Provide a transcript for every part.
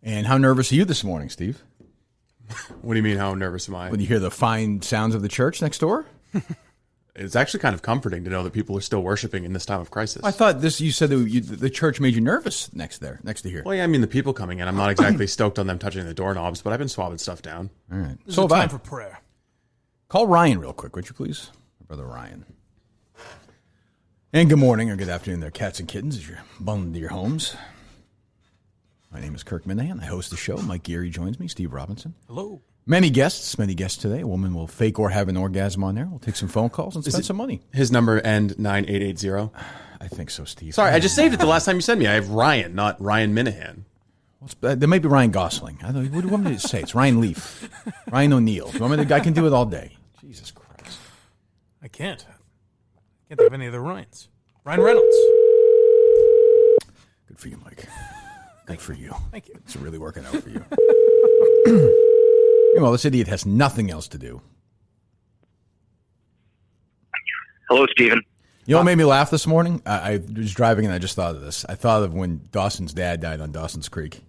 And how nervous are you this morning, Steve? What do you mean, how nervous am I? When you hear the fine sounds of the church next door? It's actually kind of comforting to know that people are still worshiping in this time of crisis. I thought you said that the church made you nervous next to here. Well, yeah, I mean, the people coming in, I'm not exactly stoked on them touching the doorknobs, but I've been swabbing stuff down. All right. This is time for prayer. Call Ryan real quick, would you please? Brother Ryan. And good morning or good afternoon there, cats and kittens, as you're bundled into your homes. My name is Kirk Minahan. I host the show. Mike Geary joins me. Steve Robinson. Hello. Many guests today. A woman will fake or have an orgasm on there. We'll take some phone calls and spend some money. His number end 9880. I think so, Steve. Sorry, I just saved it the last time you sent me. I have Ryan, not Ryan Minahan. There may be Ryan Gosling. I don't know. What do you want me to say? It's Ryan Leaf. Ryan O'Neal. I can do it all day. Jesus Christ. I can't think of any other Ryans. Ryan Reynolds. Good for you, Mike. Good for you. Thank you. It's really working out for you. Well, this idiot has nothing else to do. Hello, Stephen. You know what made me laugh this morning? I was driving and I just thought of this. I thought of when Dawson's dad died on Dawson's Creek.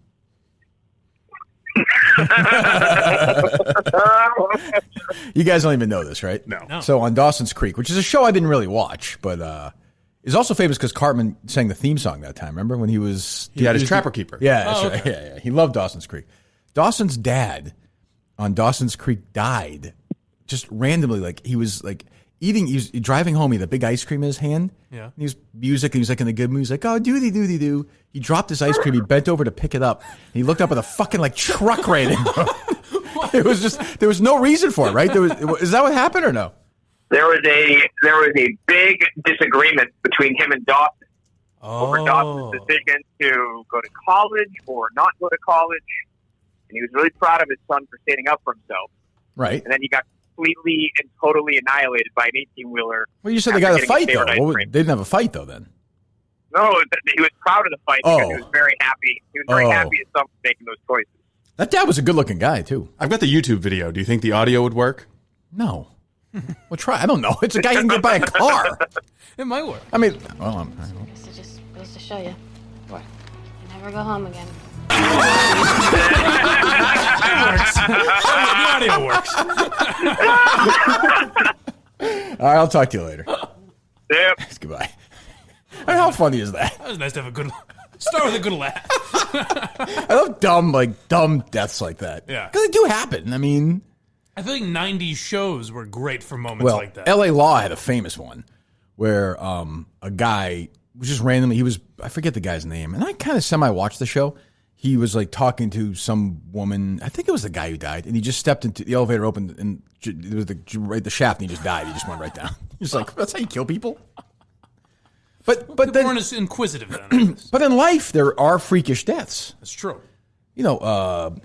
You guys don't even know this, right? No. So on Dawson's Creek, which is a show I didn't really watch, but is also famous because Cartman sang the theme song that time. Remember when he had his Trapper Keeper. Yeah, that's right. Yeah. He loved Dawson's Creek. Dawson's dad on Dawson's Creek died just randomly. Like he was driving home. He had a big ice cream in his hand. Yeah. And he was music. And he was like in a good mood. He's like, oh, doody-doody-doo. He dropped his ice cream. He bent over to pick it up. And he looked up and a fucking truck ran into him. It was just, there was no reason for it, right? Is that what happened or no? There was a big disagreement between him and Dawson over Dawson's decision to go to college or not go to college. And he was really proud of his son for standing up for himself. Right. And then he got completely and totally annihilated by an 18-wheeler. Well, you said they got a fight, though. They didn't have a fight, though, then. No, he was proud of the fight because he was very happy. He was very happy his son was making those choices. That dad was a good-looking guy, too. I've got the YouTube video. Do you think the audio would work? No. Well, try. I don't know. It's a guy who can get by a car. It might work. I mean, well, I guess it just goes to show you. What? You never go home again. It works. The audio works. All right, I'll talk to you later. Yep. Goodbye. I mean, how funny is that? That was nice to have a good start with a good laugh. I love dumb deaths like that. Yeah. Because they do happen. I mean, I feel like 90s shows were great for moments like that. L.A. Law had a famous one where a guy was just randomly, I forget the guy's name, and I kind of semi-watched the show. He was talking to some woman, I think it was the guy who died, and he just stepped into the elevator, opened, and it was the shaft, and he just died. He just went right down. He's like, that's how you kill people? But then, weren't as inquisitive then. But in life, there are freakish deaths. That's true. You know,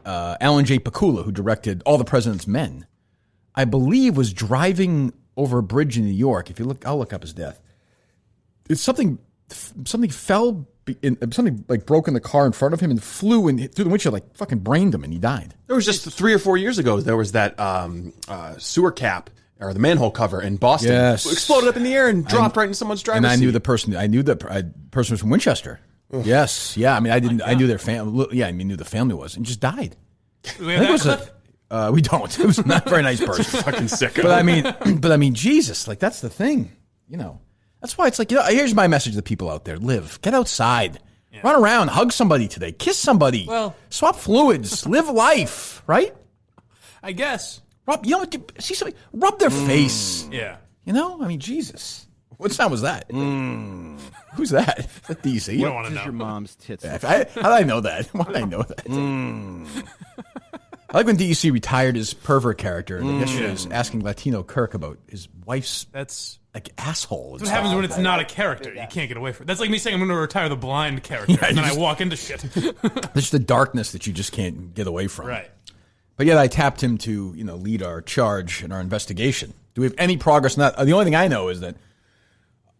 Alan J. Pakula, who directed All the President's Men, I believe was driving over a bridge in New York. If you look, I'll look up his death. It's something fell, something broke in the car in front of him and flew through the windshield, fucking brained him, and he died. There was just 3 or 4 years ago, there was that sewer cap or the manhole cover in Boston. Yes. Exploded up in the air and dropped right into someone's driver's seat. And I knew the person. I knew the person was from Winchester. Ugh. Yes. Yeah. I mean, I knew their family. Yeah. I mean, knew the family was and just died. We don't. It was not a very nice person. Fucking sick. But I mean, Jesus, that's the thing. You know, that's why it's here's my message to the people out there: live, get outside, run around, hug somebody today, kiss somebody, swap fluids, live life. Right? I guess. See somebody, rub their face. Yeah. You know, I mean, Jesus. What sound was that? Who's that? Is that DC? You don't want to know. Your mom's tits. How did I know that? Why did I know that? I like when DEC retired his pervert character, and yesterday was asking Latino Kirk about his wife's asshole. That's what happens when it's not a character. You can't get away from it. That's like me saying I'm going to retire the blind character, and then I walk into shit. There's the darkness that you just can't get away from. Right. But yet I tapped him to, lead our charge in our investigation. Do we have any progress on that? The only thing I know is that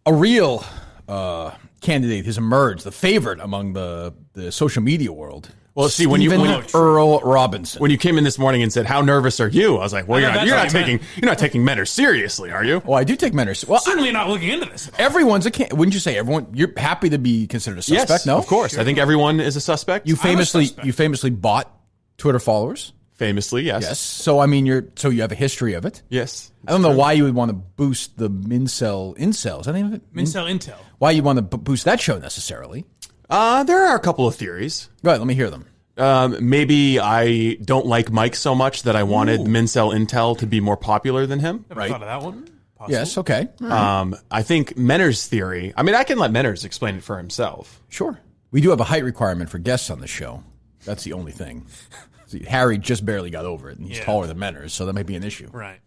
a real candidate has emerged, the favorite among the social media world, Well, see, Stephen Earl Robinson. When you came in this morning and said, "How nervous are you?" I was like, "Well, you're not taking Menor seriously, are you?" Well, I do take Menor. Well, Certainly not looking into this. Everyone's wouldn't you say everyone? You're happy to be considered a suspect? Yes, no, of course. Sure. I think everyone is a suspect. You famously bought Twitter followers. Famously, yes. Yes. So I mean, you have a history of it. Yes. I don't know why you would want to boost the Mincel Incels. Is that the name of it? Mincel Intel. Why you want to boost that show necessarily? There are a couple of theories. Go ahead, let me hear them. Maybe I don't like Mike so much that I wanted Mincel Intel to be more popular than him. Never thought of that one. Possible. Yes, okay. Right. I think Menor's theory, I mean, I can let Menors explain it for himself. Sure. We do have a height requirement for guests on the show. That's the only thing. See, Harry just barely got over it, and he's taller than Menors, so that might be an issue. Right.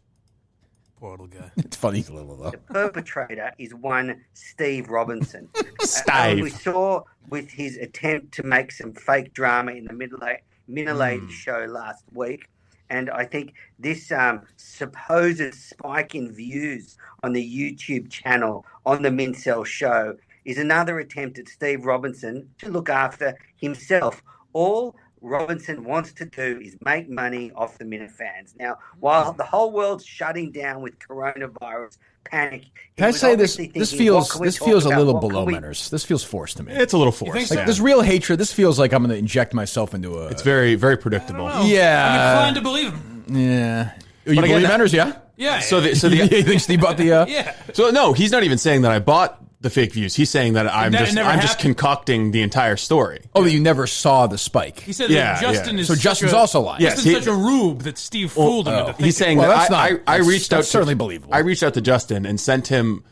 Poor little guy. It's funny, he's a little though. The perpetrator is one Steve Robinson. Steve. We saw with his attempt to make some fake drama in the Minilade show last week. And I think this supposed spike in views on the YouTube channel on the Mincel show is another attempt at Steve Robinson to look after himself. All Robinson wants to do is make money off the Minifans. Now, while the whole world's shutting down with coronavirus panic, can I say this? This feels a little below Menors. This feels forced to me. It's a little forced. Like, there's real hatred. This feels like I'm going to inject myself into a. It's very, very predictable. Yeah, I'm inclined to believe him. Yeah, you believe Menors? Yeah. Yeah. So you think Steve bought the? Yeah. So no, he's not even saying that I bought the fake views. He's saying that I'm just concocting the entire story. Oh, that you never saw the spike. He said that Justin is so Justin's also lying. Justin's such a rube that Steve fooled him into thinking. He's saying that I reached out. Certainly believable. I reached out to Justin and sent him,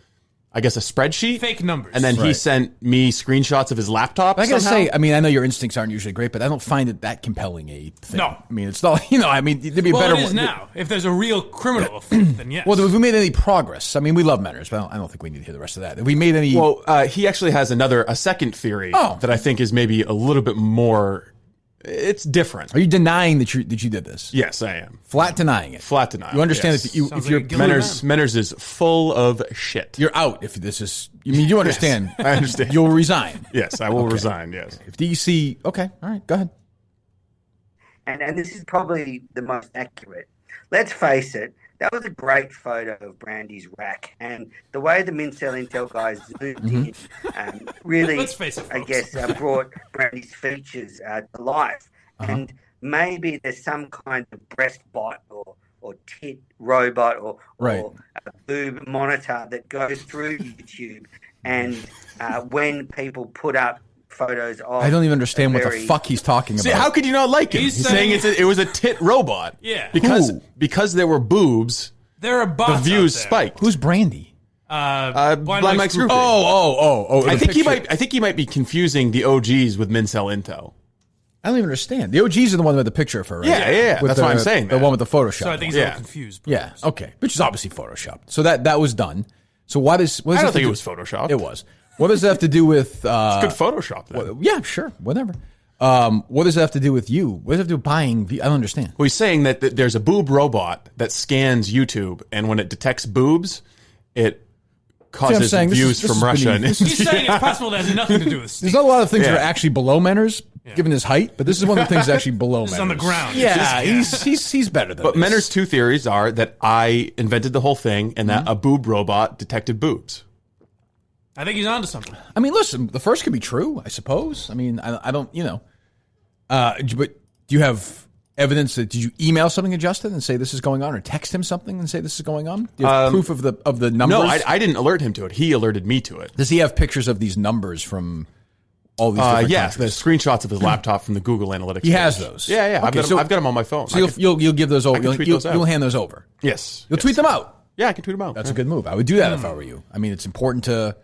I guess, a spreadsheet, fake numbers, and then he sent me screenshots of his laptop. I gotta say, I mean, I know your instincts aren't usually great, but I don't find it that compelling a thing. No, I mean, it's not. I mean, there'd be a better. It is now. If there's a real criminal offense, then yes. Well, have we made any progress? I mean, we love Menors, but I don't think we need to hear the rest of that. Have we made any? Well, he actually has a second theory that I think is maybe a little bit more. It's different. Are you denying that you did this? Yes, I am. Flat denying it. Flat denial. You understand that if you're Menors is full of shit. You're out if this is. You mean you understand? Yes, I understand. You'll resign. Yes, I will resign. Yes. If DC, okay, all right, go ahead. And this is probably the most accurate. Let's face it. That was a great photo of Brandy's rack, and the way the Mincel Intel guys zoomed in really, Let's face it, I guess, brought Brandy's features to life. And maybe there's some kind of breast bot or tit robot or a boob monitor that goes through YouTube, and when people put up photos of, I don't even understand what the fuck he's talking about. See, how could you not like him? He's saying it was a tit robot. Yeah. Because there were boobs. There are bots. The views spiked. Who's Brandy? Blind Mike's groupie. Oh! I think he might be confusing the OGs with Mincel Intel. I don't even understand. The OGs are the one with the picture of her, right? Yeah. That's why I'm saying the one with the Photoshop. So I think he's a little confused. Yeah. Okay. Which is obviously Photoshopped. So that was done. So what is? I don't think it was Photoshopped. It was. What does it have to do with? It's good Photoshop. Then. Yeah, sure, whatever. What does it have to do with you? What does it have to do with buying? I don't understand. Well, he's saying that there's a boob robot that scans YouTube, and when it detects boobs, it causes views from Russia. He's saying it's possible that has nothing to do with Steve. There's not a lot of things that are actually below Menors, given his height, but this is one of the things actually below Menors. He's on the ground. Yeah, he's better than But this. Menors' two theories are that I invented the whole thing and that a boob robot detected boobs. I think he's onto something. I mean, listen, the first could be true, I suppose. I mean, I don't, but do you have evidence that, did you email something to Justin and say this is going on, or text him something and say this is going on? Do you have proof of the numbers? No, I didn't alert him to it. He alerted me to it. Does he have pictures of these numbers from all these different yes, the countries? screenshots of his laptop from the Google Analytics. He has those? Yeah. Okay, I've got them on my phone. So you'll give those over. You'll hand those over. Yes. You'll tweet them out. Yeah, I can tweet them out. That's a good move. I would do that if I were you. I mean, it's important to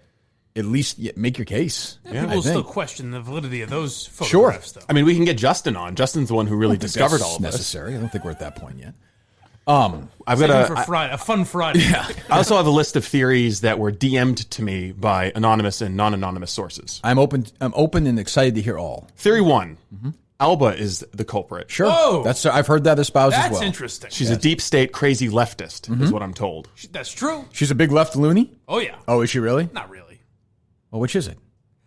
at least make your case. Yeah, people will still question the validity of those Sure. photographs, though. I mean, we can get Justin on. Justin's the one who really discovered all of this. Necessary. I don't think we're at that point yet. I've got a fun Friday. Yeah. I also have a list of theories that were DM'd to me by anonymous and non-anonymous sources. I'm open and excited to hear all. Theory 1. Alba is the culprit. Sure. Oh! I've heard that espoused as well. That's interesting. She's a deep state crazy leftist, is what I'm told. That's true. She's a big left loony? Oh, yeah. Oh, is she really? Not really. Well, which is it?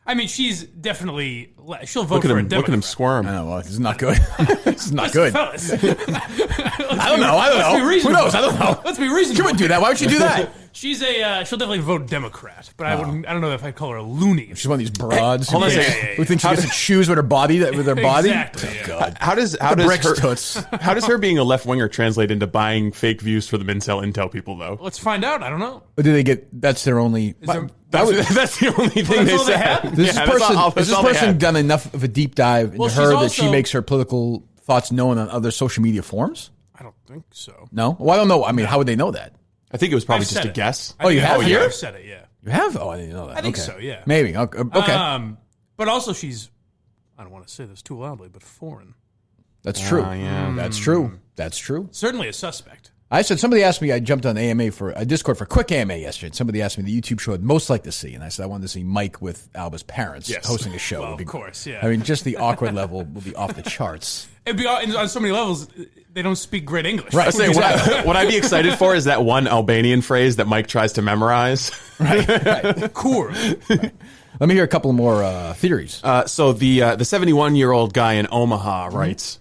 I mean, she's definitely. She'll vote for a Democrat. Look at him squirm. I know. Well, this is not good. This is not good. Fellas. I don't know. Who knows? I don't know. Let's be reasonable. She wouldn't do that. Why would she do that? She'll definitely vote Democrat, but I don't know if I'd call her a loony. She's one of these broads Hold on a second. who thinks she gets to choose with her body, with her body. Exactly. Oh, Yeah. God. How does her being a left winger translate into buying fake views for the Mincel Intel people though? Let's find out. I don't know. But do they get? That's their only. That's the only thing that's all they said. have? Has this person done enough of a deep dive into her that she makes her political thoughts known on other social media forums? I don't think so. No. Well, I don't know. I mean, how would they know that? I think it was probably I've just said a it. guess. Oh, you have Yeah, here? I've said it. Yeah. You have? Oh, I didn't know that. I think Okay. so. Yeah. Maybe. Okay. But also she's. I don't want to say this too loudly, but foreign. That's true. Yeah. That's true. That's true. Certainly a suspect. I said, somebody asked me, I jumped on AMA for a Discord for a quick AMA yesterday. And somebody asked me the YouTube show I'd most like to see. And I said, I wanted to see Mike with Alba's parents hosting a show. Well, of course, yeah. I mean, just the awkward level will be off the charts. It'd be on so many levels. They don't speak great English. Right. I say, what I'd be excited for is that one Albanian phrase that Mike tries to memorize. Cool. Let me hear a couple more theories. So the 71-year-old guy in Omaha writes,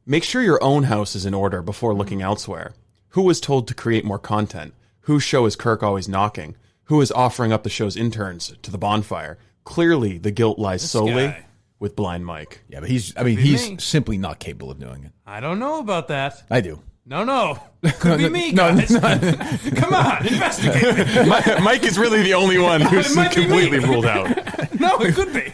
make sure your own house is in order before looking elsewhere. Who was told to create more content? Whose show is Kirk always knocking? Who is offering up the show's interns to the bonfire? Clearly, the guilt lies solely guy. with Blind Mike. Yeah, but he's me. simply not capable of doing it. I don't know about that. I do. No. Could be me, guys. Come on, investigate. Mike is really the only one who's It might be completely me. ruled out. No, it could be.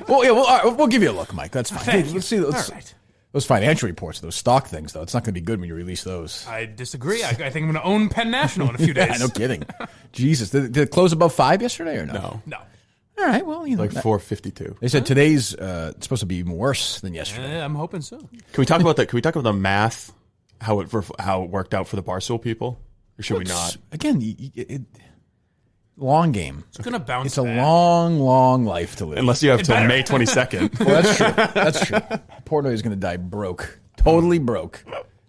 Well, yeah, all right, we'll give you a look, Mike. That's fine. Thank you. Let's see. All right. Those financial reports, those stock things, though. It's not going to be good when you release those. I disagree. I think I'm going to own Penn National in a few days. Yeah, no kidding. Jesus. Did it close above 5 yesterday or no? No. All right, well, you know. Like 452. They said today's it's supposed to be even worse than yesterday. I'm hoping so. Can we talk about that? Can we talk about the math? How it worked out for the Barstool people, or should we not? Again, long game. It's going to bounce It's a back. long life to live. Unless you have till May 22nd. Well, that's true. That's true. Portnoy is going to die broke, totally broke.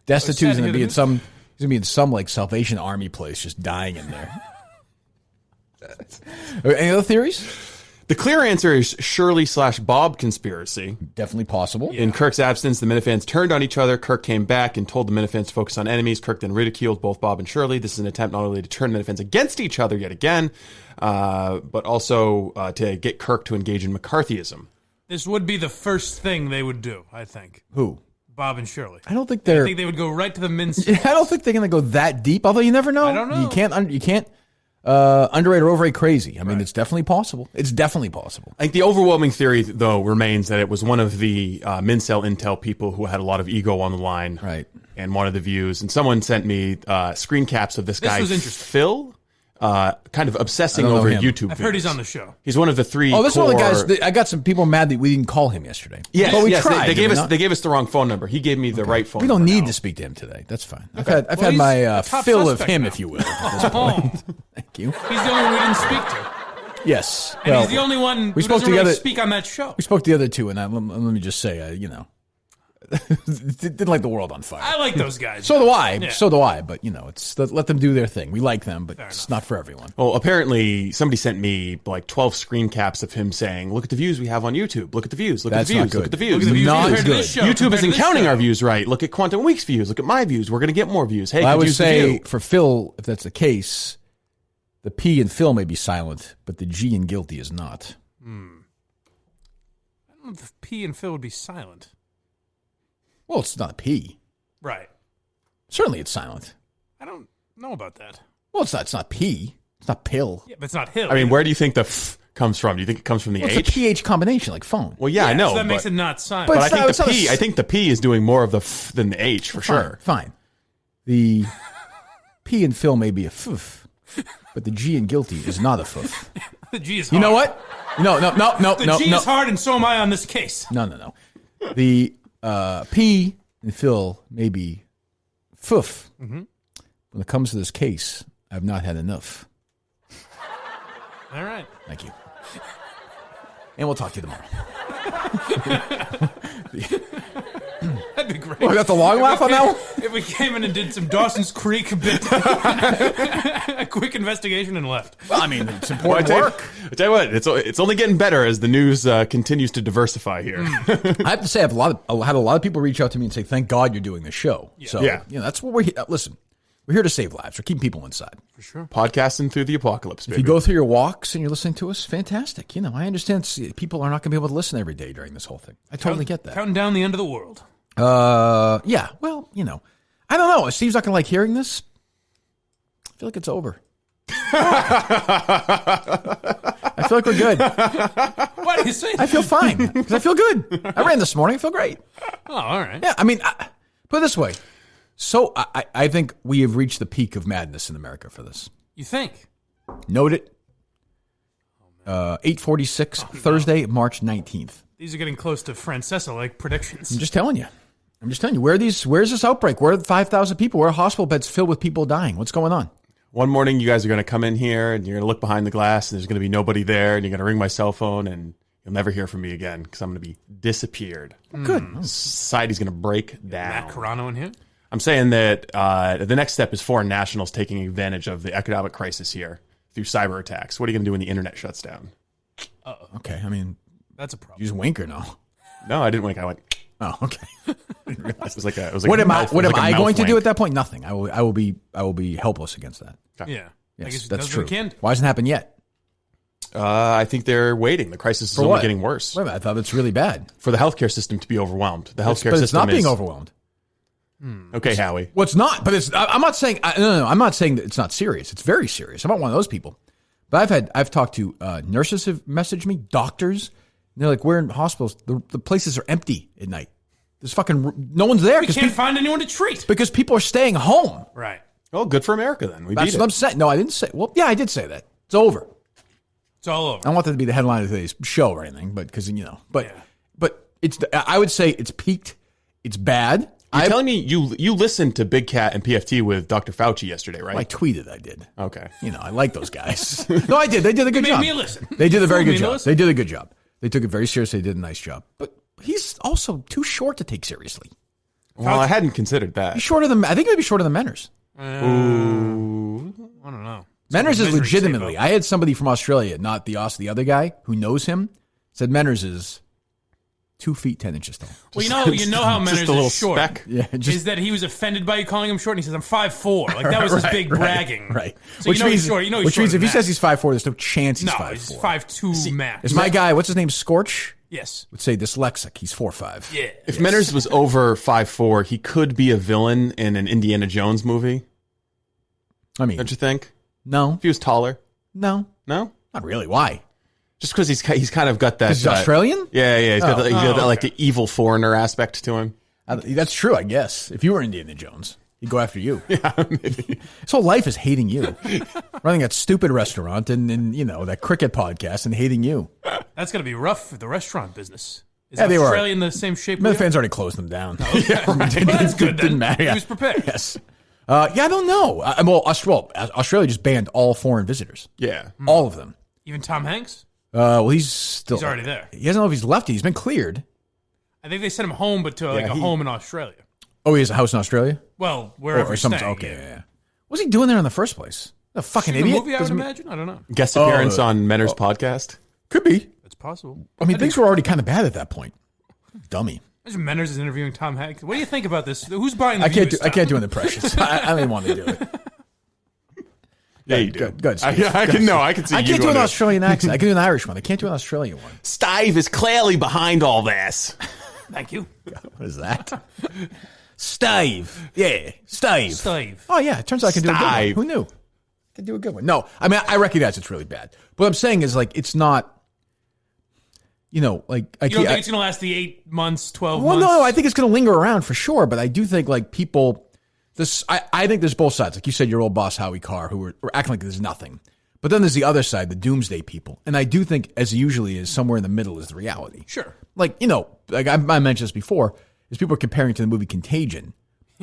Destitute's going to be in some. He's going to be in some like Salvation Army place, just dying in there. Any other theories? The clear answer is Shirley/Bob conspiracy. Definitely possible. In Kirk's absence, the Minifans turned on each other. Kirk came back and told the Minifans to focus on enemies. Kirk then ridiculed both Bob and Shirley. This is an attempt not only to turn Minifans against each other yet again, but also to get Kirk to engage in McCarthyism. This would be the first thing they would do, I think. Who? Bob and Shirley. I don't think they're. I think they would go right to the Mincel. I don't think they're going to go that deep. Although you never know. I don't know. You can't underrate or overrate crazy. I mean, it's definitely possible. It's definitely possible. I think the overwhelming theory, though, remains that it was one of the Mincel Intel people who had a lot of ego on the line, Right. and wanted the views. And someone sent me screen caps of this guy, was interesting. Phil, kind of obsessing I don't know over him. YouTube. I've heard he's videos. on the show. He's one of the three. Oh, this is one of the core- guys. I got some people mad that we didn't call him yesterday. Yes, but we yes, tried. They did gave we us not? they gave us the wrong phone number. He gave me the right phone. We don't number need now. to speak to him today. That's fine. I've Well, had he's my a top fill of suspect him, now. if you will. At this point. Thank you. He's the only one we didn't speak to. Yes. And Well, he's the only one who spoke doesn't really together- speak on that show. we spoke to the other two, and let me just say, didn't like the world on fire. I like those guys. So do I. Yeah. So do I. But it's let them do their thing. We like them, but it's enough. not for everyone. Well, apparently somebody sent me like 12 screen caps of him saying, "Look at the views we have on YouTube. Look at the views. Look That's at the not views. good. Look at the views." Look at the views Not compared to good. this show. YouTube compared to isn't this counting show. our views right. Look at Quantum Week's views. Look at my views. We're going to get more views. Hey, I could would use the say view. for Phil, if that's the case, the P in Phil may be silent, but the G in guilty is not. I don't know if P and Phil would be silent. Well, it's not P. Right. Certainly, it's silent. I don't know about that. Well, it's not. It's not P. It's not pill. Yeah, but it's not Hill. I mean, where do you think the f comes from? Do you think it comes from the Well, it's a H? PH combination, like phone. Well, yeah, I know. So that makes but, it not silent. But but I it's not- think it's the not a P. s- I think the P is doing more of the f than the H for sure. Fine. The P in Phil may be a foof, but the G in guilty is not a foof. the G is hard. You know what? No. The G is hard, and so am I on this case. No. The P in Phil may be foof. Mm-hmm. When it comes to this case, I've not had enough. All right. Thank you. And we'll talk to you tomorrow. That'd be great. Oh, I got the long laugh on that one? If We came in and did some Dawson's Creek bit, a quick investigation, and left. Well, I mean, it's important work. I tell you what, it's only getting better as the news continues to diversify here. I have to say, I've had a lot of people reach out to me and say, "Thank God you're doing this show." Yeah. So, that's what we're here. Listen, we're here to save lives. We're keeping people inside. For sure. Podcasting through the apocalypse, baby. If you go through your walks and you're listening to us, fantastic. I understand people are not going to be able to listen every day during this whole thing. I totally get that. Counting down the end of the world. Yeah. Well, I don't know. Steve's not going to like hearing this. I feel like it's over. I feel like we're good. Why do you say that? I feel fine because I feel good. I ran this morning. I feel great. Oh, all right. Yeah. I mean, put it this way. So I think we have reached the peak of madness in America for this. You think? Note it. 8:46 Thursday, March 19th. These are getting close to Francesa-like predictions. I'm just telling you. Where's this outbreak? Where are the 5,000 people? Where are hospital beds filled with people dying? What's going on? One morning, you guys are going to come in here, and you're going to look behind the glass, and there's going to be nobody there, and you're going to ring my cell phone, and you'll never hear from me again because I'm going to be disappeared. Good. Society's going to break down. Matt Carano in here? I'm saying that the next step is foreign nationals taking advantage of the economic crisis here through cyber attacks. What are you going to do when the internet shuts down? Okay. I mean, that's a problem. you just wink or no? No, I didn't wink. I went. Oh, okay. It was like what am I going to do at that point? Nothing. I will be helpless against that. Okay. Yeah. Yes, that's true. Why hasn't it happened yet? I think they're waiting. The crisis is only getting worse. Wait a minute, I thought it's really bad for the healthcare system to be overwhelmed. The healthcare system it's not being overwhelmed. Okay, Howie. Well, it's not. But I'm not saying. No. I'm not saying that it's not serious. It's very serious. I'm not one of those people. But I've talked to nurses have messaged me, doctors. And they're like, we're in hospitals. The places are empty at night. There's no one's there. We can't find anyone to treat. Because people are staying home. Right. Well, good for America then. That's what I'm saying. No, I didn't say. Well, yeah, I did say that. It's over. It's all over. I don't want that to be the headline of today's show or anything, but because but it's. I would say it's peaked. It's bad. You're telling me you listened to Big Cat and PFT with Dr. Fauci yesterday, right? I tweeted. I did. Okay. I like those guys. No, I did. They did a good job. Made me listen. They did a very good job. They did a good job. They took it very seriously. They did a nice job. But he's also too short to take seriously. Well, I hadn't considered that. He's shorter than. I think maybe shorter than Menners. Ooh. I don't know. Menners is legitimately. I had somebody from Australia, not the other guy who knows him, said Menners is 2 feet 10 inches tall. Well, you know how Menners is short. Speck. Yeah, is that he was offended by you calling him short? And he says, "I'm 5'4". Like that was his big bragging. Right. So which means he's short. Which means if he says he's 5'4", there's no chance he's 5'4". No, he's 5'2" max. Is my guy? What's his name? Scorch. Yes. Would say dyslexic. He's 4'5". Yeah. If Menners was over 5'4", he could be a villain in an Indiana Jones movie. I mean, don't you think? No. If he was taller? No. No? Not really. Why? Just because he's kind of got that. He's Australian? Yeah. He's got, like the evil foreigner aspect to him. That's true, I guess. If you were Indiana Jones, he'd go after you. Yeah, maybe. His whole life is hating you. Running that stupid restaurant and that cricket podcast and hating you. That's going to be rough for the restaurant business. Is they were. Australia in the same shape? Minifans already closed them down. Oh, okay. Well, that's good then. Didn't matter. He was prepared. Yes. I don't know. Australia just banned all foreign visitors. Yeah. All of them. Even Tom Hanks? Well, he's already there. He doesn't know if he's lefty. He's been cleared. I think they sent him home, but to a home in Australia. Oh, he has a house in Australia? Well, wherever he's staying. Okay, yeah. What's he doing there in the first place? A fucking Shooting idiot? A movie, I would imagine? I don't know. Guest appearance on Menner's podcast? Could be. It's possible. I mean, things were already kind of bad at that point. Dummy. Imagine Menners is interviewing Tom Hanks. What do you think about this? Who's buying the I can't do an impression. I don't even want to do it. Yeah, you do. Good. I can see. I can't do an Australian accent. I can do an Irish one. I can't do an Australian one. Steve is clearly behind all this. Thank you. What is that? Steve. Yeah, Steve. Steve. Oh yeah, it turns out I can do a good one. Who knew? I can do a good one. No, I mean I recognize it's really bad. What I'm saying is like it's not. You don't think it's going to last the 8 months, 12 months? Well, no, I think it's going to linger around for sure. But I do think like people, I think there's both sides. Like you said, your old boss, Howie Carr, who were acting like there's nothing. But then there's the other side, the doomsday people. And I do think, as it usually is, somewhere in the middle is the reality. Sure. Like, like I mentioned this before, is people are comparing to the movie Contagion,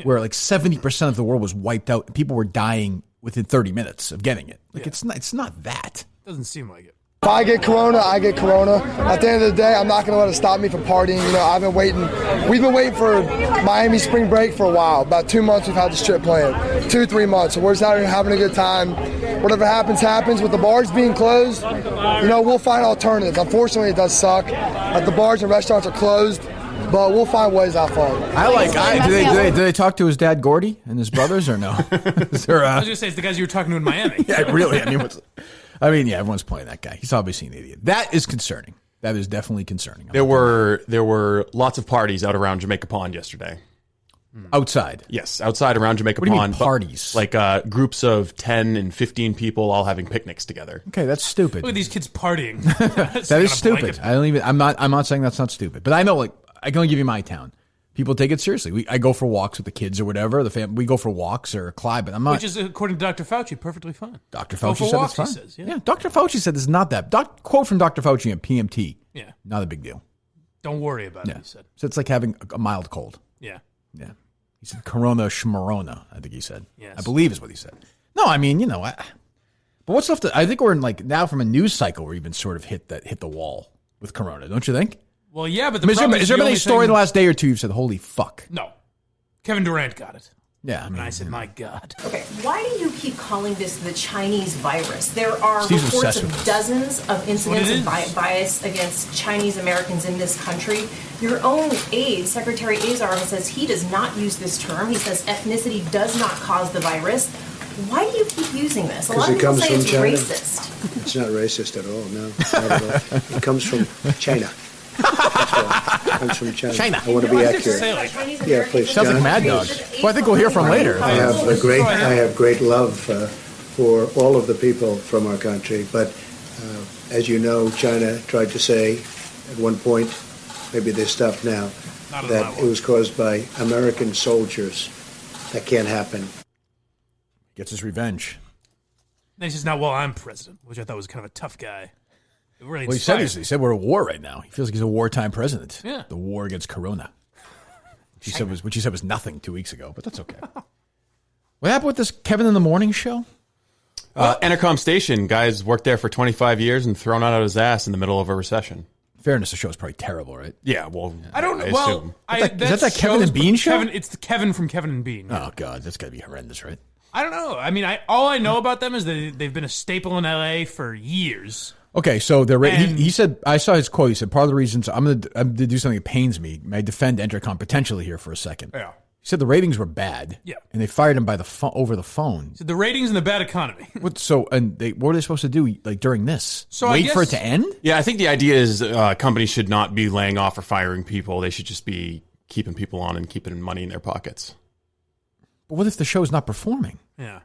where like 70% of the world was wiped out and people were dying within 30 minutes of getting it. Like it's not that. Doesn't seem like it. If I get corona, I get corona. At the end of the day, I'm not going to let it stop me from partying. You know, I've been waiting. We've been waiting for Miami spring break for a while. About 2 months we've had the strip playing. 2-3 months. So we're just out here having a good time. Whatever happens, happens. With the bars being closed, you know, we'll find alternatives. Unfortunately, it does suck that the bars and restaurants are closed, but we'll find ways out for it. Do they talk to his dad, Gordy, and his brothers, or no? Is there, I was going to say, it's the guys you were talking to in Miami. Yeah, really. I mean, yeah, everyone's playing that guy. He's obviously an idiot. That is concerning. That is definitely concerning. There were lots of parties out around Jamaica Pond yesterday. Outside? Yes, outside around Jamaica What do you Pond. mean parties? Like groups of 10 and 15 people all having picnics together. Okay, that's stupid. Look at these kids partying. That is stupid. I'm not saying that's not stupid. But I know, like, I can only give you my town. People take it seriously. I go for walks with the kids or whatever. We go for walks or Clyde, but I'm not. Which is, according to Dr. Fauci, perfectly fine. Dr. Fauci said it's fine. Says, yeah, Dr. Fauci said it's not that. Quote from Dr. Fauci at PMT. Yeah. Not a big deal. Don't worry about it, he said. So it's like having a mild cold. Yeah. Yeah. He said corona schmarona, I think he said. Yes. I believe is what he said. No, I mean, you know, but what's left? I think we're in, like, now from a news cycle where we've been sort of hit the wall with corona, don't you think? Well, yeah, but is there been a story in the last day or two you've said, holy fuck? No. Kevin Durant got it. Yeah. And I said, my God. Okay, why do you keep calling this the Chinese virus? There are Steve's reports obsessed of with this. dozens of incidents of bias against Chinese Americans in this country. Your own aide, Secretary Azar, says he does not use this term. He says ethnicity does not cause the virus. Why do you keep using this? A lot of people say it's racist. It's not racist at all, no. Not at all. It comes from China. That's why. It comes from China. I want to be accurate. Yeah, please. Sounds like Mad Dog. Well, I think we'll hear from later. I have great love for all of the people from our country, but as you know, China tried to say at one point, maybe they stopped now, that it was caused by American soldiers. That can't happen. Gets his revenge. And he says, now, well, I'm president, which I thought was kind of a tough guy. It really he said we're at war right now. He feels like he's a wartime president. Yeah. The war against corona. Which he said was nothing 2 weeks ago, but that's okay. What happened with this Kevin in the Morning show? Entercom Station, guys worked there for 25 years and thrown out of his ass in the middle of a recession. Fairness, the show's probably terrible, right? Yeah, well, I don't know. Assume. Is that Kevin and Bean show? It's the Kevin from Kevin and Bean. Oh, God, that's got to be horrendous, right? I don't know. I mean, all I know about them is that they've been a staple in L.A. for years. Okay, so he said, I saw his quote. He said, part of the reasons I'm going to do something that pains me. May I defend Entercom potentially here for a second? Yeah. He said the ratings were bad. Yeah. And they fired him over the phone. So the ratings and the bad economy. What were they supposed to do, like, during this? So Wait for it to end? Yeah, I think the idea is companies should not be laying off or firing people. They should just be keeping people on and keeping money in their pockets. But what if the show's not performing? Yeah.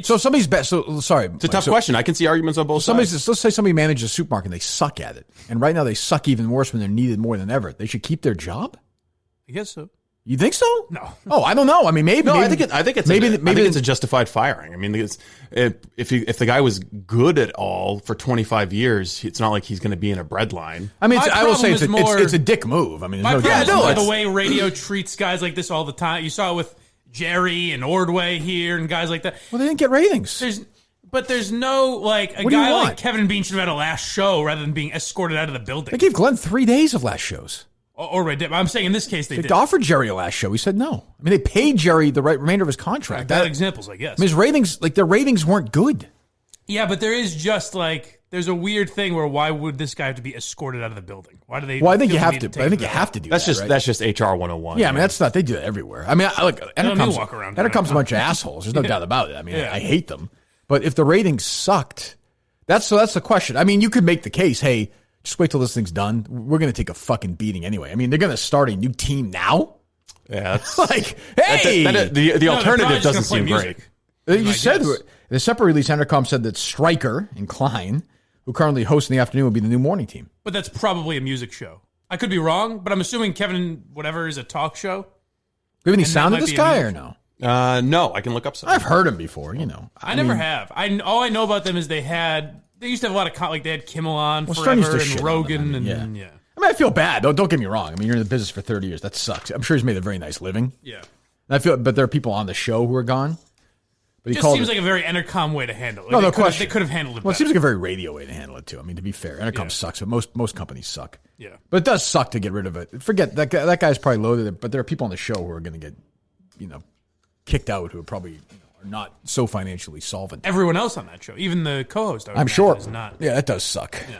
So somebody's best. So sorry, it's a tough question. I can see arguments on both sides. Let's say somebody manages a supermarket and they suck at it, and right now they suck even worse when they're needed more than ever. They should keep their job. I guess so. You think so? No. Oh, I don't know. I mean, maybe. No, I think it's a justified firing. I mean, if the guy was good at all for 25 years, it's not like he's going to be in a bread line. I mean, I will say it's a dick move. I mean, my problem is the way radio treats guys like this all the time. You saw it with Jerry and Ordway here and guys like that. Well, they didn't get ratings. There's no, like, a guy like Kevin Bean should have had a last show rather than being escorted out of the building. They gave Glenn 3 days of last shows. Ordway did. I'm saying in this case they did. They offered Jerry a last show. He said no. I mean, they paid Jerry the remainder of his contract. Bad examples, I guess. I mean, his ratings, their ratings weren't good. Yeah, but there is just, like, there's a weird thing where why would this guy have to be escorted out of the building? Why do they? Well, I think you have to. I think you have to do that. Right? That's just HR 101. Yeah, I mean, that's not. They do that everywhere. I mean, Entercom's a bunch of assholes. There's no doubt about it. I mean, I hate them. But if the ratings sucked, that's the question. I mean, you could make the case, hey, just wait till this thing's done. We're going to take a fucking beating anyway. I mean, they're going to start a new team now. Yeah, that's like, hey, the alternative doesn't seem great. You said the separate release, Entercom said that Stryker and Klein, who currently host in the afternoon, will be the new morning team. But that's probably a music show. I could be wrong, but I'm assuming Kevin whatever is a talk show. Do you have any sound of this guy or no? No, I can look up something. I've heard him before, you know. I never have. All I know about them is they used to have a lot of they had Kimmel on forever and Rogan and yeah. I mean, I feel bad. Don't get me wrong. I mean, you're in the business for 30 years. That sucks. I'm sure he's made a very nice living. Yeah. But there are people on the show who are gone. But it just seems like a very Entercom way to handle it. No question. They could have handled it Well, better. it seems like a very radio way to handle it, too. I mean, to be fair, Entercom sucks, but most companies suck. Yeah. But it does suck to get rid of it. Forget, that guy's probably loaded it, but there are people on the show who are going to get, kicked out who are probably are not so financially solvent. Everyone else on that show, even the co-host, I'm sure. is not. Yeah, that does suck. Yeah.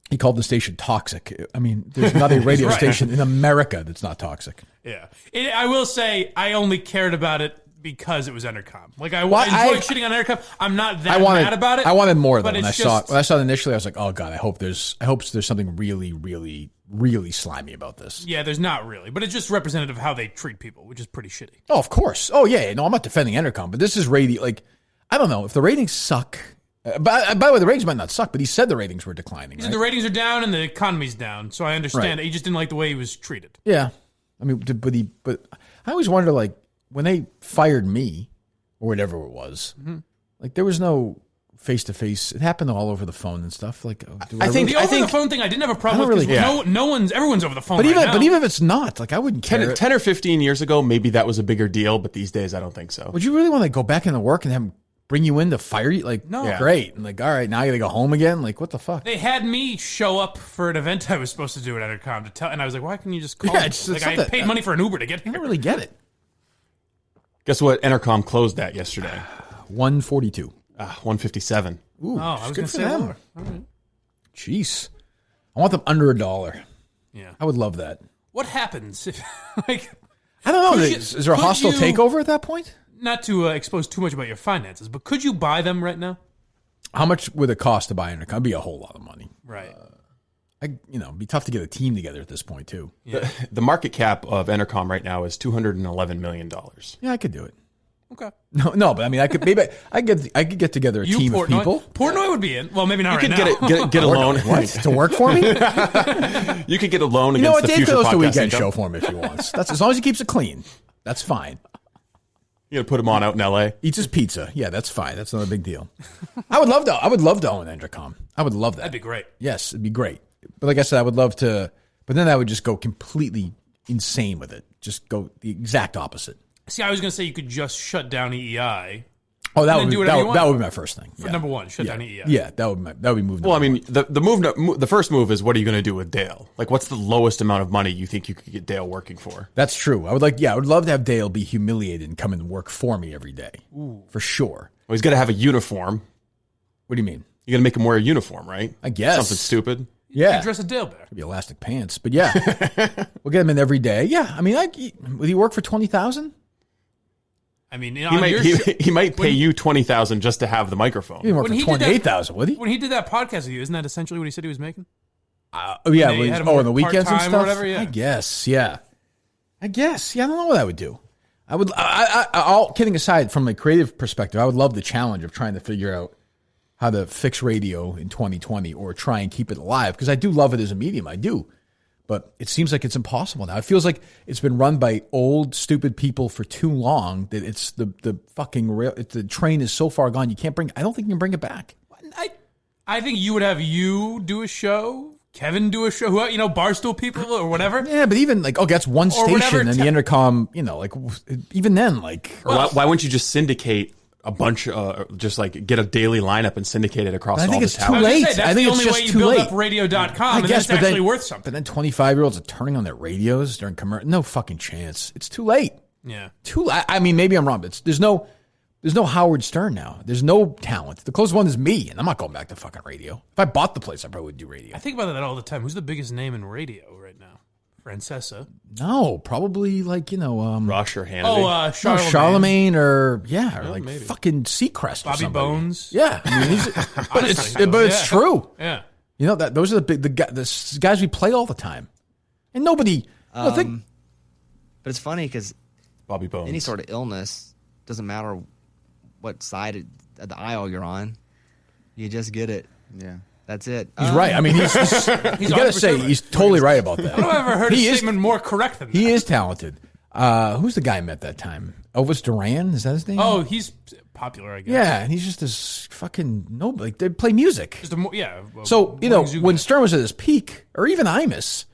He called the station toxic. I mean, there's not a radio station in America that's not toxic. Yeah. I will say, I only cared about it because it was Entercom. Like, I enjoyed shitting on Entercom. I'm not that mad about it. I wanted more, though, when I saw it. When I saw it initially, I was like, oh, God, I hope there's something really, really, really slimy about this. Yeah, there's not really. But it's just representative of how they treat people, which is pretty shitty. Oh, of course. Oh, yeah. No, I'm not defending Entercom, but this is radio. Like, I don't know. If the ratings suck... by the way, the ratings might not suck, but he said the ratings were declining. He said the ratings are down and the economy's down, so I understand. He just didn't like the way he was treated. Yeah. I mean, but I always wonder, like, when they fired me, or whatever it was, like, there was no face-to-face. It happened all over the phone and stuff. Like, I think the phone thing I didn't have a problem with. Everyone's over the phone. But even if it's not, like, I wouldn't care. 10 or 15 years ago, maybe that was a bigger deal, but these days I don't think so. Would you really want to go back into work and have them bring you in to fire you? Like, no. Great. And like, all right, now you got to go home again? Like, what the fuck? They had me show up for an event I was supposed to do at Entercom and I was like, why can't you just call me? Like, I paid money for an Uber to get here. I don't really get it. Guess what Entercom closed at yesterday? 142. 157. Ooh, I was going to say more. All right. Jeez. I want them under $1. Yeah. I would love that. What happens if, like... I don't know. Is there a hostile takeover at that point? Not to expose too much about your finances, but could you buy them right now? How much would it cost to buy Entercom? It'd be a whole lot of money. Right. It'd be tough to get a team together at this point, too. Yeah. The market cap of Entercom right now is $211 million. Yeah, I could do it. Okay. No, but I mean, I could get together a team of people. Portnoy would be in. Well, maybe not you right now. You could get a loan. What? To work for me? You could get a loan against the Dave future goes to podcast weekend income. show for him if he wants. That's as long as he keeps it clean. That's fine. You got to put him on out in L.A. Eats his pizza. Yeah, that's fine. That's not a big deal. I would love to own Entercom. I would love that. That'd be great. Yes, it'd be great. But like I said, I would love to. But then I would just go completely insane with it. Just go the exact opposite. See, I was going to say you could just shut down EEI. Oh, that would be my first thing. For number one, shut down EEI. Yeah, that would be move. Well, I mean, the first move is what are you going to do with Dale? Like, what's the lowest amount of money you think you could get Dale working for? That's true. I would love to have Dale be humiliated and come and work for me every day. Ooh. For sure. Well, he's got to have a uniform. What do you mean? You're going to make him wear a uniform, right? I guess. Something stupid. Yeah. You dress a Dale bear. Could be elastic pants, but yeah. We'll get him in every day. Yeah. I mean, would he work for $20,000? I mean, he might pay you $20,000 just to have the microphone. He didn't work for $28,000, would he? When he did that podcast with you, isn't that essentially what he said he was making? On the weekends and stuff. Whatever, yeah. I guess. Yeah. I don't know what I would do. I would. All kidding aside, from a creative perspective, I would love the challenge of trying to figure out how to fix radio in 2020 or try and keep it alive, because I do love it as a medium. I do. But it seems like it's impossible now. It feels like it's been run by old, stupid people for too long that it's the fucking rail. The train is so far gone. I don't think you can bring it back. I think you would have you do a show, Kevin do a show, Barstool people or whatever. Yeah, but even that's one station and the intercom, even then, why wouldn't you just syndicate a bunch, just get a daily lineup and syndicate it across all the towers? I think it's too late. That's the only way you build up radio.com, and that's actually worth something. But then 25-year-olds are turning on their radios during commercial. No fucking chance. It's too late. Yeah. Too late. I mean, maybe I'm wrong, but there's no Howard Stern now. There's no talent. The closest one is me, and I'm not going back to fucking radio. If I bought the place, I probably would do radio. I think about that all the time. Who's the biggest name in radio right now? Francesa? No, probably Rush or Hannity. Charlemagne or maybe. fucking Seacrest. Bobby Bones. Yeah, I mean, but it's true. Yeah, those are the guys we play all the time, and nobody. But it's funny because Bobby Bones. Any sort of illness doesn't matter what side of the aisle you're on, you just get it. Yeah. That's it. He's right. I mean, he's you got to say, he's totally right about that. I don't know if I've ever heard a statement more correct than that. He is talented. Who's the guy I met that time? Elvis Duran? Is that his name? Oh, he's popular, I guess. Yeah, and he's just this fucking nobody. They play music. So, when Stern was at his peak, or even Imus,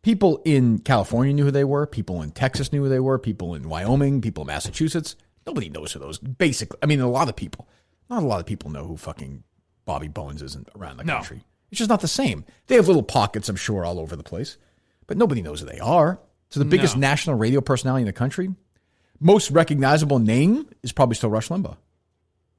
people in California knew who they were. People in Texas knew who they were. People in Wyoming, people in Massachusetts. Nobody knows who those. Basically, I mean, not a lot of people know who fucking Bobby Bones is around the country. It's just not the same. They have little pockets, I'm sure, all over the place, but nobody knows who they are. So the biggest national radio personality in the country, most recognizable name is probably still Rush Limbaugh.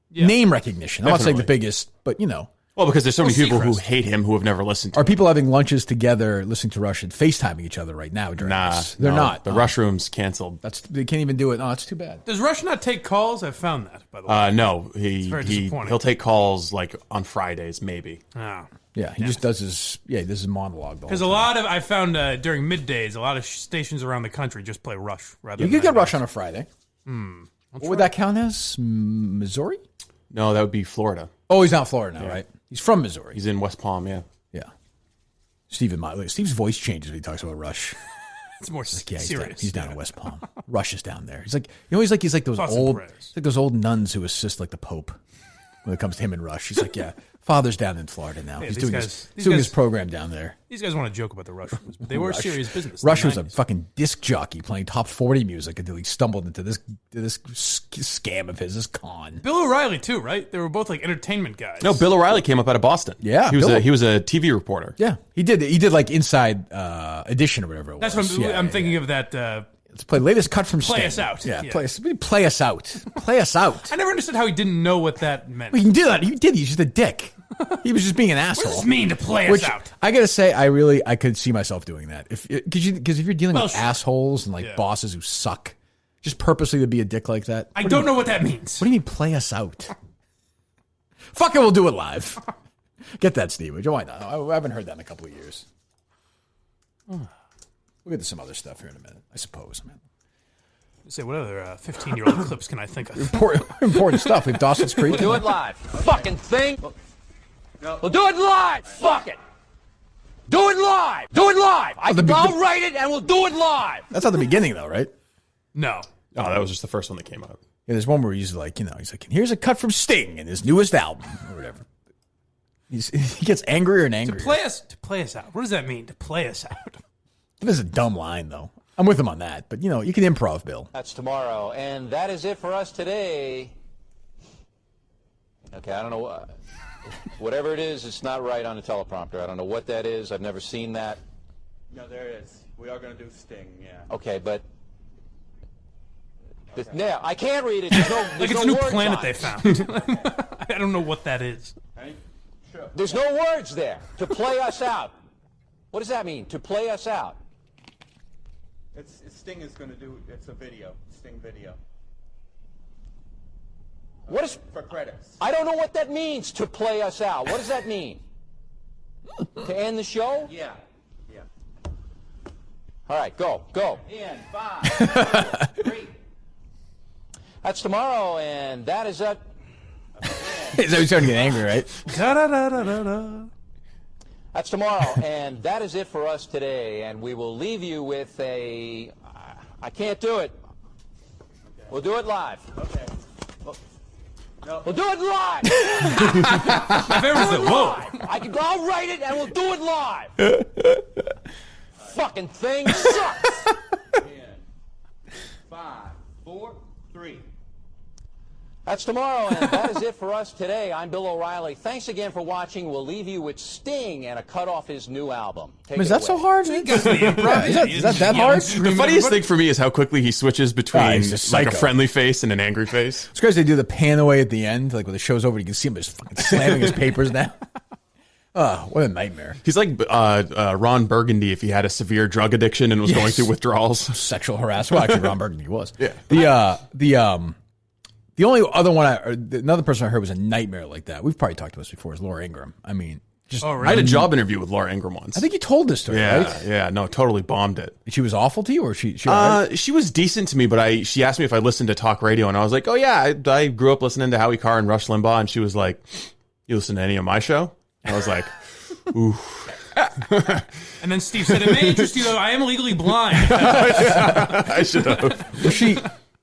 Yeah. Name recognition. I'm not saying the biggest, but Well, because there's so many people who hate him who have never listened to him. Are people having lunches together, listening to Rush and FaceTiming each other right now during this? They're not. The Rush Room's canceled. They can't even do it. Oh, that's too bad. Does Rush not take calls? I've found that, by the way. No. He'll take calls like on Fridays, maybe. Oh. Yeah, he just does his monologue. Because I found during middays, a lot of stations around the country just play Rush. You could get Rush on a Friday. What would that count as? Missouri? No, that would be Florida. Oh, he's not Florida now, right? He's from Missouri. He's in West Palm, yeah. Yeah. Steve's voice changes when he talks about Rush. It's more serious. He's down in West Palm. Rush is down there. He's like, he's like those old nuns who assist like the Pope when it comes to him and Rush. He's like, Father's down in Florida now. He's doing his program down there. These guys want to joke about the Rush, but they were serious business. Rush was a fucking disc jockey playing top 40 music until he stumbled into this scam of his, this con. Bill O'Reilly too, right? They were both like entertainment guys. No, Bill O'Reilly came up out of Boston. Yeah, he was a TV reporter. Yeah, he did like Inside Edition or whatever it was. That's what I'm thinking of that. Let's play latest cut from Sting. Play us out. Yeah, play us out. Play us out. I never understood how he didn't know what that meant. Well, he can do that. He did. He's just a dick. He was just being an asshole. What does this mean to play us out? I gotta say, I could see myself doing that. Because if you're dealing with assholes and like bosses who suck, just purposely to be a dick like that. I don't know what that means. What do you mean, play us out? Fuck it, we'll do it live. Get that, Steve. Why not? I haven't heard that in a couple of years. We'll get to some other stuff here in a minute, I suppose, man. Say, what other 15-year-old clips can I think of? Important stuff. We have Dawson's Creek. We'll do it live. Fucking thing. We'll do it live. Fuck it. Do it live. Do it live. I'll write it and we'll do it live. That's not the beginning, though, right? No. Oh, that was just the first one that came out. Yeah, there's one where he's like, here's a cut from Sting in his newest album or whatever. He gets angrier and angrier. To play us out. What does that mean? To play us out. This is a dumb line, though. I'm with him on that, but you can improv, Bill. That's tomorrow, and that is it for us today. Okay, I don't know. Whatever it is, it's not right on the teleprompter. I don't know what that is. I've never seen that. No, there is. We are going to do Sting, yeah. Okay, but yeah, I can't read it. There's it's a new planet they found. I don't know what that is. Right? Sure. There's no words there. To play us out. What does that mean? To play us out. Sting is going to do. It's a video. Sting video. What is for credits? I don't know what that means. To play us out. What does that mean? To end the show? Yeah. All right, go. In 5, 4, 3. That's tomorrow, and that is it. He's starting to get angry, right? Da-da-da-da-da-da. That's tomorrow, and that is it for us today. And we will leave you with I can't do it. Okay. We'll do it live. Okay. We'll do it live. My favorite is whoa. I'll write it, and we'll do it live. Fucking thing sucks. 5, 4, 3. That's tomorrow, and that is it for us today. I'm Bill O'Reilly. Thanks again for watching. We'll leave you with Sting and a cut off his new album. Is that so hard? Is that hard? The funniest thing for me is how quickly he switches between like a friendly face and an angry face. It's crazy they do the pan away at the end, like when the show's over, you can see him just fucking slamming his papers down. Oh, what a nightmare. He's like Ron Burgundy if he had a severe drug addiction and was going through withdrawals. Sexual harassment. Well, actually, Ron Burgundy was. Yeah. The only other one, another person I heard was a nightmare like that. We've probably talked about this before. Is Laura Ingraham. I mean, just I had a job interview with Laura Ingraham once. I think you told this to her, right? Yeah, no, totally bombed it. She was awful to you, or she was decent to me, but she asked me if I listened to talk radio, and I was like, oh yeah, I grew up listening to Howie Carr and Rush Limbaugh, and she was like, you listen to any of my show? And I was like, ooh. And then Steve said, it may interest you though, I am legally blind. I should have.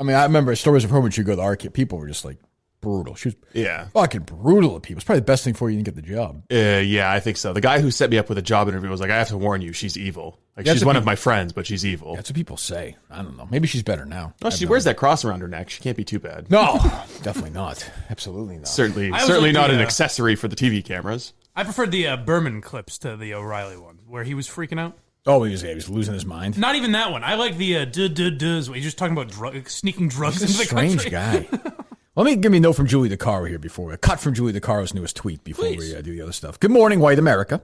I remember stories of her when she'd go to the arcade. People were just like brutal. She was fucking brutal to people. It's probably the best thing for you to get the job. Yeah, I think so. The guy who set me up with a job interview was like, I have to warn you, she's evil. Like, she's one of my friends, but she's evil. That's what people say. I don't know. Maybe she's better now. No, she wears that cross around her neck. She can't be too bad. No, definitely not. Absolutely not. Certainly like not an accessory for the TV cameras. I preferred the Berman clips to the O'Reilly one, where he was freaking out. Oh, he was losing his mind. Not even that one. I like the does where he's just talking about sneaking drugs into the country. Strange guy. Give me a note from Julie DeCaro here a cut from Julie DeCaro's newest tweet before we do the other stuff. Good morning, white America.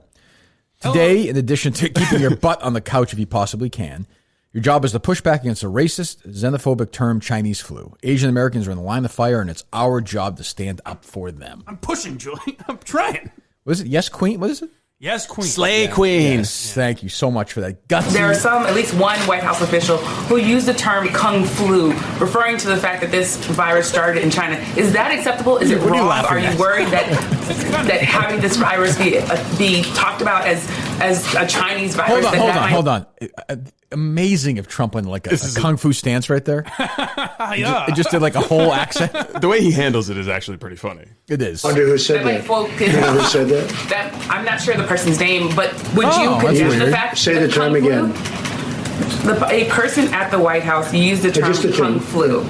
Today, in addition to keeping your butt on the couch if you possibly can, your job is to push back against the racist, xenophobic term Chinese flu. Asian Americans are in the line of fire, and it's our job to stand up for them. I'm pushing, Julie. I'm trying. What is it? Yes, Queen? What is it? Yes, Queen. Slay Queen. Yes, thank you so much for that. Gutsy. There are at least one White House official who used the term Kung Flu, referring to the fact that this virus started in China. Is that acceptable? Is it wrong? Are you worried that having this virus be talked about as a Chinese virus? Hold on. Amazing if Trump went like a kung fu stance right there. It just did like a whole accent. The way he handles it is actually pretty funny. It is. I wonder who said that. Who said that? I'm not sure the person's name, but would you condemn the fact Say that the term again. A person at the White House used the term Kung Flu.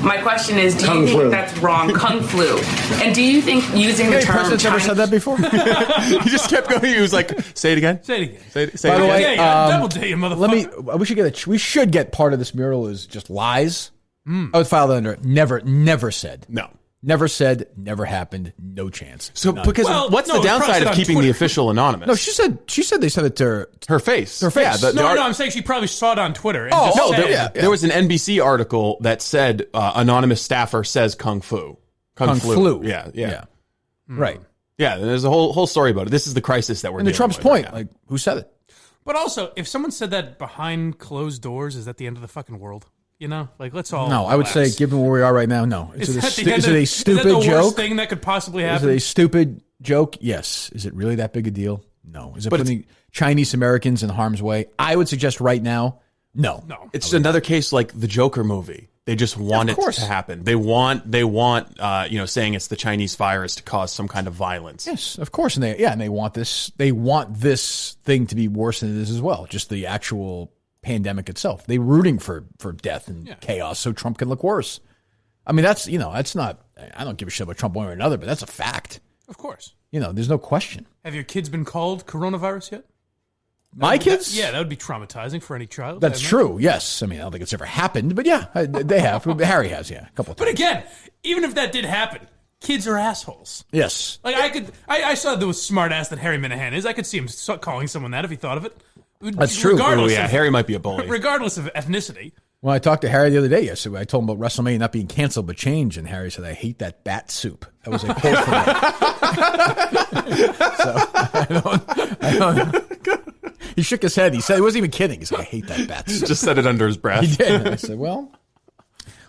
My question is, do you think that's wrong? Kung Flu. And do you think using the term president's ever said that before? He just kept going. He was like, say it again. Say it again. Say By it the again. way, double date you, motherfucker. We should get part of this mural is just lies. I would file that under never said. No. Never said, never happened, no chance. So, what's the downside of keeping the official anonymous? No, she said they sent it to her face. Her face. Yeah, I'm saying she probably saw it on Twitter. There was an NBC article that said anonymous staffer says Kung Fu. Kung Flu. Yeah. Right. Yeah, there's a whole story about it. This is the crisis that we're dealing with. And to Trump's point, like, who said it? But also, if someone said that behind closed doors, is that the end of the fucking world? You know, like, let's all. No, I would say, given where we are right now, no. Is it a stupid joke? Is that the worst thing that could possibly happen? Is it a stupid joke? Yes. Is it really that big a deal? No. Is it putting Chinese Americans in harm's way? I would suggest right now, no. It's another case like the Joker movie. They just want it to happen. They want, saying it's the Chinese virus to cause some kind of violence. Yes, of course, and they want this. They want this thing to be worse than it is as well. Just the actual pandemic itself. They're rooting for death and chaos so Trump can look worse. I mean, that's not. I don't give a shit about Trump one way or another, but that's a fact. Of course. There's no question. Have your kids been called coronavirus yet? My kids? That would be traumatizing for any child. That's true, yes. I mean, I don't think it's ever happened, but yeah, they have. Harry has, a couple of times. But again, even if that did happen, kids are assholes. Yes. Like, I saw the smart ass that Harry Minahan is. I could see him calling someone that if he thought of it. That's true. Harry might be a bully. Regardless of ethnicity. Well, I talked to Harry the other day yesterday. I told him about WrestleMania not being canceled but changed, and Harry said, I hate that bat soup. That was a quote from him. I don't. He shook his head. He said, he wasn't even kidding. He said, I hate that bat soup. Just said it under his breath. He did. And I said, well,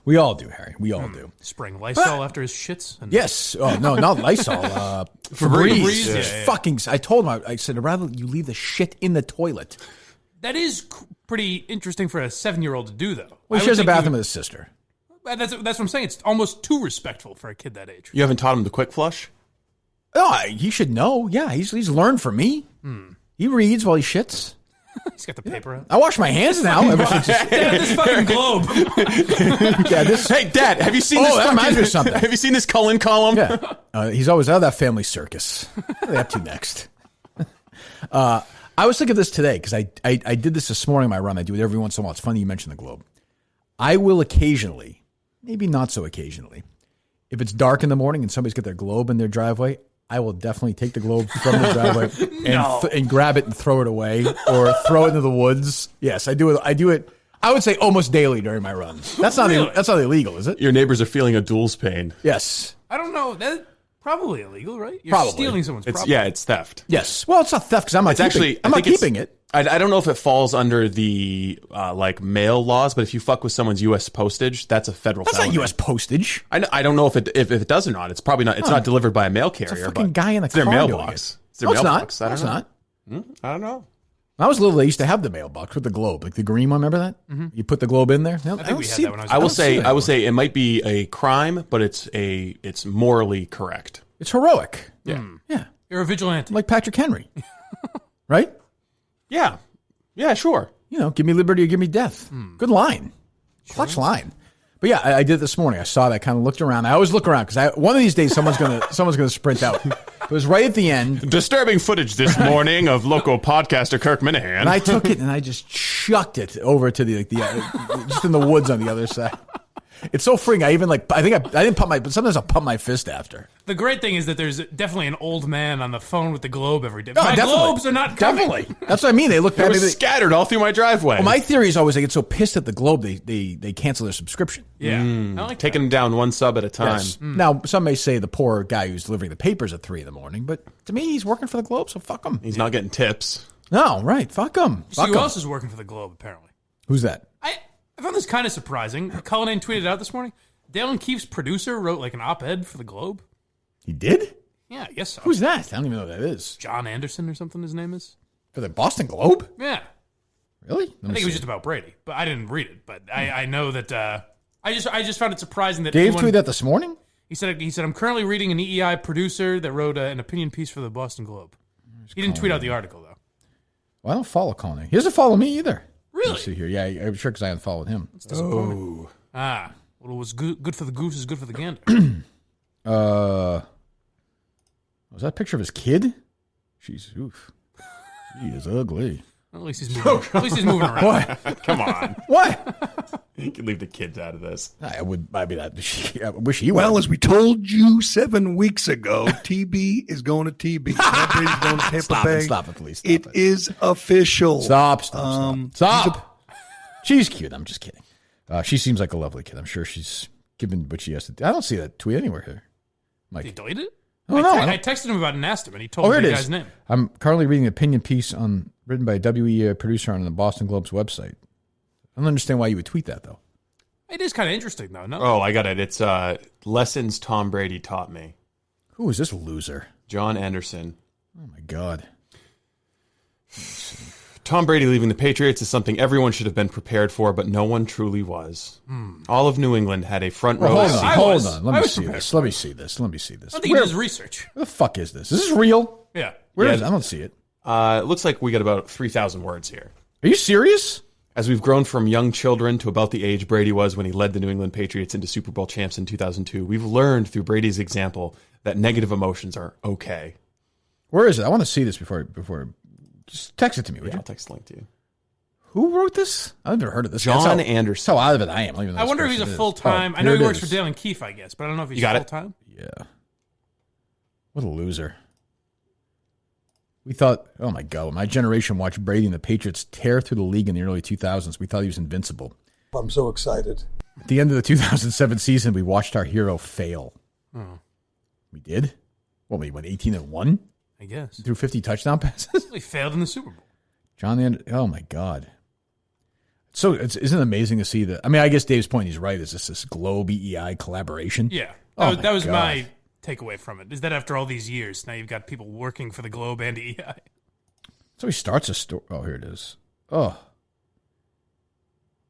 we all do, Harry. We all do. Spraying Lysol after his shits? Yes. Oh, no, not Lysol. Febreze. Yeah. Fucking. I told him, I said, I'd rather you leave the shit in the toilet. That is pretty interesting for a 7-year-old to do, though. Well, he shares a bathroom with his sister. That's what I'm saying. It's almost too respectful for a kid that age. You haven't taught him the quick flush? Oh, he should know. Yeah, he's learned from me. He reads while he shits. He's got the paper out. I wash my hands now. This fucking globe. Hey, Dad, have you seen this? That reminds me of something. Have you seen this Cullen column? Yeah. He's always out of that family circus. What are they up to next? I was thinking of this today because I did this morning in my run. I do it every once in a while. It's funny you mentioned the globe. I will occasionally, maybe not so occasionally, if it's dark in the morning and somebody's got their globe in their driveway, I will definitely take the globe from the driveway and grab it and throw it away or throw it into the woods. Yes, I do it. I would say almost daily during my runs. That's not illegal, is it? Your neighbors are feeling a duel's pain. Yes. I don't know. That's probably illegal, right? You're probably stealing someone's property. Yeah, it's theft. Yes. Well, it's not theft because I'm not keeping it. I don't know if it falls under the mail laws, but if you fuck with someone's U.S. postage, that's a federal felony. That's not U.S. postage. I don't know if it does or not. It's probably not. It's not delivered by a mail carrier. It's a fucking guy in a car their mailbox. It's their mailbox. I don't know. It's not. I don't know. When I was little, they used to have the mailbox with the globe, like the green one. Remember that? Mm-hmm. You put the globe in there. I think we had that when I was. I will say it might be a crime, but it's morally correct. It's heroic. Yeah. Yeah. You're a vigilante. Like Patrick Henry. Right? Yeah. Yeah, sure. You know, give me liberty or give me death. Good line. Clutch line. But yeah, I did it this morning. I saw that, kind of looked around. I always look around because one of these days someone's gonna sprint out. It was right at the end. Disturbing footage this morning of local podcaster Kirk Minifans. And I took it and I just chucked it over to the just in the woods on the other side. It's so freeing. I even I didn't pump but sometimes I'll pump my fist after. The great thing is that there's definitely an old man on the phone with the globe every day. Oh, My definitely. globes are not coming. Definitely. That's what I mean. They look They were scattered all through my driveway. Well, my theory is always they get so pissed at the globe they cancel their subscription. Yeah. I like Taking them down one sub at a time. Yes. Now, some may say the poor guy who's delivering the papers at 3 a.m, but to me, he's working for the globe, so fuck him. He's not getting tips. No, right. Fuck him. See who else is working for the globe, apparently. Who's that? I found this kind of surprising. Cullinane tweeted out this morning, Dale and Keefe's producer wrote like an op-ed for the Globe. He did? Yeah, I guess so. Who's that? I don't even know who that is. John Anderson or something his name is. For the Boston Globe? Yeah. Really? I think it was just about Brady, but I didn't read it. But I know that I just found it surprising that Dave tweeted that this morning? He said I'm currently reading an EEI producer that wrote an opinion piece for the Boston Globe. He didn't tweet out the article though. Well, I don't follow Colin. He doesn't follow me either. Really? Let's see here. Yeah, I'm sure because I unfollowed him. It's disappointing. Well, it was good for the goose is good for the gander. Was that a picture of his kid? Jeez, oof. He is ugly. At least he's moving. At least he's moving around. What? Come on. What? You can leave the kids out of this. I wish he would. Well, as we told you 7 weeks ago, TB is going to TB. Tom Brady's going to Tampa Bay. Stop it, please. It is official. Stop. She's cute. I'm just kidding. She seems like a lovely kid. I'm sure she's given what she has to do. I don't see that tweet anywhere here. Mike. Did he delete it? Oh, no. I texted him about it and asked him, and he told me the guy's name. I'm currently reading an opinion piece written by a WEEI producer on the Boston Globe's website. I don't understand why you would tweet that, though. It is kind of interesting, though. No. Oh, I got it. It's lessons Tom Brady taught me. Who is this loser? John Anderson. Oh, my God. Tom Brady leaving the Patriots is something everyone should have been prepared for, but no one truly was. All of New England had a front row seat. Hold on. Let me see this. I think he does research. Where the fuck is this? Is this real? Yeah. Where is it? I don't see it. It looks like we got about 3,000 words here. Are you serious? As we've grown from young children to about the age Brady was when he led the New England Patriots into Super Bowl champs in 2002, we've learned through Brady's example that negative emotions are okay. Where is it? I want to see this before. Just text it to me, would you? I'll text the link to you. Who wrote this? I've never heard of this. John Anderson. That's how out of it I am. I wonder if he's a full-time. I know he works for Dale and Keefe, I guess, but I don't know if he's full-time. Yeah. What a loser. We thought, oh my God, when my generation watched Brady and the Patriots tear through the league in the early 2000s, we thought he was invincible. I'm so excited. At the end of the 2007 season, we watched our hero fail. Oh. We did? What, we went 18-1? I guess. Threw 50 touchdown passes? He failed in the Super Bowl. Oh my God. So isn't it amazing to see that? I mean, I guess Dave's point, he's right. Is this Globe EEI collaboration? Yeah. That was my takeaway from it, is that after all these years, now you've got people working for the Globe and EEI. So he starts a story. Oh, here it is. Oh.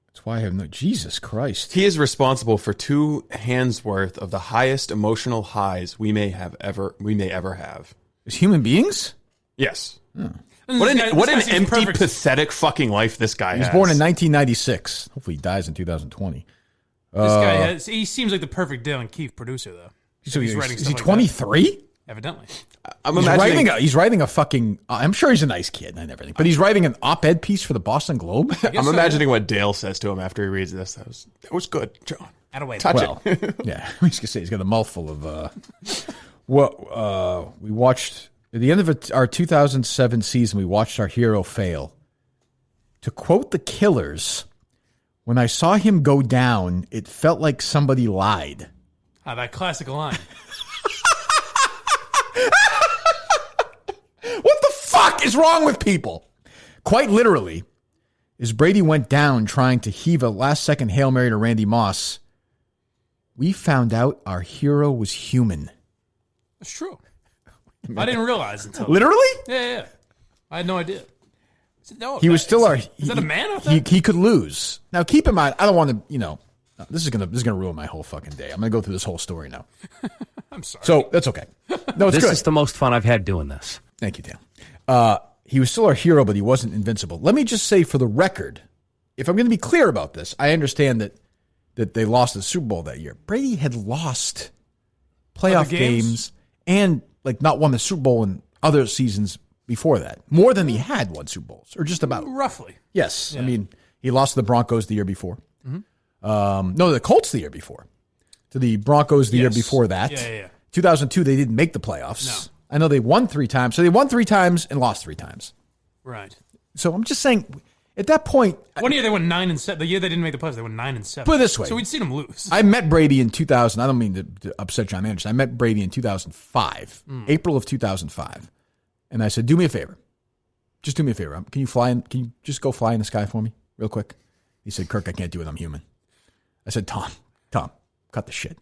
That's why I have no... Jesus Christ. He is responsible for 2 hands worth of the highest emotional highs we may ever have. As human beings? Yes. Oh. What an empty, pathetic fucking life this guy has. He was born in 1996. Hopefully he dies in 2020. This guy he seems like the perfect Dale and Keefe producer, though. So he's writing is stuff he like 23? Evidently. He's writing a fucking... I'm sure he's a nice kid and everything, but he's writing an op-ed piece for the Boston Globe? I'm imagining what Dale says to him after he reads this. That was good, John. Touch it. Yeah, I was going to say, he's got a mouthful of... we watched... At the end of our 2007 season, we watched our hero fail. To quote the Killers, when I saw him go down, it felt like somebody lied. That classic line. What the fuck is wrong with people? Quite literally, as Brady went down trying to heave a last-second Hail Mary to Randy Moss, we found out our hero was human. That's true. I didn't realize until... Literally? Yeah. I had no idea. he was still is that a man out there? He could lose. Now, keep in mind, I don't want to, this is gonna ruin my whole fucking day. I'm gonna go through this whole story now. I'm sorry. So that's okay. No, it's this good. is the most fun I've had doing this. Thank you, Dan. He was still our hero, but he wasn't invincible. Let me just say, for the record, if I'm going to be clear about this, I understand that they lost the Super Bowl that year. Brady had lost playoff games and not won the Super Bowl in other seasons before that. More than he had won Super Bowls, or just about. Roughly. Yes. Yeah. I mean, he lost to the Broncos the year before. No, the Colts the year before. To the Broncos the year before that. Yeah. 2002, they didn't make the playoffs. No. I know they won 3 times. So they won 3 times and lost 3 times. Right. So I'm just saying, at that point... One year they won 9-7. The year they didn't make the playoffs, they won 9-7. Put it this way. So we'd seen them lose. I met Brady in 2000. I don't mean to upset John Anderson. I met Brady in 2005, April of 2005. And I said, do me a favor. Just do me a favor. Can you just go fly in the sky for me real quick? He said, Kirk, I can't do it. I'm human. I said, Tom, cut the shit.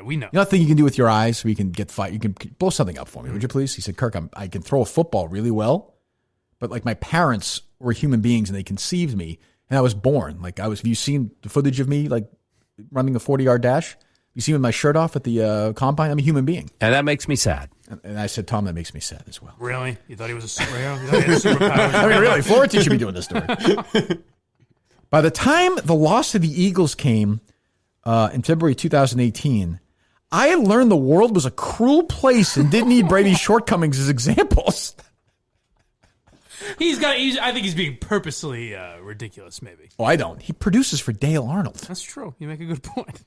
We know. Nothing you can do with your eyes so you can get fight. You can blow something up for me, would you please? He said, Kirk, I can throw a football really well, but my parents were human beings and they conceived me and I was born. Have you seen the footage of me running a 40-yard dash? You see me with my shirt off at the combine? I'm a human being. And that makes me sad. And I said, Tom, that makes me sad as well. Really? You thought he was a superhero? You thought he had superpowers? I mean, really, Florida should be doing this story. By the time the loss to the Eagles came in February 2018, I had learned the world was a cruel place and didn't need Brady's shortcomings as examples. I think he's being purposely ridiculous, maybe. Oh, I don't. He produces for Dale Arnold. That's true. You make a good point.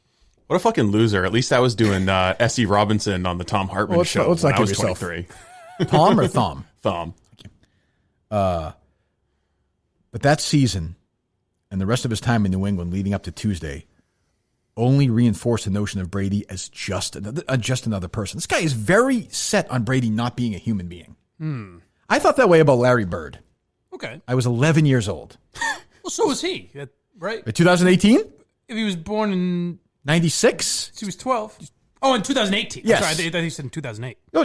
What a fucking loser. At least I was doing S.E. Robinson on the Tom Hartman show when I was 23. Tom or Thom? Thom. But that season and the rest of his time in New England leading up to Tuesday only reinforced the notion of Brady as just another person. This guy is very set on Brady not being a human being. I thought that way about Larry Bird. Okay. I was 11 years old. Well, so was he, right? 2018? If he was born in 96? He was 12. Oh, in 2018. Yes. Sorry, I thought you said in 2008. No,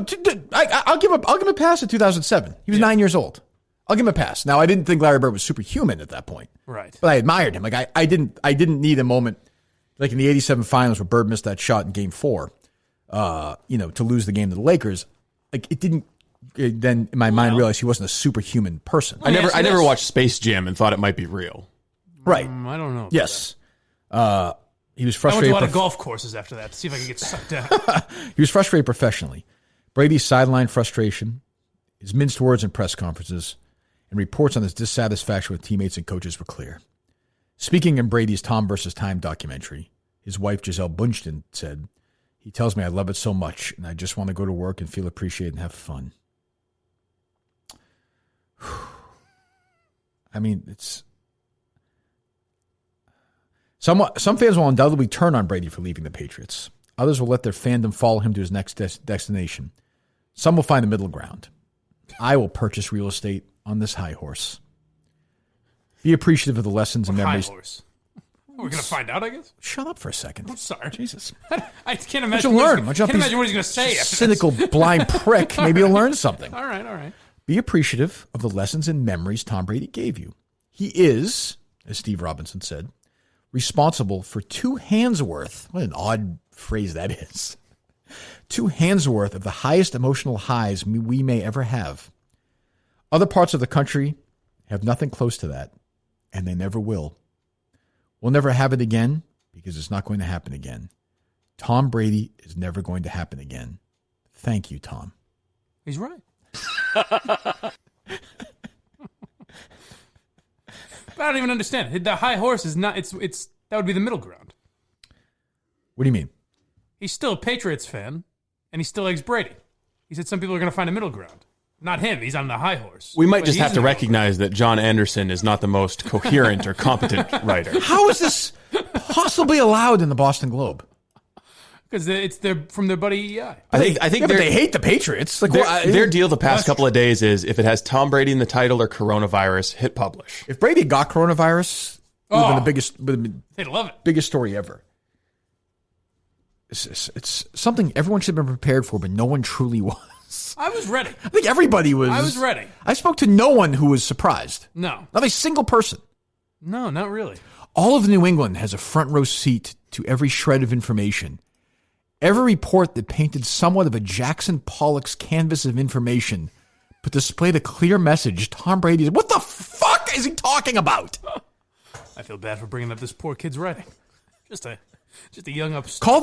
I'll give him a pass in 2007. He was 9 years old. I'll give him a pass. Now, I didn't think Larry Bird was superhuman at that point. Right. But I admired him. I didn't need a moment like in the 87 finals where Bird missed that shot in game 4, to lose the game to the Lakers. It didn't then in my mind realize he wasn't a superhuman person. I never watched Space Jam and thought it might be real. Right. I don't know. Yes. He was I frustrated. went to a lot of golf courses after that to see if I could get sucked out. He was frustrated professionally. Brady's sideline frustration, his minced words in press conferences, and reports on his dissatisfaction with teammates and coaches were clear. Speaking in Brady's Tom vs. Time documentary, his wife Gisele Bundchen said, "He tells me I love it so much, and I just want to go to work and feel appreciated and have fun." I mean, it's... Some fans will undoubtedly turn on Brady for leaving the Patriots. Others will let their fandom follow him to his next destination. Some will find the middle ground. I will purchase real estate on this high horse. Be appreciative of the lessons and memories. High horse. We're going to find out, I guess. Shut up for a second. I'm sorry. Jesus. I can't imagine. Can't imagine what he's going to say after cynical, this. blind prick. Maybe you'll learn something. All right. Be appreciative of the lessons and memories Tom Brady gave you. He is, as Steve Robinson said, responsible for 2 hands worth. What an odd phrase that is. 2 hands worth of the highest emotional highs we may ever have. Other parts of the country have nothing close to that, and they never will. We'll never have it again because it's not going to happen again. Tom Brady is never going to happen again. Thank you, Tom. He's right. But I don't even understand it. The high horse is not. It's that would be the middle ground. What do you mean? He's still a Patriots fan, and he still likes Brady. He said some people are going to find a middle ground. Not him. He's on the high horse. We might just have to recognize that John Anderson is not the most coherent or competent writer. How is this possibly allowed in the Boston Globe? Because it's from their buddy EEI. I think but they hate the Patriots. Their deal the past couple of days is if it has Tom Brady in the title or coronavirus, hit publish. If Brady got coronavirus, it would have been the biggest, they'd love it. Biggest story ever. it's something everyone should have been prepared for, but no one truly was. I was ready. I think everybody was. I was ready. I spoke to no one who was surprised. No. Not a single person. No, not really. All of New England has a front row seat to every shred of information. Every report that painted somewhat of a Jackson Pollock's canvas of information, but displayed a clear message. Tom Brady is, what the fuck is he talking about? I feel bad for bringing up this poor kid's writing. Just a young upstart.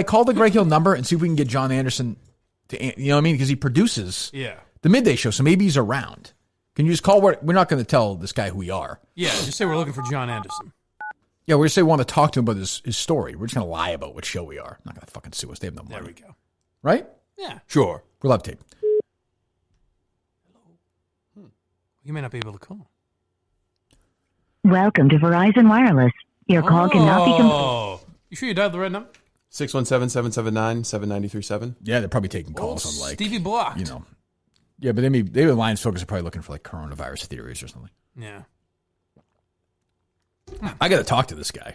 Call the Greg Hill number and see if we can get John Anderson to, you know what I mean? Because he produces the midday show, so maybe he's around. Can you just call? We're not going to tell this guy who we are. Yeah, just say we're looking for John Anderson. Yeah, we're going to say we want to talk to him about his story. We're just going to lie about what show we are. Not going to fucking sue us. They have no money. There we go. Right? Yeah. Sure. We'll have tape. You may not be able to call. Welcome to Verizon Wireless. Your call cannot be Oh, you sure you dialed the right number? 617-779-7937. Yeah, they're probably taking calls on like Stevie Blocked. You know. Yeah, but maybe the Lions focus are probably looking for like coronavirus theories or something. Yeah. I got to talk to this guy.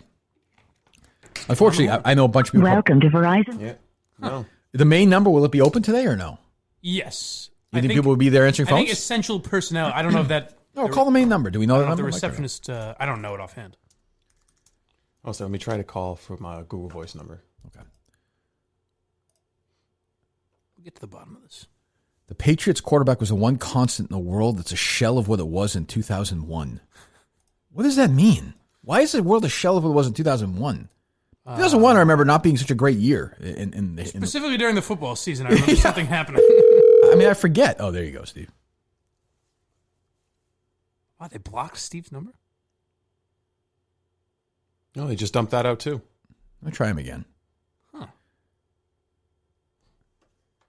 Unfortunately, I know a bunch of people. Welcome to Verizon. Yeah. No. The main number, will it be open today or no? Yes. You think people will be there answering phones? I think essential personnel. I don't know if that. No, call the main number. Do we know that number? The receptionist. I don't know it offhand. Oh, so let me try to call from Google Voice number. Okay. We'll get to the bottom of this. The Patriots quarterback was the one constant in the world that's a shell of what it was in 2001. What does that mean? Why is the world a shell of what it was in 2001? 2001, I remember not being such a great year. Specifically during the football season, I remember something happening. I mean, I forget. Oh, there you go, Steve. Wow, they blocked Steve's number? No, they just dumped that out too. I'll try him again. Huh.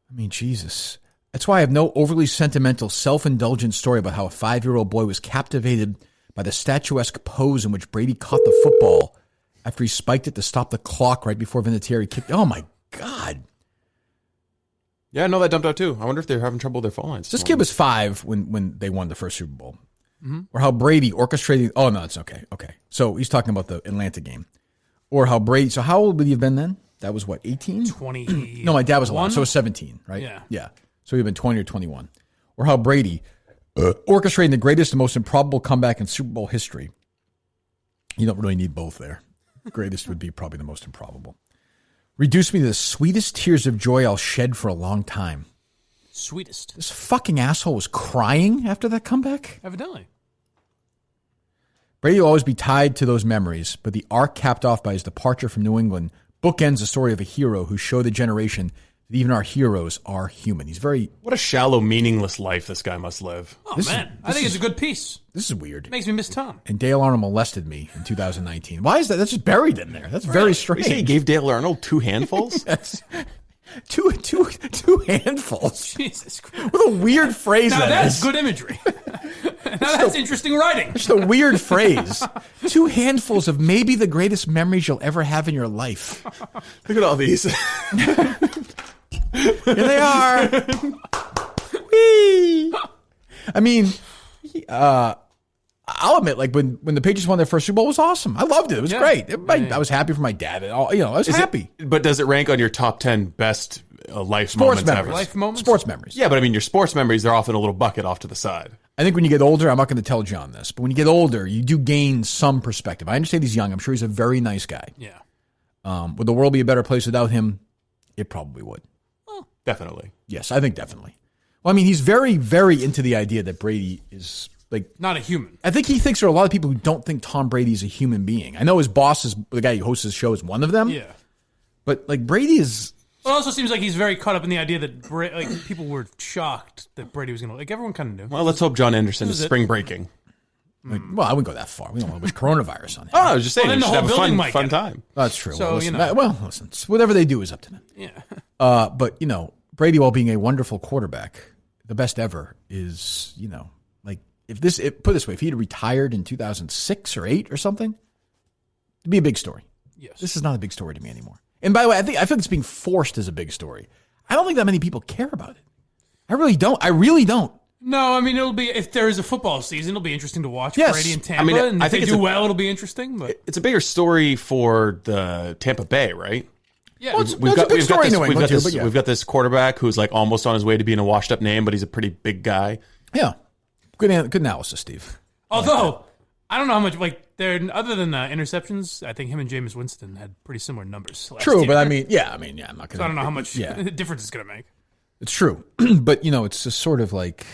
I mean, Jesus. That's why I have no overly sentimental, self-indulgent story about how a 5-year-old boy was captivated by the statuesque pose in which Brady caught the football after he spiked it to stop the clock right before Vinatieri kicked. Oh, my God. Yeah, no, that dumped out too. I wonder if they're having trouble with their phone lines. This kid was 5 when they won the first Super Bowl. Mm-hmm. Or how Brady orchestrated. Oh, no, it's okay. Okay. So he's talking about the Atlanta game. Or how Brady. So how old would he have been then? That was what, 18? 20. No, my dad was 11, so it was 17, right? Yeah. Yeah. So he'd been 20 or 21. Or how Brady orchestrating the greatest and most improbable comeback in Super Bowl history. You don't really need both there. Greatest would be probably the most improbable. Reduced me to the sweetest tears of joy I'll shed for a long time. Sweetest. This fucking asshole was crying after that comeback? Evidently. Brady will always be tied to those memories, but the arc capped off by his departure from New England bookends the story of a hero who showed the generation that even our heroes are human. He's very... What a shallow, meaningless life this guy must live. Oh, man. I think it's a good piece. This is weird. It makes me miss Tom. And Dale Arnold molested me in 2019. Why is that? That's just buried in there. That's very strange. You say he gave Dale Arnold 2 handfuls? That's... Two handfuls. Jesus Christ. What a weird phrase now that is. That's good imagery. Now that's interesting writing. It's a weird phrase. 2 handfuls of maybe the greatest memories you'll ever have in your life. Look at all these. Here they are. Whee! I mean, I'll admit, like when the Patriots won their first Super Bowl, it was awesome. I loved it. It was great. I was happy for my dad. I was happy. But does it rank on your top 10 best life sports moments memories? ever? Life moments? Sports memories. Yeah, but I mean, your sports memories, they're often a little bucket off to the side. I think when you get older, I'm not going to tell John this, but when you get older, you do gain some perspective. I understand he's young. I'm sure he's a very nice guy. Yeah. Would the world be a better place without him? It probably would. Well, definitely. Yes, I think definitely. Well, I mean, he's very, very into the idea that Brady is like not a human. I think he thinks there are a lot of people who don't think Tom Brady is a human being. I know his boss is the guy who hosts his show is one of them. Yeah. But like Brady is. Well, it also seems like he's very caught up in the idea that people were shocked that Brady was going to like everyone kind of knew. Well, let's hope John Anderson is spring breaking. Like, well, I wouldn't go that far. We don't want to wish coronavirus on him. Oh, I was just saying, then we the should have whole a building fun, might fun get it. time. That's true. So, listen, whatever they do is up to them. Yeah. But, Brady, while being a wonderful quarterback, the best ever is, like, put it this way, if he had retired in 2006 or 8 or something, it'd be a big story. Yes. This is not a big story to me anymore. And by the way, I feel it's being forced as a big story. I don't think that many people care about it. I really don't. No, I mean, it'll be, if there is a football season, it'll be interesting to watch Yes. Brady and Tampa. I mean, and if they do well, it'll be interesting. But it's a bigger story for the Tampa Bay, right? Yeah, we've got this quarterback who's like almost on his way to being a washed up name, but he's a pretty big guy. Yeah, good analysis, Steve. Although I don't know how much other than interceptions, I think him and Jameis Winston had pretty similar numbers. True, year. but I'm not going to. So I don't know how much difference it's going to make. It's true, but it's just sort of like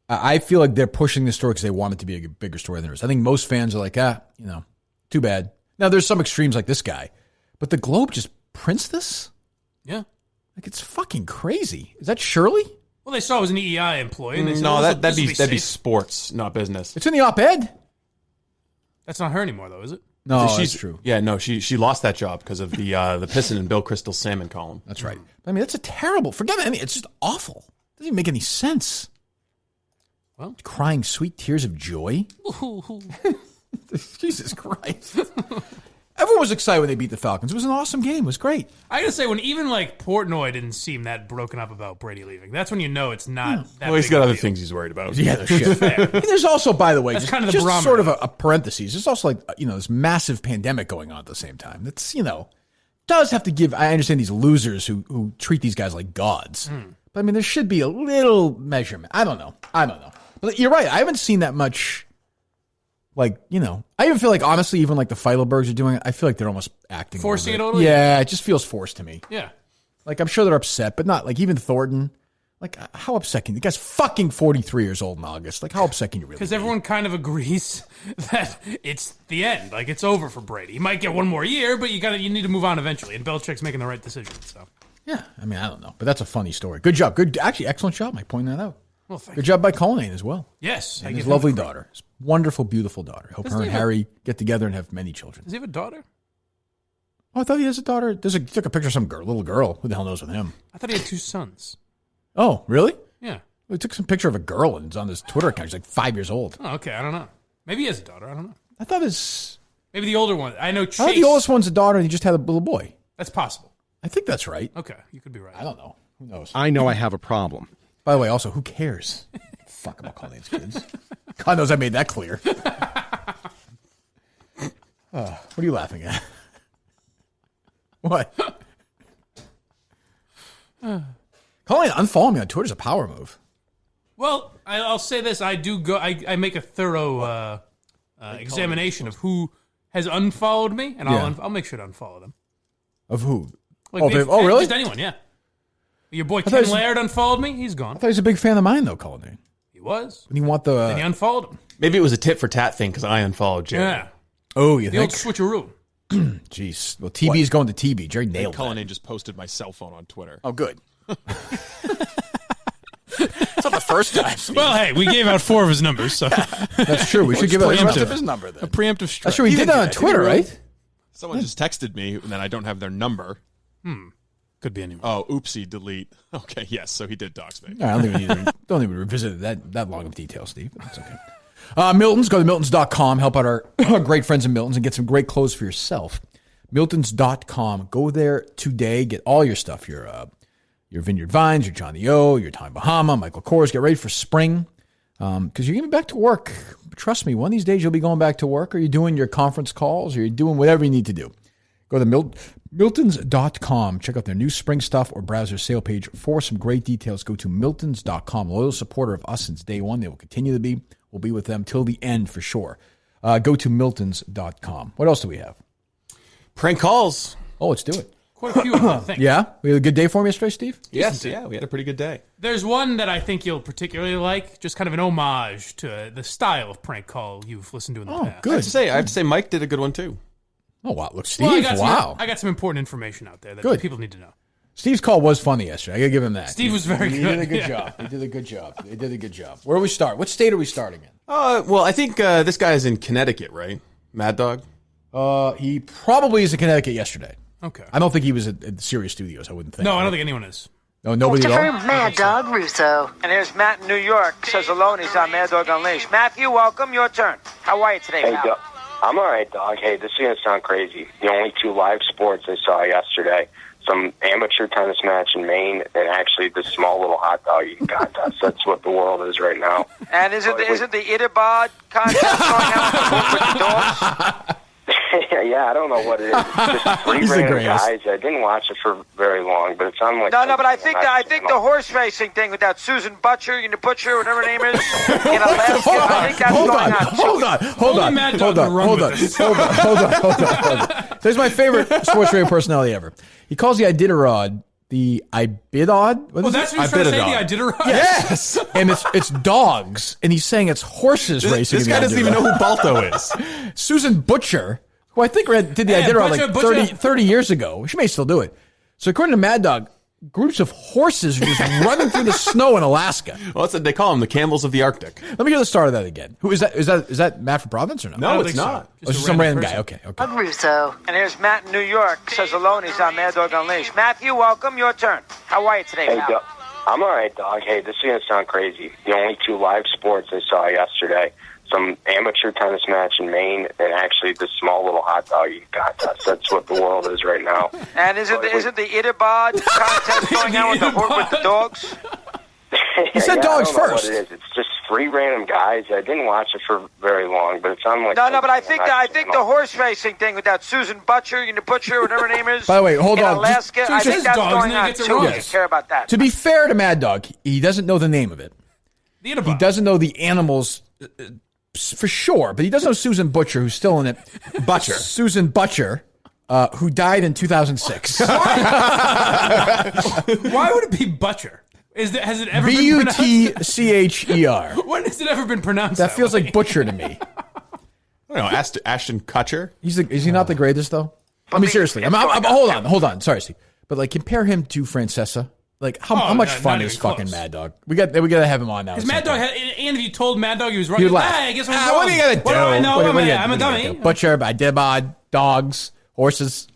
I feel like they're pushing this story because they want it to be a bigger story than it is. I think most fans are like, too bad. Now there's some extremes like this guy, but the Globe just prints this. Yeah, like it's fucking crazy. Is that Shirley? Well, they saw it was an EEI employee. And they said, that'd be sports, not business. It's in the op-ed. That's not her anymore, though, is it? No, that's true. Yeah, no, she lost that job because of the pissin' and Bill Crystal salmon column. That's right. I mean, that's a terrible. Forget it. It's just awful. It doesn't even make any sense. Well, crying sweet tears of joy. Jesus Christ. Everyone was excited when they beat the Falcons. It was an awesome game. It was great. I gotta say, when even like Portnoy didn't seem that broken up about Brady leaving, that's when you know it's not that well, he's big got a other deal. things he's worried about. Yeah, no shit. There's also, by the way, That's just, kind of the just barometer. sort of a parenthesis. There's also like, this massive pandemic going on at the same time. That's, does have to give, I understand these losers who treat these guys like gods. But I mean, there should be a little measurement. I don't know. But you're right. I haven't seen that much. Like, I even feel like, honestly, even like the Feidelbergs are doing it, I feel like they're almost acting. Forcing it a little little? Yeah, it just feels forced to me. Yeah. Like, I'm sure they're upset, but not, like, even Thornton. Like, how upset can you? The guy's fucking 43 years old in August. Like, how upset can you really be? Because everyone kind of agrees that it's the end. Like, it's over for Brady. He might get one more year, but you need to move on eventually. And Belichick's making the right decision, so. Yeah, I mean, I don't know. But that's a funny story. Good job. Actually, excellent job, Mike, pointing that out. Well, thank Good job by Cullinane as well. Yes. And his lovely daughter. His wonderful, beautiful daughter. Hope her and Harry get together and have many children. Does he have a daughter? Oh, I thought he has a daughter. He took a picture of some little girl. Who the hell knows with him? I thought he had 2 sons. Oh, really? Yeah. Well, he took some picture of a girl and it's on his Twitter account. She's like 5 years old. Oh, okay. I don't know. Maybe he has a daughter. I don't know. I thought maybe the older one. I know Chase. I thought the oldest one's a daughter and he just had a little boy. That's possible. I think that's right. Okay. You could be right. I don't know. Who knows? I know I have a problem. By the way, also, who cares? Fuck about Cullinane's kids. God knows I made that clear. What are you laughing at? What? Cullinane unfollowing me on Twitter is a power move. Well, I'll say this. I do go. I make a thorough examination of who has unfollowed me, and I'll make sure to unfollow them. Of who? Like really? Just anyone, yeah. Your boy Ken Laird unfollowed me. He's gone. I thought he was a big fan of mine, though, Cullinane. He was. And Then he unfollowed him. Maybe it was a tit for tat thing because I unfollowed Jerry. Yeah. Oh, you think? The old switcheroo. Jeez. Well, TB's going to TB. Jerry nailed it. Cullinane just posted my cell phone on Twitter. Oh, good. It's not the first time, Steve. Well, hey, we gave out 4 of his numbers, so that's true. We should give out the rest of his number then. A preemptive strike. That's true. He did that on Twitter, right? Someone just texted me, and then I don't have their number. Could be anyone. Oh, oopsie, delete. Okay, yes, so he did dox me. I don't think we need to, don't even revisit that long of detail, Steve. But that's okay. Milton's, go to Miltons.com. Help out our great friends in Milton's and get some great clothes for yourself. Miltons.com. Go there today. Get all your stuff. Your Vineyard Vines, your Johnny O, your Time Bahama, Michael Kors. Get ready for spring because you're going to be back to work. Trust me, one of these days you'll be going back to work, or you're doing your conference calls, or you're doing whatever you need to do. Go to Miltons.com. Check out their new spring stuff or browse their sale page for some great details. Go to Miltons.com. Loyal supporter of us since day one. They will continue to be. We'll be with them till the end for sure. Go to Miltons.com. What else do we have? Prank calls. Oh, let's do it. Quite a few of them, I think. Yeah? We had a good day for me yesterday, Steve? Yes, yeah, we had a pretty good day. There's one that I think you'll particularly like, just kind of an homage to the style of prank call you've listened to in the past. Good. I have to say, Mike did a good one, too. Oh, wow. Look, Steve, Well, I got some important information out there that people need to know. Steve's call was funny yesterday. I got to give him that. Steve was very good. He did a good job. He did a good job. He did a good job. Where do we start? What state are we starting in? Well, I think this guy's in Connecticut, right? Mad Dog? He probably is in Connecticut yesterday. Okay. I don't think he was at the Sirius Studios. I wouldn't think. No, I don't think anyone is. No, nobody at all? Mad Dog Russo. And here's Matt in New York. Says hello, and he's on Mad Dog Unleashed. Matthew, welcome. Your turn. How are you today, Hey, pal? I'm all right, dog. Hey, this is going to sound crazy. The only 2 live sports I saw yesterday, some amateur tennis match in Maine, and actually this small little hot dog eating contest. That's what the world is right now. And is it the Itibod contest going out with the dogs? Yeah, I don't know what it is. It's just three He's the random greatest. guys. I didn't watch it for very long, but it's on like. No, but I think the horse racing thing with that Susan Butcher, whatever her name is, in Alaska, I think that's going on. Hold on. This is my favorite sports radio personality ever. He calls the Iditarod the Ibidod. Well, that's what he's trying to say, the Iditarod? Yes. And it's dogs, and he's saying it's horses racing. This guy doesn't even know who Balto is. Susan Butcher, who I think did the Iditarod Butcher. 30 years ago. She may still do it. So according to Mad Dog, groups of horses are just running through the snow in Alaska. Well, they call them the camels of the Arctic. Let me hear the start of that again. Who is that? Is that Matt from Providence or no? No, it's not. It's just some random guy. Okay. Russo. And here's Matt in New York. Says alone he's on Mad Dog Unleashed. Matthew, welcome. Your turn. How are you today, Hey, pal? I'm all right, dog. Hey, this is going to sound crazy. The only two live sports I saw yesterday, some amateur tennis match in Maine, and actually this small little hot dog contest. That's what the world is right now. And isn't the Itabod contest going on with the dogs? You said dogs I don't know first. what it is. It's just three random guys. I didn't watch it for very long, but it's on like. No, but I think the horse racing thing with that Susan Butcher, whatever her name is. By the way, hold in on. Alaska, I think that's going on too. You Yes. care about that? To be fair to Mad Dog, he doesn't know the name of it. He doesn't know the animals for sure, but he does know Susan Butcher, who's still in it. Butcher. Susan Butcher, who died in 2006. Why would it be Butcher? Has it ever been pronounced? Butcher. When has it ever been pronounced? That feels like Butcher to me. I don't know. Ashton Kutcher. Is he not the greatest though? I mean, seriously. Hold on. Sorry, Steve. But like, compare him to Francesa. Like, how much fun is fucking Mad Dog? We got to have him on now. Because Mad Dog, and if you told Mad Dog he was wrong, He he'd would laugh. laugh. I guess I was wrong. What are you gonna do? What do I know? I'm a dummy. Butcher, Idibod, dogs, horses.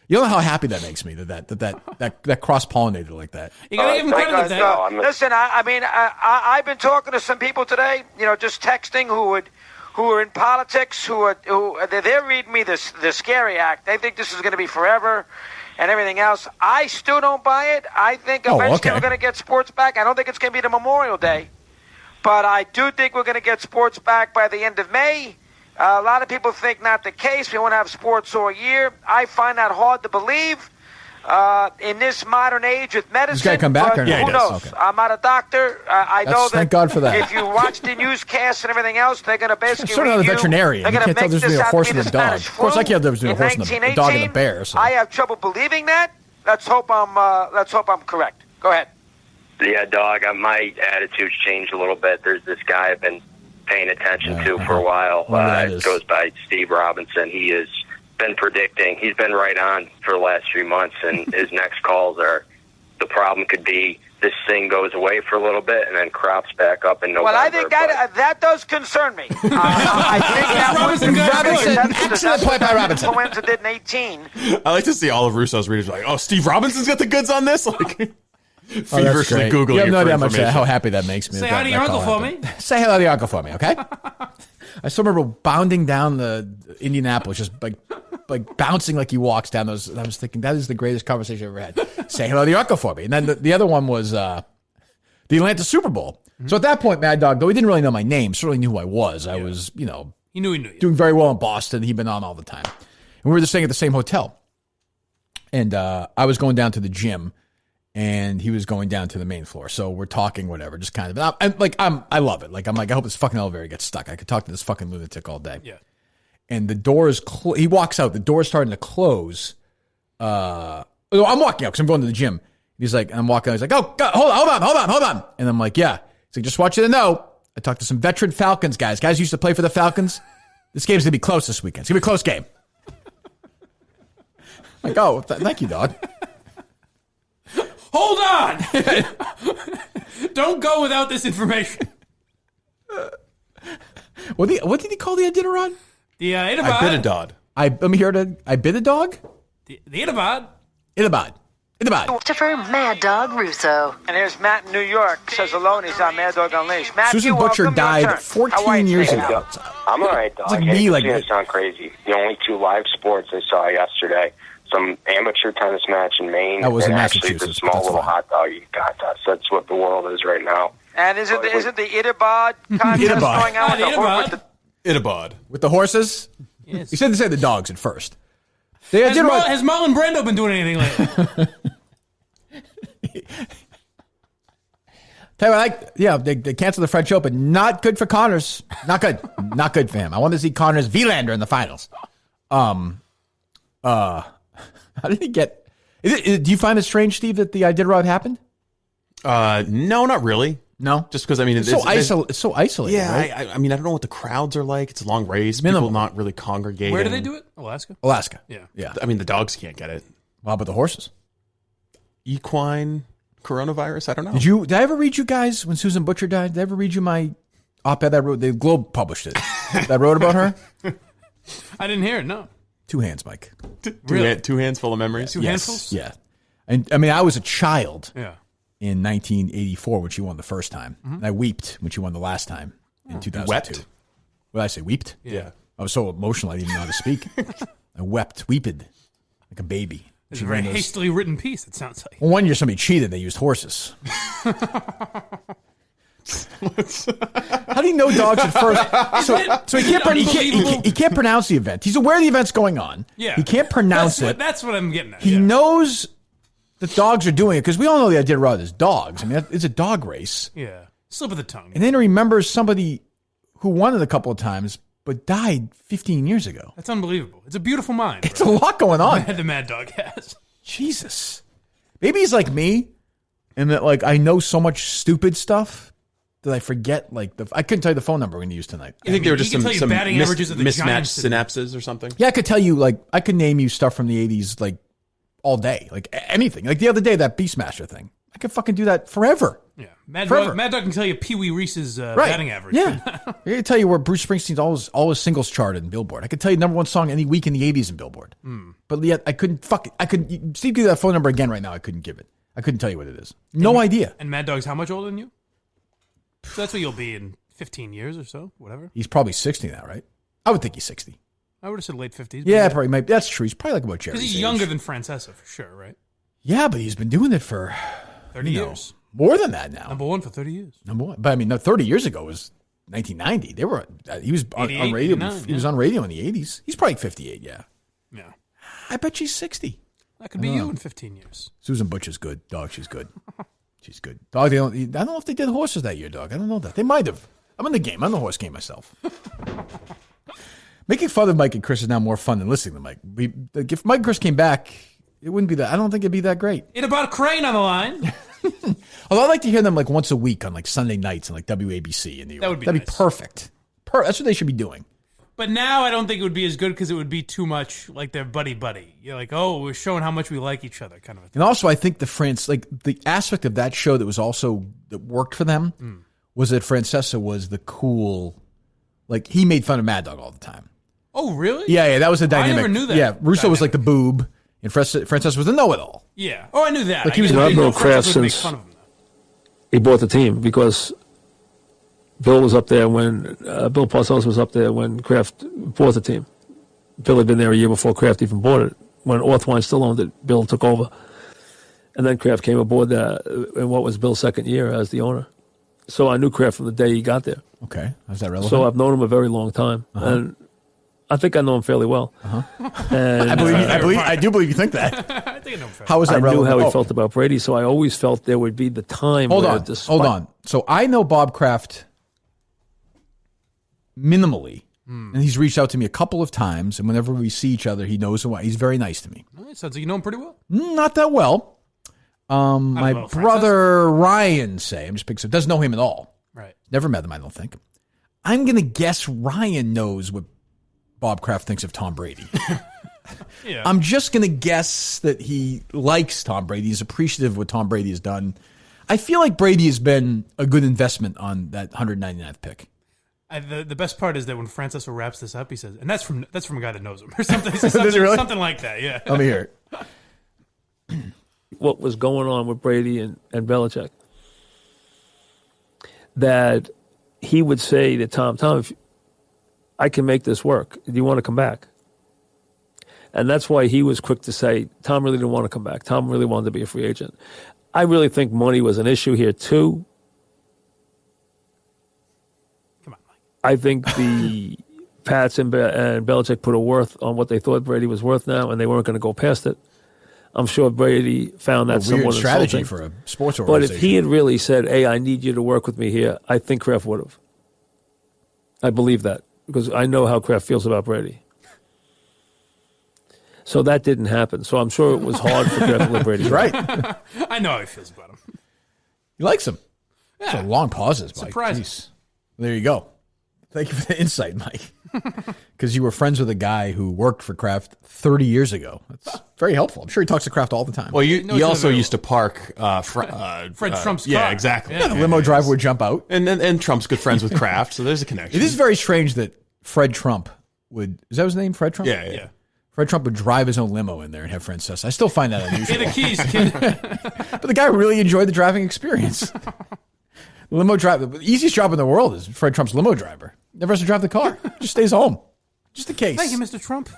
You don't know how happy that makes me that cross pollinated like that. You gotta give him credit with that. Listen, I've been talking to some people today. Just texting who are in politics. They're reading me the Scary Act. They think this is going to be forever. And everything else. I still don't buy it. I think eventually we're going to get sports back. I don't think it's going to be the Memorial Day. But I do think we're going to get sports back by the end of May. A lot of people think not the case. We won't have sports all year. I find that hard to believe in this modern age with medicine. He's got to come back or not? Who knows? Okay. I'm not a doctor. I know that thank God for that. if you watch the newscasts and everything else, they're going to basically I'm not a veterinarian. They're You going to can't tell make there's this a out horse to be and the a dog. Spanish Of course, I can't tell there's a horse and a dog and a bear. So. I have trouble believing that. Let's hope I'm correct. Go ahead. Yeah, dog. My attitude's changed a little bit. There's this guy I've been paying attention to for a while. It goes by Steve Robinson. He has been predicting. He's been right on for the last 3 months, and his next calls are the problem could be this thing goes away for a little bit and then crops back up in November. Well, I think that does concern me. I think that was excellent point by Robinson. Influenza did in 18. I like to see all of Russo's readers like, oh, Steve Robinson's got the goods on this? Like, That's feverishly great. Googling You have no it for idea information. how happy that makes me. Say hi to your uncle for me. Say hello to your uncle for me, okay? I still remember bounding down the Indianapolis, just like bouncing like he walks down those. And I was thinking, that is the greatest conversation I've ever had. Say hello to your uncle for me. And then the other one was the Atlanta Super Bowl. So at that point, Mad Dog, though he didn't really know my name, certainly knew who I was. I was, He knew you. doing very well in Boston. He'd been on all the time. And we were just staying at the same hotel. And I was going down to the gym, and he was going down to the main floor. So we're talking, whatever, just kind of. I love it. Like, I'm like, I hope this fucking elevator gets stuck. I could talk to this fucking lunatic all day. Yeah. And the door is he walks out. The door is starting to close. I'm walking out because I'm going to the gym. He's like, I'm walking out. He's like, oh, God, hold on. And I'm like, yeah. He's like, just want you to know, I talked to some veteran Falcons guys. Guys who used to play for the Falcons. This game's going to be close this weekend. It's going to be a close game. I'm like, oh, thank you, dog. Hold on! Don't go without this information. What did he call the Iditarod? The Iditarod. Let me hear it. I bid a dog? The Iditarod. Iditarod. Christopher Mad Dog Russo. And here's Matt in New York. Says alone he's on Mad Dog Unleashed. Matthew, Susan Butcher welcome. died Your turn. 14 years ago. I'm all right, dog. It's like Hey, me, like this is gonna sound crazy. The only two live sports I saw yesterday, some amateur tennis match in Maine, That was and in actually the Massachusetts, small but that's little fine. hot dog contest. That's what the world is right now. And isn't the Itabod contest going on with the Itabod. With the horses? Yes. He said to say the dogs at first. Has Marlon Brando been doing anything lately? Tell you what, they canceled the French Open. Not good for Connors. Not good. Not good for him. I want to see Connors Vilander in the finals. How did he get? Do you find it strange, Steve, that the Iditarod happened? No, not really. No, just because it's so isolated. Yeah, right? I mean, I don't know what the crowds are like. It's a long race. People not really congregating. Where do they do it? Alaska. Yeah. I mean, the dogs can't get it. Well, how about the horses? Equine coronavirus. I don't know. Did I ever read you guys when Susan Butcher died? Did I ever read you my op-ed I wrote? The Globe published it. I wrote about her. I didn't hear it. No. 2 hands, Mike. Two hands full of memories. Two handfuls. Yeah. And I mean, I was a child. Yeah. In 1984, when she won the first time, and I weeped when she won the last time in 2002. Wept? What did I say? Weeped? Yeah. I was so emotional I didn't even know how to speak. I weeped like a baby. It's a very hastily written piece. It sounds like. Well, one year somebody cheated. They used horses. How do you know dogs at first? So he can't pronounce the event. He's aware the event's going on. Yeah. He can't pronounce it. That's what I'm getting at. He knows the dogs are doing it because we all know the Iditarod is dogs. I mean, it's a dog race. Yeah. Slip of the tongue. And then he remembers somebody who won it a couple of times but died 15 years ago. That's unbelievable. It's a beautiful mind. It's a lot going on. The Mad Dog has. Jesus. Maybe he's like me, and that like I know so much stupid stuff that I forget. Like I couldn't tell you the phone number we're going to use tonight. You think there were just some averages of the mismatched synapses or something? Yeah, I could tell you. Like I could name you stuff from the 80s, like all day, like anything. Like the other day, that Beastmaster thing. I could fucking do that forever. Yeah, Mad Dog can tell you Pee Wee Reese's batting average. Yeah, I can tell you where Bruce Springsteen's always singles charted in Billboard. I could tell you number one song any week in the 80s in Billboard. But yet I couldn't Steve, give you that phone number again right now. I couldn't give it. I couldn't tell you what it is. No idea. And Mad Dog's how much older than you? So that's what you'll be in 15 years or so, whatever. He's probably 60 now, right? I would think he's 60. I would have said late 50s. Yeah, probably might. That's true. He's probably like about Jerry's because he's younger than Francesa for sure, right? Yeah, but he's been doing it for 30 years. More than that now. Number one for 30 years. Number one. But I mean, 30 years ago was 1990. He was on radio. He was on radio in the 80s. He's probably 58, yeah. Yeah. I bet she's 60. That could be you in 15 years. Susan Butcher's good. Dog, she's good. She's good. Dog, I don't know if they did horses that year, dog. I don't know that. They might have. I'm in the game. I'm in the horse game myself. Making fun of Mike and Chris is now more fun than listening to Mike. If Mike and Chris came back, it wouldn't be that. I don't think it'd be that great. It about a crane on the line. Although I like to hear them like once a week on like Sunday nights and like WABC in New York. That'd be perfect. That's what they should be doing. But now I don't think it would be as good because it would be too much like their buddy. You're like, oh, we're showing how much we like each other, kind of a thing. And also, I think the aspect of that show that worked for them was that Francesa was the cool, like he made fun of Mad Dog all the time. Oh, really? Yeah, that was the dynamic. I never knew that. Yeah, Russo was like the boob, and Francesa was the know-it-all. Yeah. Oh, I knew that. Like he was. I've known Kraft since he bought the team because Bill was up there when Bill Parcells was up there when Kraft bought the team. Bill had been there a year before Kraft even bought it. When Orthwein still owned it, Bill took over, and then Kraft came aboard in what was Bill's second year as the owner. So I knew Kraft from the day he got there. Okay, is that relevant? So I've known him a very long time, and I think I know him fairly well. And I do believe you think that. I think I know him fairly. How was that relevant? I knew how he felt about Brady, so I always felt there would be the time. Hold on. So I know Bob Kraft minimally, and he's reached out to me a couple of times, and whenever we see each other, he knows why. He's very nice to me. Sounds like you know him pretty well. Not that well. My brother Ryan I'm just picking doesn't know him at all. Right. Never met him, I don't think. I'm going to guess Ryan knows what Bob Kraft thinks of Tom Brady. Yeah. I'm just going to guess that he likes Tom Brady. He's appreciative of what Tom Brady has done. I feel like Brady has been a good investment on that 199th pick. The best part is that when Francesco wraps this up, he says, and that's from a guy that knows him or something. He says Does he really? Something like that, yeah. Let me hear it. What was going on with Brady and Belichick, that he would say to Tom, if I can make this work, do you want to come back? And that's why he was quick to say, Tom really didn't want to come back. Tom really wanted to be a free agent. I really think money was an issue here, too. Come on, Mike. I think the Pats and Belichick put a worth on what they thought Brady was worth now, and they weren't going to go past it. I'm sure Brady found that somewhat strategy insulting. for a sports But organization. if he had really said, hey, I need you to work with me here, I think Kraft would have. I believe that because I know how Kraft feels about Brady. So that didn't happen. So I'm sure it was hard for Kraft to let Brady go. Right. I know how he feels about him. He likes him. Yeah. So long pauses, Mike. Surprising. Jeez. There you go. Thank you for the insight, Mike. Because you were friends with a guy who worked for Kraft 30 years ago. That's very helpful. I'm sure he talks to Kraft all the time. Well, he also used to park Fred Trump's car. Yeah, exactly. Yeah, the limo driver would jump out. And Trump's good friends with Kraft, so there's a connection. It is very strange that Fred Trump would, is that his name, Fred Trump? Yeah. Fred Trump would drive his own limo in there and have Francesca. I still find that unusual. Hey, the keys, kid. But the guy really enjoyed the driving experience. Limo driver, the easiest job in the world is Fred Trump's limo driver. Never has to drive the car. Just stays home. Just a case. Thank you, Mr. Trump.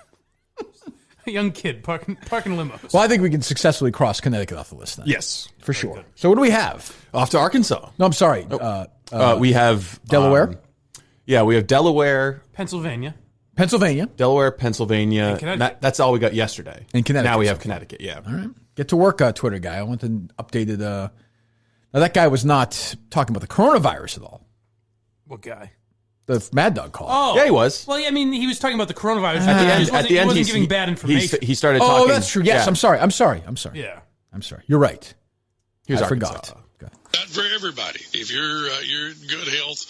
A young kid parking limos. Well, I think we can successfully cross Connecticut off the list then. Yes. For sure. So what do we have? Off to Arkansas. No, I'm sorry. We have Delaware. We have Delaware, Pennsylvania. Delaware, Pennsylvania. And Connecticut. That's all we got yesterday. And Connecticut. Now we have Connecticut, yeah. All right. Get to work, Twitter guy. I want an updated. Now, that guy was not talking about the coronavirus at all. What guy? The Mad Dog call. Oh. Yeah, he was. Well, I mean, he was talking about the coronavirus. At the end, he wasn't giving bad information. He started talking. Oh, that's true. Yes, yeah. I'm sorry. Yeah. I'm sorry. You're right. Here's I Arkansas. forgot. Not for everybody. If you're in good health,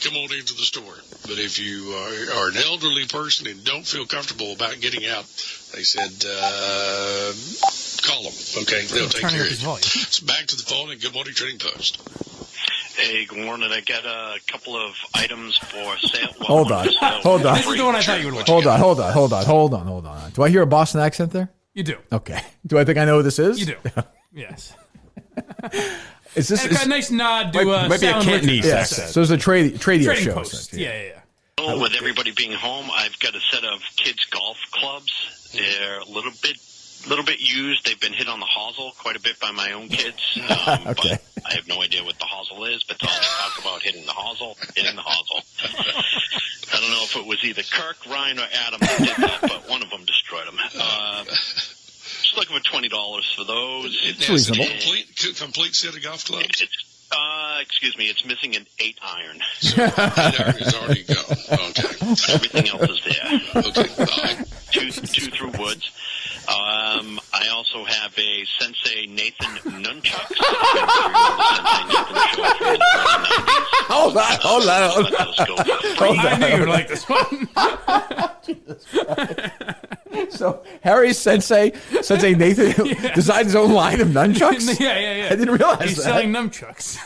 come on into the store. But if you are an elderly person and don't feel comfortable about getting out, they said call them. Okay, they'll take care of you. So back to the phone and Good Morning Trading Post. Hey, good morning. I got a couple of items for sale. Hold on. This is the one I thought you would like. Hold on. Do I hear a Boston accent there? You do. Okay. Do I think I know who this is? You do. Yes. Is this a nice nod to might be a Cantonese accent? So it's a trading show. Post. Yeah. With everybody being home, I've got a set of kids' golf clubs. They're a little bit used. They've been hit on the hosel quite a bit by my own kids. Okay. But I have no idea what the hosel is, but all they talk about hitting the hosel. I don't know if it was either Kirk, Ryan, or Adam that did that, but one of them destroyed them. Just looking for $20 for those. It's reasonable. Complete set of golf clubs? Excuse me, it's missing an 8-iron. So 8-iron is already gone. Okay. Everything else is there. Okay. All right. Two through woods. I also have a Sensei Nathan nunchucks. Hold on. I knew you would like this one. So Harry Sensei Nathan designed his own line of nunchucks? Yeah. I didn't realize He's that. selling nunchucks.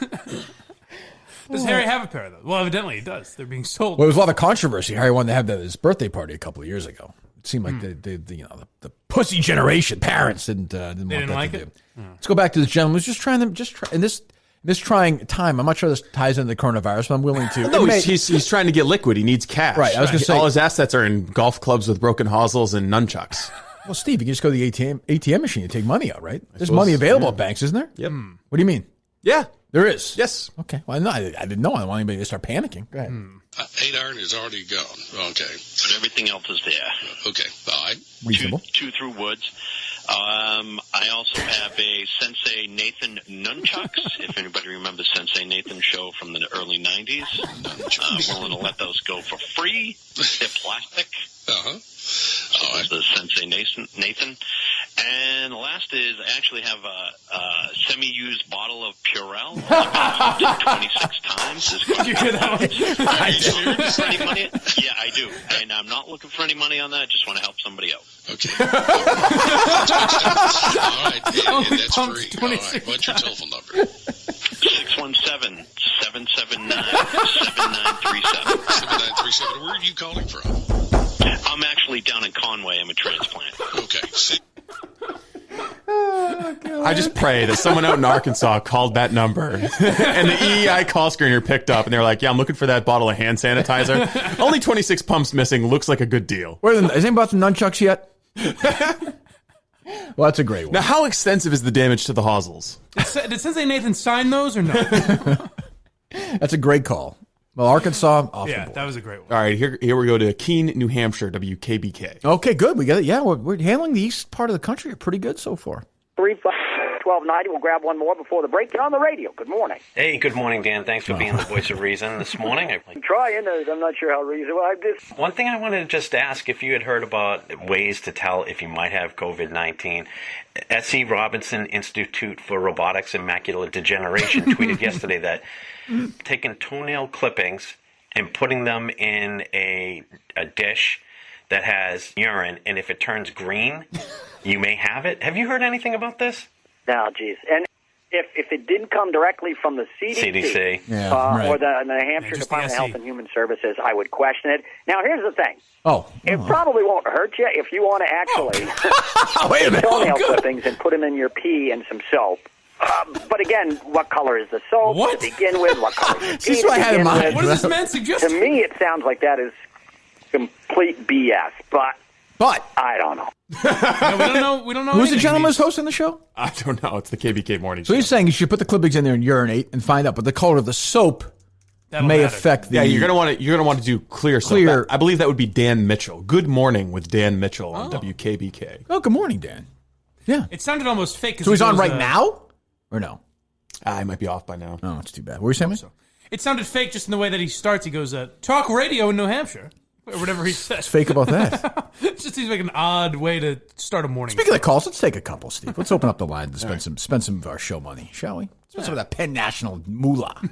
Does Harry have a pair of those? Well, evidently he does. They're being sold. Well, there was a lot of controversy. Harry wanted to have that at his birthday party a couple of years ago. It seemed like the pussy generation parents didn't want that like to it? do. Let's go back to this gentleman who's just trying in this trying time. I'm not sure this ties into the coronavirus, but I'm willing to. No, he's trying to get liquid. He needs cash. Right. I was going to say all his assets are in golf clubs with broken hosels and nunchucks. Well, Steve, you can just go to the ATM machine and take money out, right? There's money available at banks, isn't there? Yep. What do you mean? Yeah. There is? Yes. Okay. Well, I didn't know. I don't want anybody to start panicking. Go ahead. 8-iron is already gone. Okay. But everything else is there. Okay. All right. Reasonable. Two through woods. I also have a Sensei Nathan nunchucks. If anybody remembers Sensei Nathan's show from the early 90s. I'm willing to let those go for free. They're plastic. Uh-huh. So this is Sensei Nathan. And the last is I actually have a semi-used bottle of Purell. It's been used 26 times. Did you hear that one? Are you serious? For any money? Yeah, I do. And I'm not looking for any money on that. Just want to help somebody out. Okay. That's good stuff. All right. And that's free. All right. What's your telephone number? 617-779-7937. 7937. Where are you calling from? I'm actually down in Conway. I'm a transplant. Okay. I just pray that someone out in Arkansas called that number and the EEI call screener picked up and they were like, yeah, I'm looking for that bottle of hand sanitizer. Only 26 pumps missing. Looks like a good deal. Has anybody bought the nunchucks yet? Well, that's a great one. Now, how extensive is the damage to the hosels? Did Sensei Nathan sign those or no? That's a great call. Well, Arkansas, off the Yeah, board. that was a great one. All right, here we go to Keene, New Hampshire, WKBK. Okay, good. We got it. Yeah, we're handling the east part of the country pretty good so far. 3-5-1290. We'll grab one more before the break. You're on the radio. Good morning. Hey, good morning, Dan. Thanks for being the voice of reason this morning. I'm trying. I'm not sure how reasonable. One thing I wanted to just ask if you had heard about ways to tell if you might have COVID-19. S.E. Robinson Institute for Robotics and Macular Degeneration tweeted yesterday that taking toenail clippings and putting them in a dish that has urine, and if it turns green, you may have it. Have you heard anything about this? No, geez. And if it didn't come directly from the CDC, or the New Hampshire Department of Health and Human Services, I would question it. Now, here's the thing. It probably won't hurt you if you want to actually wait a minute. toenail clippings and put them in your pee and some soap. But again, what color is the soap to begin with? What color is the pee to begin with? What does this man suggest? To me, it sounds like that is complete BS. But I don't know. We don't know. Who's the gentleman who's hosting the show? I don't know. It's the KBK morning So show. he's saying you should put the clippings in there and urinate and find out, but the color of the soap may affect the. Yeah, you're gonna want to do clear soap. I believe that would be Dan Mitchell. Good morning with Dan Mitchell on WKBK. Oh, good morning, Dan. Yeah. It sounded almost fake. 'Cause So he's he on goes, right now, or no? I might be off by now. Oh, it's too bad. What were you saying, man? It sounded fake just in the way that he starts. He goes, talk radio in New Hampshire. Or whatever he says. What's fake about that? It just seems like an odd way to start a morning. Speaking of calls, let's take a couple, Steve. Let's open up the line and spend some of our show money, shall we? Spend some of that Penn National moolah.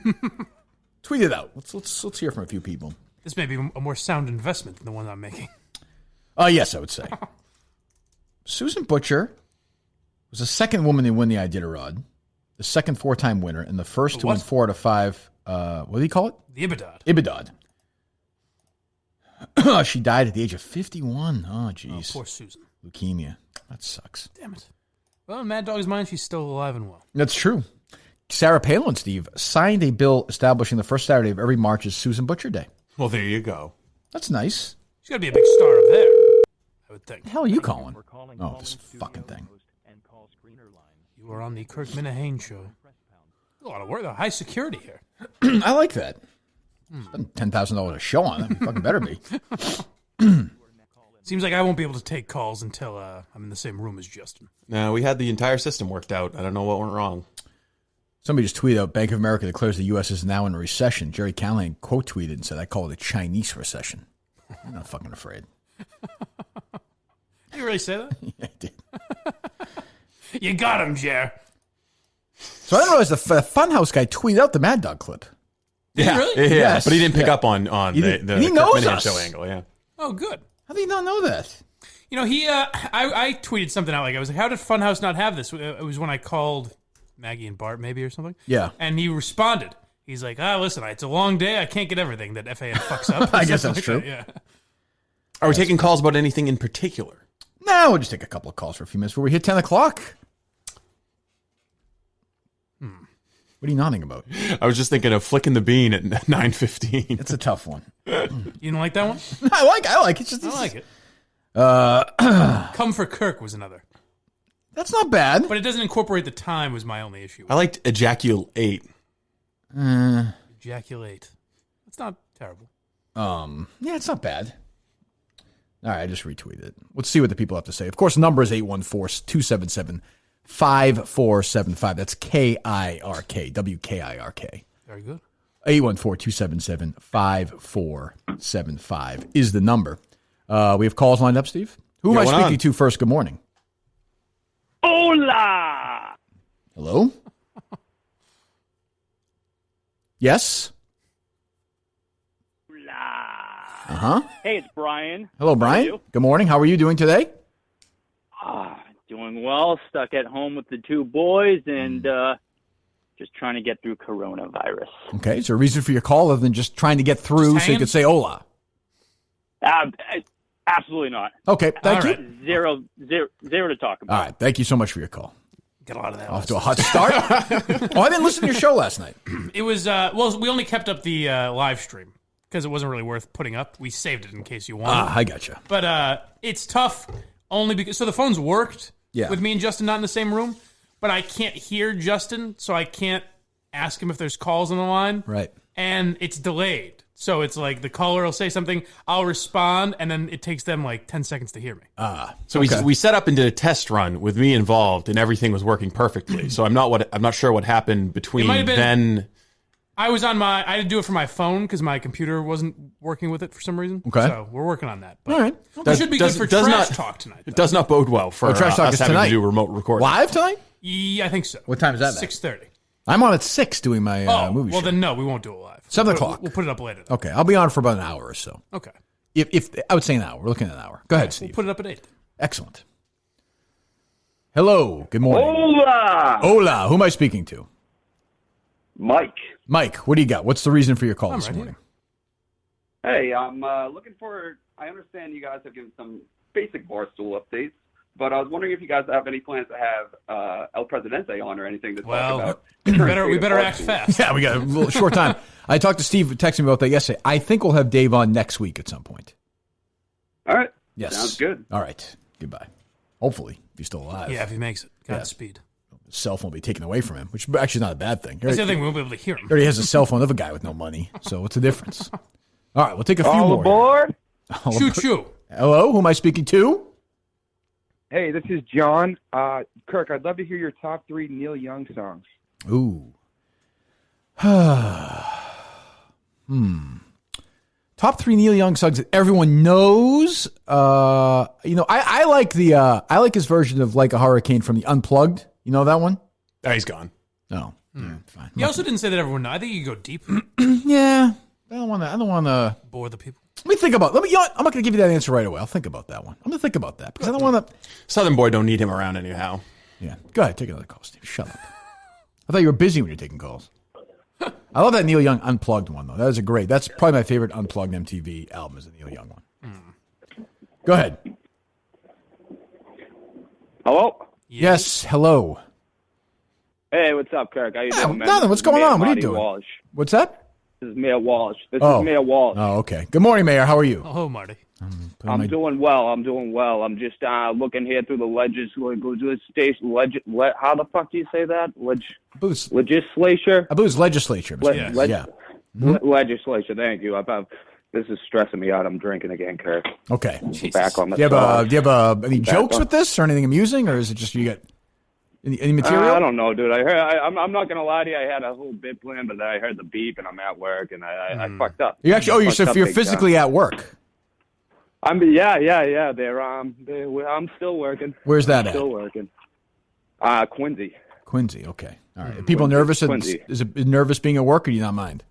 Tweet it out. Let's hear from a few people. This may be a more sound investment than the one I'm making. Yes, I would say. Susan Butcher was the second woman to win the Iditarod, the second 4-time winner, and the first to win 4 out of 5. What do you call it? The Ibadod. Ibadod. She died at the age of 51. Oh, jeez. Oh, poor Susan. Leukemia. That sucks. Damn it. Well, in Mad Dog's mind, she's still alive and well. That's true. Sarah Palin, Steve, signed a bill establishing the first Saturday of every March as Susan Butcher Day. Well, there you go. That's nice. She's got to be a big star up there, I would think. The hell are you calling? Oh, this fucking thing. You are on the Kirk Minihane show. A lot of work, though. High security here. I like that. Spend $10,000 a show on it. Fucking better be. Seems like I won't be able to take calls until I'm in the same room as Justin. No, we had the entire system worked out. I don't know what went wrong. Somebody just tweeted out, Bank of America declares the U.S. is now in a recession. Jerry Callahan quote tweeted and said, I call it a Chinese recession. I'm not fucking afraid. Did you really say that? Yeah, I did. You got him, Jer. So I didn't realize the Funhouse guy tweeted out the Mad Dog clip. Yeah, really? yeah, Yes. but he didn't pick up on He the didn't- he Kirk knows Minihane us. show angle. Yeah. Oh, good. How do you not know that? You know, I tweeted something out like, I was like, how did Funhouse not have this? It was when I called Maggie and Bart maybe or something. Yeah. And he responded. He's like, listen, it's a long day. I can't get everything that FAN fucks up. I guess Something that's like true. that, yeah. Are we taking calls about anything in particular? No, we'll just take a couple of calls for a few minutes before we hit 10 o'clock. What are you nodding about? I was just thinking of flicking the bean at 9:15. It's a tough one. You don't like that one? I like it. It's just, I like it. Uh, Come for Kirk was another. That's not bad. But it doesn't incorporate the time was my only issue. I liked ejaculate. Ejaculate. It's not terrible. Yeah, it's not bad. All right, I just retweeted it. Let's see what the people have to say. Of course, the number is 814-277-5475. That's KIRK, WKIRK. Very good. 814-277-5475 is the number. We have calls lined up, Steve. Who am I Yeah, speaking to first? Good morning. Hola! Hello? Yes? Uh-huh. Hey, it's Brian. Hello, How are Brian. you? Good morning. How are you doing today? Doing well. Stuck at home with the two boys and just trying to get through coronavirus. Okay, is there a reason for your call other than just trying to get through so you could say hola? Absolutely not. Okay, thank you. Zero to talk about. All right, thank you so much for your call. Get a lot of that. Off to a hot start. Oh, I didn't listen to your show last night. It was, well, we only kept up the live stream because it wasn't really worth putting up. We saved it in case you wanted. I gotcha. But it's tough only because, so the phones worked with me and Justin not in the same room, but I can't hear Justin, so I can't ask him if there's calls on the line. Right. and it's delayed. So it's like the caller will say something, I'll respond, and then it takes them like 10 seconds to hear me. So we set up and did a test run with me involved, and everything was working perfectly. So I'm not sure what happened between then. I had to do it from my phone because my computer wasn't working with it for some reason. Okay. So we're working on that. But all right. We should be good for trash talk tonight. It does not bode well for Trash Talk us is having tonight. to do remote recording. Live tonight? Yeah, I think so. What time is that? 6:30. I'm on at 6 doing my movie show. Well, then no, we won't do it live. 7 o'clock. We'll put it up later. Okay, I'll be on for about an hour or so. Okay. If I would say an hour. We're looking at an hour. Go ahead, Steve. We'll put it up at 8. Excellent. Hello. Good morning. Hola. Hola. Who am I speaking to? Mike. Mike, what do you got? What's the reason for your call this morning? Hey, I'm looking for. I understand you guys have given some basic Barstool updates, but I was wondering if you guys have any plans to have El Presidente on or anything to talk about. We better act fast. Yeah, we got a little short time. I talked to Steve, texting me about that yesterday. I think we'll have Dave on next week at some point. All right. Yes. Sounds good. All right. Goodbye. Hopefully, if he's still alive. Yeah, if he makes it. Godspeed. His cell phone will be taken away from him, which actually is not a bad thing. That's the other thing, we won't be able to hear him. He already has a cell phone of a guy with no money, so what's the difference? All right, we'll take a few more. Aboard. Choo-choo. Hello, who am I speaking to? Hey, this is John. Kirk, I'd love to hear your top 3 Neil Young songs. Ooh. Top 3 Neil Young songs that everyone knows. I like his version of Like a Hurricane from the Unplugged. You know that one? Oh, he's gone. No. Fine. He also didn't say that everyone knows. I think you could go deep. Yeah. I don't want to bore the people. Let me think about. I'm not going to give you that answer right away. I'll think about that one. I'm going to think about that because I don't want to. Southern boy don't need him around anyhow. Yeah. Go ahead, take another call, Steve. Shut up. I thought you were busy when you're taking calls. I love that Neil Young Unplugged one though. That is that's probably my favorite Unplugged MTV album is the Neil Young one. Go ahead. Hello? Yes, hello. Hey, what's up, Kirk? How you doing, man? Nothing. What's going on? What are you doing? Walsh. What's that? This is Mayor Walsh. This is Mayor Walsh. Oh, okay. Good morning, Mayor. How are you? Oh, Marty. I'm doing well. I'm just looking here through the legislature. How the fuck do you say that? Legislature? I believe it's legislature. Yeah. Legislature. Thank you. This is stressing me out. I'm drinking again, Kirk. Okay. Back on the do you have any jokes with this or anything amusing, or is it just you got any material? I don't know, dude. I'm not gonna lie to you. I had a whole bit plan, but then I heard the beep, and I'm at work, and I fucked up. You actually? You're physically at work. Yeah. I'm still working. Where's that at? Still working. Quincy. Quincy. Okay. All right. Are people nervous? Is it nervous being at work, or do you not mind?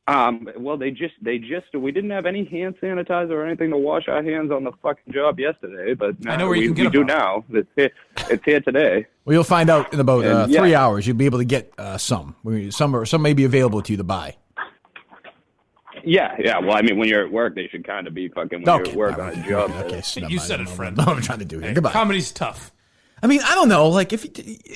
Well, we didn't have any hand sanitizer or anything to wash our hands on the fucking job yesterday, but I know where you can get we do now. It's here today. Well, you'll find out in about 3 hours. You'll be able to get some. Some may be available to you to buy. Yeah. Well, I mean, when you're at work, they should kind of be fucking when you're at work on a job. Okay, you said it, friend. What I'm trying to do here. Goodbye. Comedy's tough. I mean, I don't know. Like, if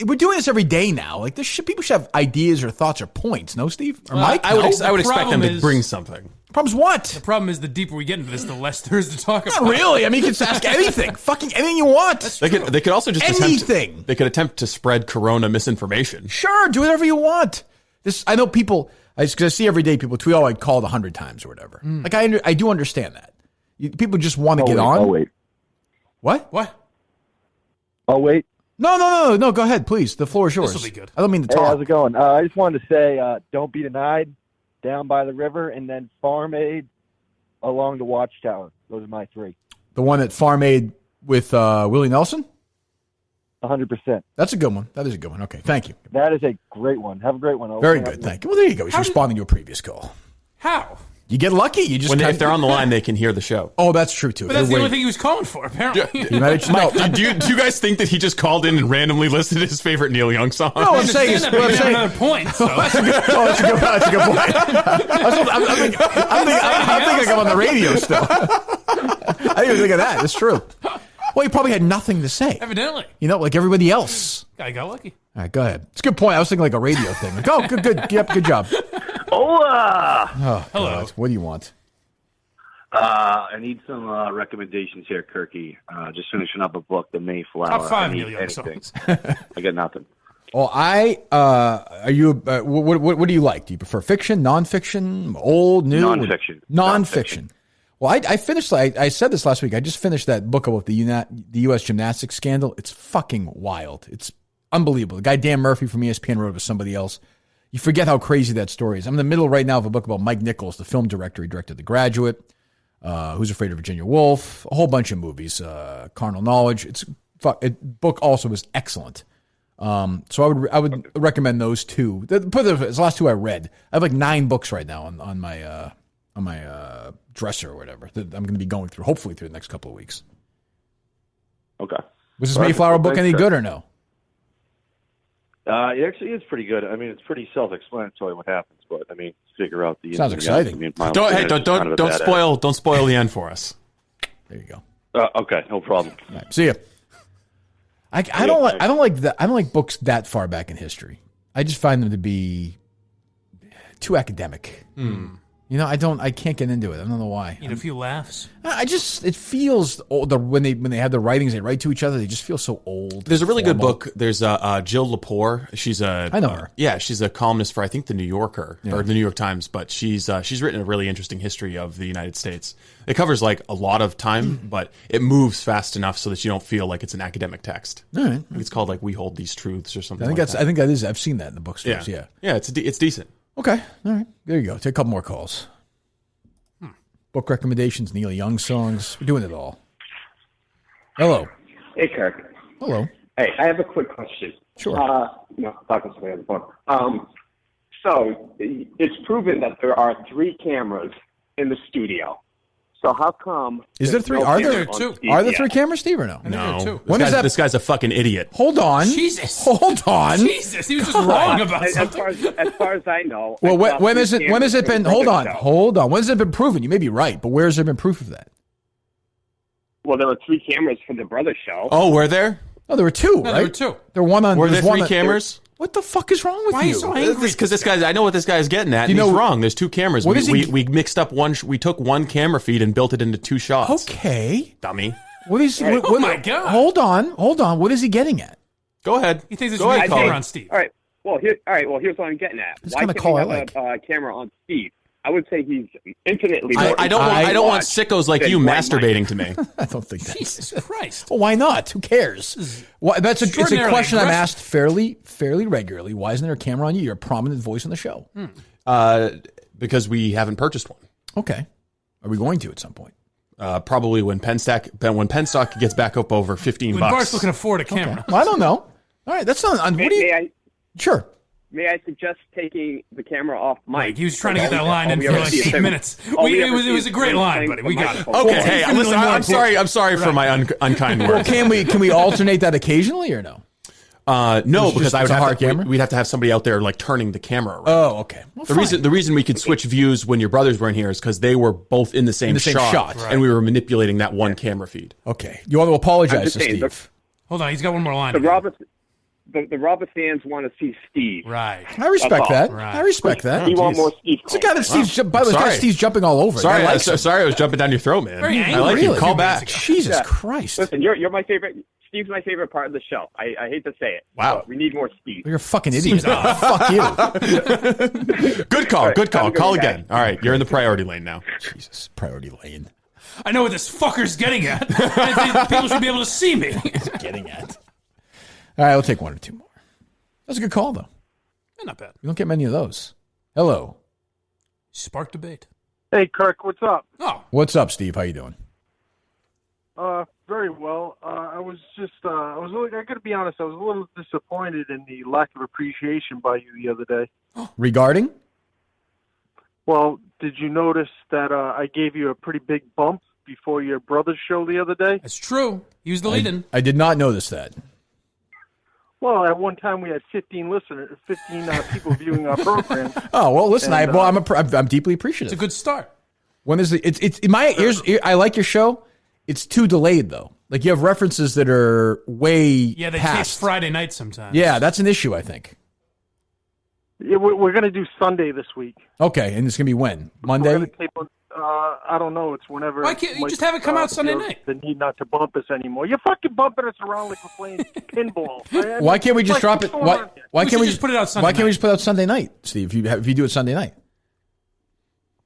we're doing this every day now, like, people should have ideas or thoughts or points. No, Steve or Mike. I would expect them to bring something. Problem's what? The problem is the deeper we get into this, the less there is to talk about. Not really. I mean, you can just ask anything, fucking anything you want. They could also just attempt to spread Corona misinformation. Sure, do whatever you want. I know people. Because I see every day people tweet, "Oh, I called 100 times or whatever." Like I do understand that. People just want to get on. Oh wait. What? Oh wait. No. Go ahead, please. The floor is yours. This will be good. I don't mean to talk. Hey, how's it going? I just wanted to say, "Don't be denied," Down by the River, and then Farm Aid along the Watchtower. Those are my 3. The one at Farm Aid with Willie Nelson. 100%. That's a good one. That is a good one. Okay, thank you. That is a great one. Have a great one. Very good. Thank you. Well, there you go. He's responding to a previous call. How? You get lucky. You just if they're on the line, they can hear the show. Oh, that's true too. But that's the only thing he was calling for, apparently. Mike, do you guys think that he just called in and randomly listed his favorite Neil Young song? No, I'm saying another point. So. That's a good point. I'm thinking I'm on the radio still. I didn't even think of that. It's true. Well, he probably had nothing to say. Evidently. Like everybody else. Guy got lucky. All right, go ahead. It's a good point. I was thinking like a radio thing. Like, oh, good. Yep, good job. Hola. Oh, hello. God. What do you want? I need some recommendations here, Kirky. Just finishing up a book, The Mayflower. Top 5 Neil Young songs. I got nothing. Well, are you? What do you like? Do you prefer fiction, nonfiction, old, new? Nonfiction. Well, I finished. I said this last week. I just finished that book about the U.S. gymnastics scandal. It's fucking wild. It's unbelievable. The guy Dan Murphy from ESPN wrote it with somebody else. You forget how crazy that story is. I'm in the middle right now of a book about Mike Nichols, the film director. He directed The Graduate, Who's Afraid of Virginia Woolf, a whole bunch of movies, Carnal Knowledge. Book also was excellent. So I would recommend those two. It's the last two I read. I have like 9 books right now on my dresser or whatever that I'm going to be going through, hopefully through the next couple of weeks. Okay. Was this Mayflower book any good or no? It actually is pretty good. I mean, it's pretty self-explanatory what happens, but I mean, figure out the sounds exciting. I mean, don't spoil the end for us. There you go. Okay, no problem. All right, see ya. I don't like books that far back in history. I just find them to be too academic. I can't get into it. I don't know why. A few laughs. It feels old. When they have the writings they write to each other, they just feel so old. There's a really good book. There's Jill Lepore. I know her. Yeah, she's a columnist for I think the New Yorker or the New York Times, but she's written a really interesting history of the United States. It covers like a lot of time, but it moves fast enough so that you don't feel like it's an academic text. All right. It's called like We Hold These Truths or something. I think that is. I've seen that in the bookstores. Yeah. It's decent. Okay. All right. There you go. Take a couple more calls. Book recommendations, Neil Young songs. We're doing it all. Hello. Hey, Kirk. Hello. Hey, I have a quick question. Sure. Talking to somebody on the phone. So it's proven that there are 3 cameras in the studio. So how come? Is there 3? Are there 2? Are there 3 cameras, Steve, or no? No. This guy's a fucking idiot. Hold on. Jesus. Hold on. Jesus. He was just wrong about something. As far as I know. Well, when has it been? Hold on. When has it been proven? You may be right, but where has there been proof of that? Well, there were 3 cameras for the Brothers show. Oh, were there? No, there were 2. No, right? there were 2. There were one on. Were there 3 cameras? What the fuck is wrong with Why you? are you so angry? Because this guy, I know what this guy is getting at. And he's wrong. There's 2 cameras. We mixed up one. We took one camera feed and built it into 2 shots. Okay, dummy. What is? Oh my God! Hold on. What is he getting at? Go ahead. He thinks it's a camera on Steve. All right. Well, here's what I'm getting at. This Why kind of can't call we I have like. a camera on Steve? I would say he's infinitely more. I don't want sickos like you masturbating to me. I don't think that. Jesus Christ. Well, why not? Who cares? Well, it's a question I'm asked fairly regularly. Why isn't there a camera on you? You're a prominent voice on the show. Because we haven't purchased one. Okay. Are we going to at some point? Probably when Penn stock gets back up over $15. When Barstool can afford a camera. Okay. Well, I don't know. All right, that's not. Sure. May I suggest taking the camera off mic? He was trying to get that line in for like 8 minutes. It was a great line, buddy. We got it. Okay, hey, listen, I'm sorry for my unkind words. Well, can we alternate that occasionally or no? No, because we'd have to have somebody out there like turning the camera around. Oh, okay. Well, the reason we could switch views when your brothers weren't here is because they were both in the same shot. And we were manipulating that one camera feed. Okay, you want to apologize to Steve? Hold on, he's got one more line. The Robert fans want to see Steve. Right. I respect that. Right. I respect that. You want more Steve? It's a guy that Steve's jumping all over. Sorry, I was jumping down your throat, man. I like you. Call back. Jesus Christ. Listen, you're my favorite. Steve's my favorite part of the show. I hate to say it. Wow. We need more Steve. You're a fucking idiot. Fuck you. Good call. Good call. Call again. All right. You're in the priority lane now. Jesus. Priority lane. I know what this fucker's getting at. People should be able to see me. Getting at. All right, we'll take 1 or 2 more. That's a good call, though. Not bad. You don't get many of those. Hello. Spark debate. Hey, Kirk, what's up? Oh. What's up, Steve? How you doing? Very well. I got to be honest, I was a little disappointed in the lack of appreciation by you the other day. Regarding? Well, did you notice that I gave you a pretty big bump before your brother's show the other day? That's true. He was the lead-in. I did not notice that. Well, at one time we had 15 people viewing our program. Oh well, listen, I'm deeply appreciative. It's a good start. When is it? It's in my ears. I like your show. It's too delayed though. Like you have references that are way they past tape Friday night sometimes. Yeah, that's an issue. I think. Yeah, we're going to do Sunday this week. Okay, and it's going to be when? Monday? I don't know. It's whenever. Why can't you just have it come out Sunday night? The need not to bump us anymore. You're fucking bumping us around like we're playing pinball. Why can't we just drop it? Why can't we just put it out Sunday Why can't we just put it out Sunday night, Steve? If you do it Sunday night.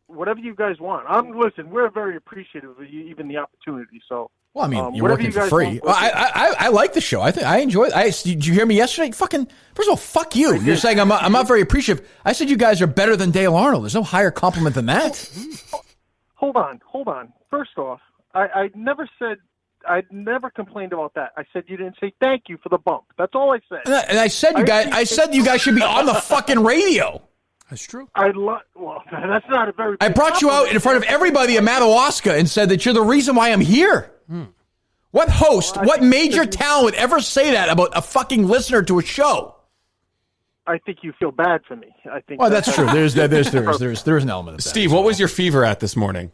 Whatever you guys want. Listen, we're very appreciative of you, even the opportunity. So. Well, I mean, you're working for free. Well, I like the show. I enjoy it. Did you hear me yesterday? Fucking, first of all, fuck you. You're saying I'm not very appreciative. I said you guys are better than Dale Arnold. There's no higher compliment than that. Hold on. First off, I never complained about that. I said you didn't say thank you for the bump. That's all I said. And I said you guys should be on the fucking radio. That's true. Well, that's not a very. I brought you out in front of everybody in Madawaska and said that you're the reason why I'm here. What host, what major talent would ever say that about a fucking listener to a show? I think you feel bad for me. I think. Well, that's true. There's an element of that. Steve, what was your fever at this morning?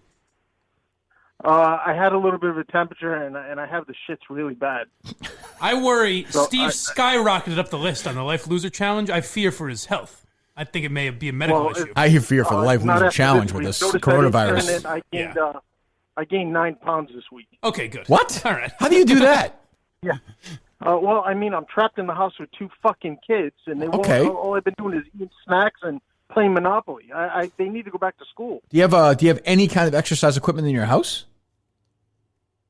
I had a little bit of a temperature, and I have the shits really bad. I worry Steve skyrocketed up the list on the Life Loser Challenge. I fear for his health. I think it may be a medical issue. I fear for the Life Loser Challenge with this coronavirus. I gained 9 pounds this week. Okay, good. What? All right. How do you do that? Yeah. Well, I mean, I'm trapped in the house with 2 fucking kids, and they won't. All I've been doing is eating snacks and playing Monopoly. They need to go back to school. Do you have any kind of exercise equipment in your house?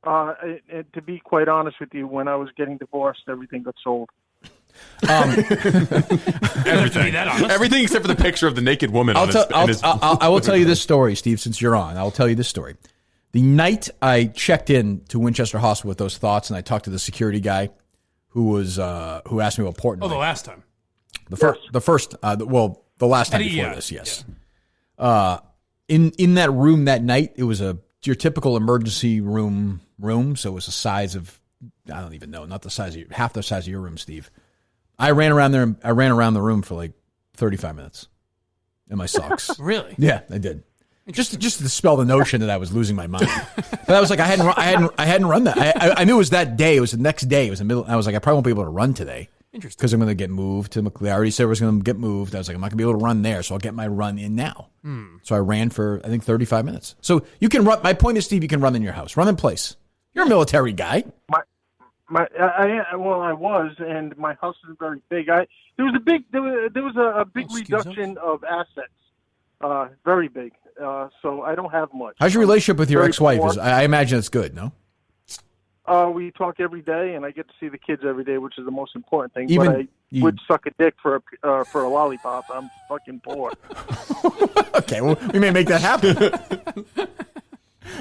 To be quite honest with you, when I was getting divorced, everything got sold. Everything except for the picture of the naked woman. I will tell you this story, Steve. Since you're on, I will tell you this story. The night I checked in to Winchester Hospital with those thoughts, and I talked to the security guy who asked me about Portnoy. Oh, the last time. The last time before this, yes. Yeah. In that room that night, it was your typical emergency room. So it was the size of, I don't even know, not the size of half the size of your room, Steve. I ran around there. I ran around the room for like 35 minutes in my socks. Really? Yeah, I did. Just to dispel the notion that I was losing my mind. But I was like, I hadn't run that. I knew it was that day. It was the next day. It was the middle. I was like, I probably won't be able to run today. Interesting. Because I'm going to get moved to McLean. I already said I was going to get moved. I was like, I'm not going to be able to run there, so I'll get my run in now. So I ran for, I think, 35 minutes. So you can run. My point is, Steve, you can run in your house. Run in place. You're a military guy. I was, and my house is very big. There was a big reduction of assets, very big. So I don't have much. How's your relationship with your ex-wife? I imagine it's good, no? We talk every day, and I get to see the kids every day, which is the most important thing. But I would suck a dick for a lollipop. I'm fucking poor. Okay, well, we may make that happen. All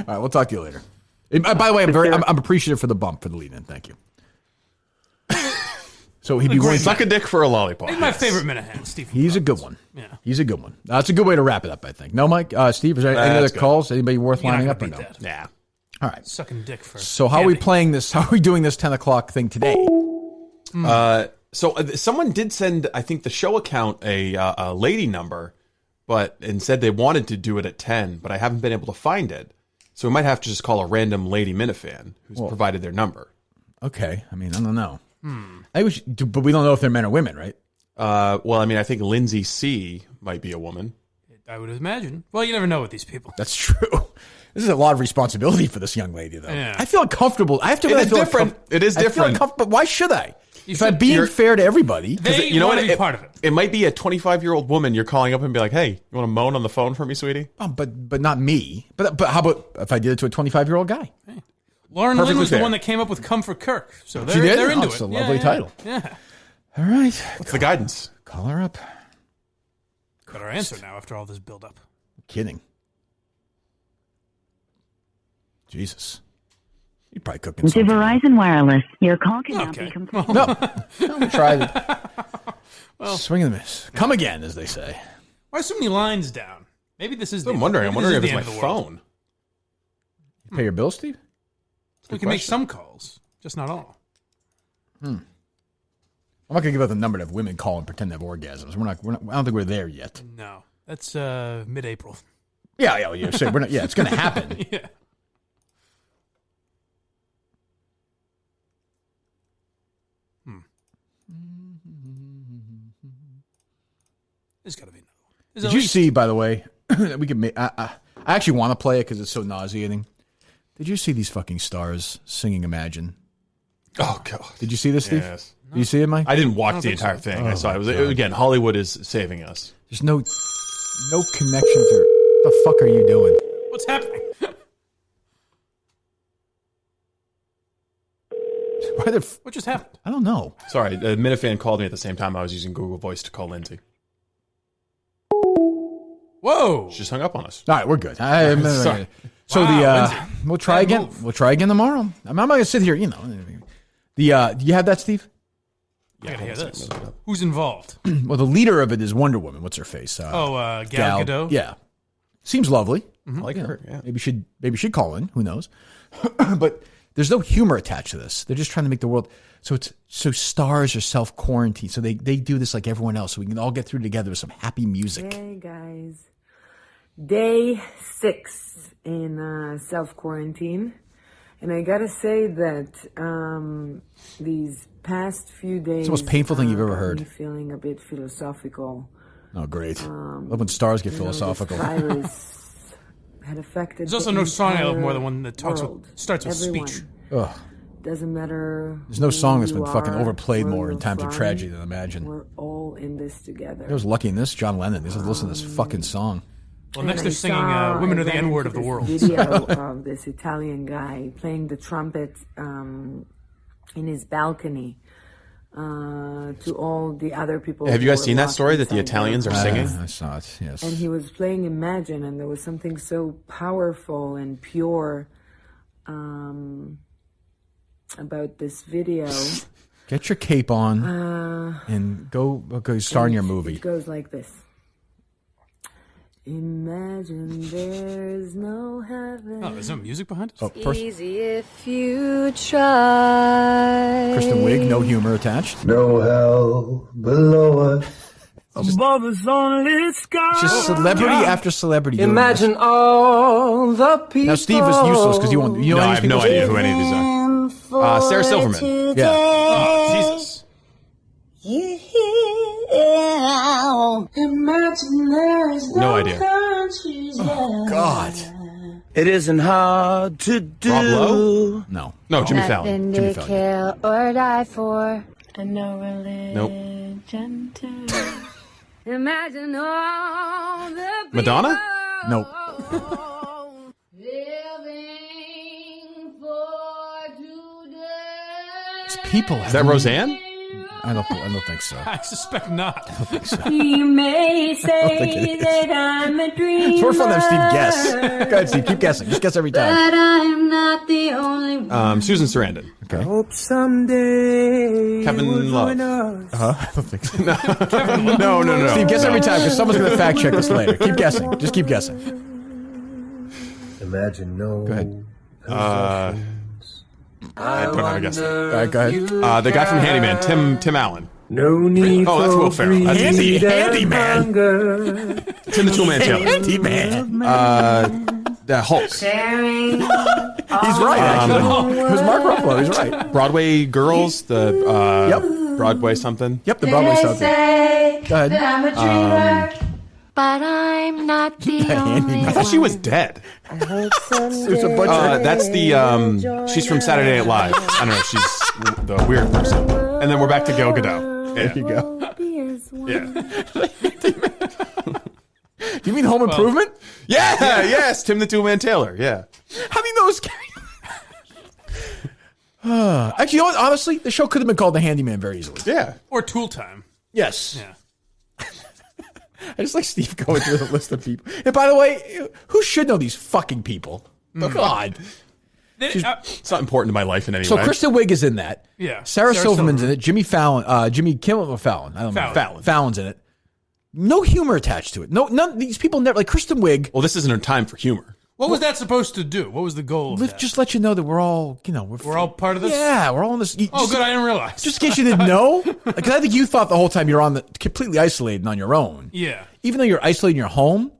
right, we'll talk to you later. By the way, I'm appreciative for the bump for the lead-in. Thank you. So he'd be willing to suck a dick for a lollipop. He's my favorite Minahan, Steve. He's a good one. Yeah, he's a good one. That's a good way to wrap it up, I think. No, Mike, Steve, is there any other calls? Anybody worth lining up or no? Yeah. All right. Sucking dick for. So how are we playing this? How are we doing this 10 o'clock thing today? So someone did send, I think, the show account a lady number, and said they wanted to do it at 10, but I haven't been able to find it. So we might have to just call a random lady Minifan who's provided their number. Okay. I mean, I don't know. But we don't know if they're men or women, right? Well, I mean, I think Lindsay C. might be a woman. I would imagine. Well, you never know with these people. That's true. This is a lot of responsibility for this young lady, though. Yeah. I feel uncomfortable. I have to. It is different. It is different. But why should I? If I'm being fair to everybody, you know what? Part of it. It might be a 25-year-old woman you're calling up and be like, "Hey, you want to moan on the phone for me, sweetie?" But not me. But how about if I did it to a 25-year-old guy? Hey. Lauren Lynn was the one that came up with "Come for Kirk," so they're into it. It's a lovely title. Yeah. All right. What's the guidance? Call her up. Better answer now after all this build-up. Kidding. Jesus. You're probably cooking something. To Verizon Wireless, your call cannot be completed. No, we tried it. Swing and a miss. Come again, as they say. Why are so many lines down? Maybe this is. I'm wondering if it's my phone. You pay your bill, Steve? We can make some calls, just not all. I'm not going to give out the number to have women call and pretend to have orgasms. We're not. I don't think we're there yet. No, that's mid-April. Yeah. You're saying we're not. Yeah, it's going to happen. Yeah. There's got to be another one. Did you see, by the way, we could make, I actually want to play it because it's so nauseating. Did you see these fucking stars singing Imagine? Oh, God. Did you see this, Steve? Yes. Did you see it, Mike? I didn't watch the entire thing. I saw it. Again, Hollywood is saving us. There's no connection to... What the fuck are you doing? What's happening? What just happened? I don't know. Sorry, the Minifan called me at the same time I was using Google Voice to call Lindsay. Whoa! She just hung up on us. All right, we're good. Sorry. So Wow, we'll try again. move. We'll try again tomorrow. I'm not going to sit here, you know. Do you have that, Steve? I gotta hear this. Who's involved? Well, the leader of it is Wonder Woman. What's her face? Gal Gadot? Yeah. Seems lovely. I like her, yeah. Maybe she'd call in. Who knows? But there's no humor attached to this. They're just trying to make the world... So stars are self-quarantined. So they do this like everyone else. So we can all get through together with some happy music. Hey, guys. Day 6 in self-quarantine. And I got to say that these past few days... It's the most painful thing you've ever heard. Me feeling a bit philosophical. Oh, great. Love when stars get philosophical. This virus had affected There's also no song I love more than one that starts with Everyone. speech. Ugh. Doesn't matter. There's no song that's been who fucking you are, overplayed where more in you're times of from. tragedy than Imagine. We're all in this together. I was lucky in this, John Lennon. Just listen to this fucking song. Well, next they're singing Women Are the N-Word of the World. Video of this Italian guy playing the trumpet in his balcony to all the other people. Have you guys who seen were that story lost that the inside Italians are their singing? house. I saw it, yes. And he was playing Imagine, and there was something so powerful and pure about this video. Get your cape on and go star in your movie. It goes like this. Imagine there's no heaven. Oh, there's no music behind it? Oh, Easy if you try. Kristen Wiig, no humor attached. No hell below us. Above us only sky. Just celebrity after celebrity. doing Imagine this. all the people. Now Steve was useless because you won't. You know No, I have no idea who any of these are. Sarah Silverman. Yeah. Oh, Jesus. Imagine there's No idea. Oh, God. It isn't hard to do. Rob Lowe? No, Jimmy Fallon. Nothing to kill or die for, and no Nope. religion too. Imagine all the people. Madonna? Nope. Living for today. These people. Is that Roseanne? I don't think so. I suspect not. I don't think so. You may I don't think say it is. that I'm a dreamer. It's more fun to have Steve guess. Go ahead, Steve. Keep guessing. Just guess every time. But I'm not the only one. Susan Sarandon. Okay. Hope someday. Kevin Love. I don't think so. No. Steve, guess every time because someone's going to fact check this later. Keep guessing. Just keep guessing. Imagine no. Go ahead. I don't have a guess. All right, go ahead. The guy from Handyman, Tim Allen. No need Oh, that's Will Ferrell. That's easy. Handyman. Tim the Toolman Taylor. Handyman. The Hulk. He's right, actually. It was Mark Ruffalo. He's right. Broadway Girls. The Broadway something. Yep, the Broadway something. Go ahead. I'm a dreamer. But I'm not the only I thought she was dead. There's a bunch of... That's the she's from Saturday Night Live. I don't know. She's the weird person. And then we're back to Gal Gadot. There you go. Yeah. Do you mean Home Improvement? Yeah. Yes. Tim the Toolman Taylor. Yeah. How do you know those Actually, you know what? Honestly, the show could have been called The Handyman very easily. Yeah. Or Tool Time. Yes. Yeah. I just like Steve going through the list of people. And by the way, who should know these fucking people? Oh, God. It's not important to my life in any So way. Kristen Wiig is in that. Yeah. Sarah Silverman's in it. Jimmy Kimmel Fallon. I don't know. Fallon's in it. No humor attached to it. None. These people never like Kristen Wiig. Well, this isn't her time for humor. What was that supposed to do? What was the goal of that? Just let you know that we're all, we're all part of this? Yeah, we're all in this. Good. I didn't realize. Just in case you didn't know. Because I think you thought the whole time you're completely isolated and on your own. Yeah. Even though you're isolated in your home,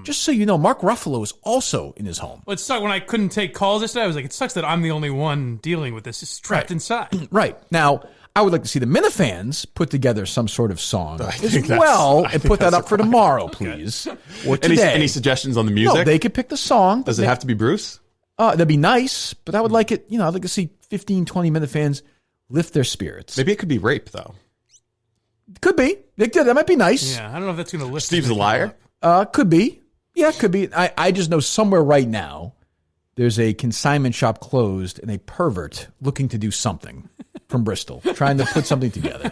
Just so you know, Mark Ruffalo is also in his home. Well, it sucked when I couldn't take calls yesterday. I was like, it sucks that I'm the only one dealing with this. It's trapped inside. Right. Now, I would like to see the Minifans put together some sort of song as well and put that up for tomorrow, please. Or today. Any suggestions on the music? No, they could pick the song. Does it have to be Bruce? That'd be nice, but I would like it, I'd like to see 15, 20 Minifans lift their spirits. Maybe it could be Rape, though. Could be. That might be nice. Yeah, I don't know if that's going to lift. Steve's a liar? Could be. Yeah, could be. I just know somewhere right now there's a consignment shop closed and a pervert looking to do something from Bristol, trying to put something together.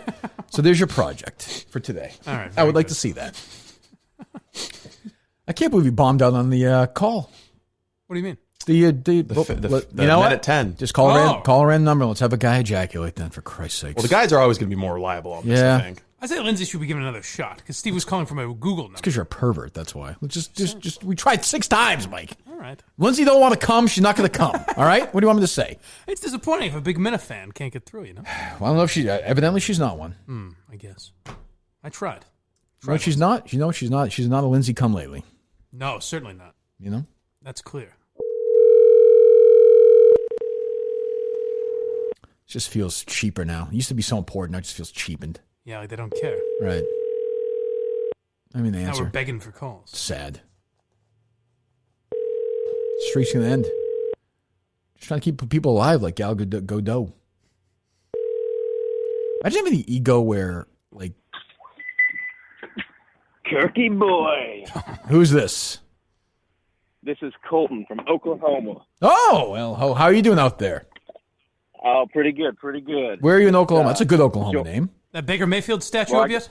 So there's your project for today. All right. I would like to see that. I can't believe you bombed out on the call. What do you mean? The you know what? at 10. Just call a random number. Let's have a guy ejaculate then, for Christ's sake. Well, the guys are always going to be more reliable on this, I think. I say Lindsay should be given another shot because Steve was calling from a Google number. It's because you're a pervert. That's why. Just we tried 6 times, Mike. All right. Lindsay don't want to come. She's not going to come. All right. What do you want me to say? It's disappointing if a big Minifan can't get through. Well, I don't know if she. Evidently, she's not one. I guess. I tried. No, she's not. She's not. She's not a Lindsay come lately. No, certainly not. That's clear. It just feels cheaper now. It used to be so important. Now it just feels cheapened. Yeah, like they don't care. Right. I mean, they answer. Now we're begging for calls. Sad. Streak's going to end. Just trying to keep people alive like Gal Gadot. Imagine having the ego where, like... Kirky boy. Who's this? This is Colton from Oklahoma. Oh, well, how are you doing out there? Oh, pretty good, pretty good. Where are you in Oklahoma? That's a good Oklahoma name. That Baker Mayfield statue up yet?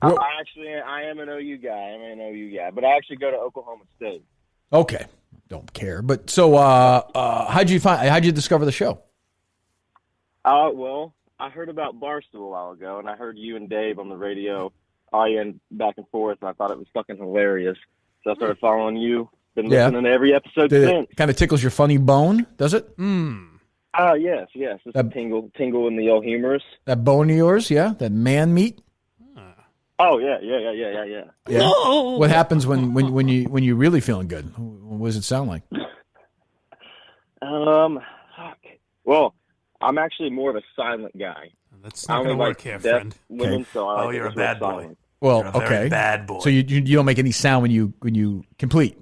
I am an OU guy. But I actually go to Oklahoma State. Okay, don't care. But so, how'd you discover the show? Well, I heard about Barstool a while ago, and I heard you and Dave on the radio, back and forth, and I thought it was fucking hilarious. So I started following you. Been listening to every episode since. It kind of tickles your funny bone, does it? Yes. It's a tingle in the old humerus. That bone of yours, yeah? That man meat? Oh, yeah. No! What happens when you're really feeling good? What does it sound like? Fuck. Well, I'm actually more of a silent guy. That's not going to work here, friend. Women, so I like you're a bad boy. Well, You're a very bad boy. So you don't make any sound when you complete.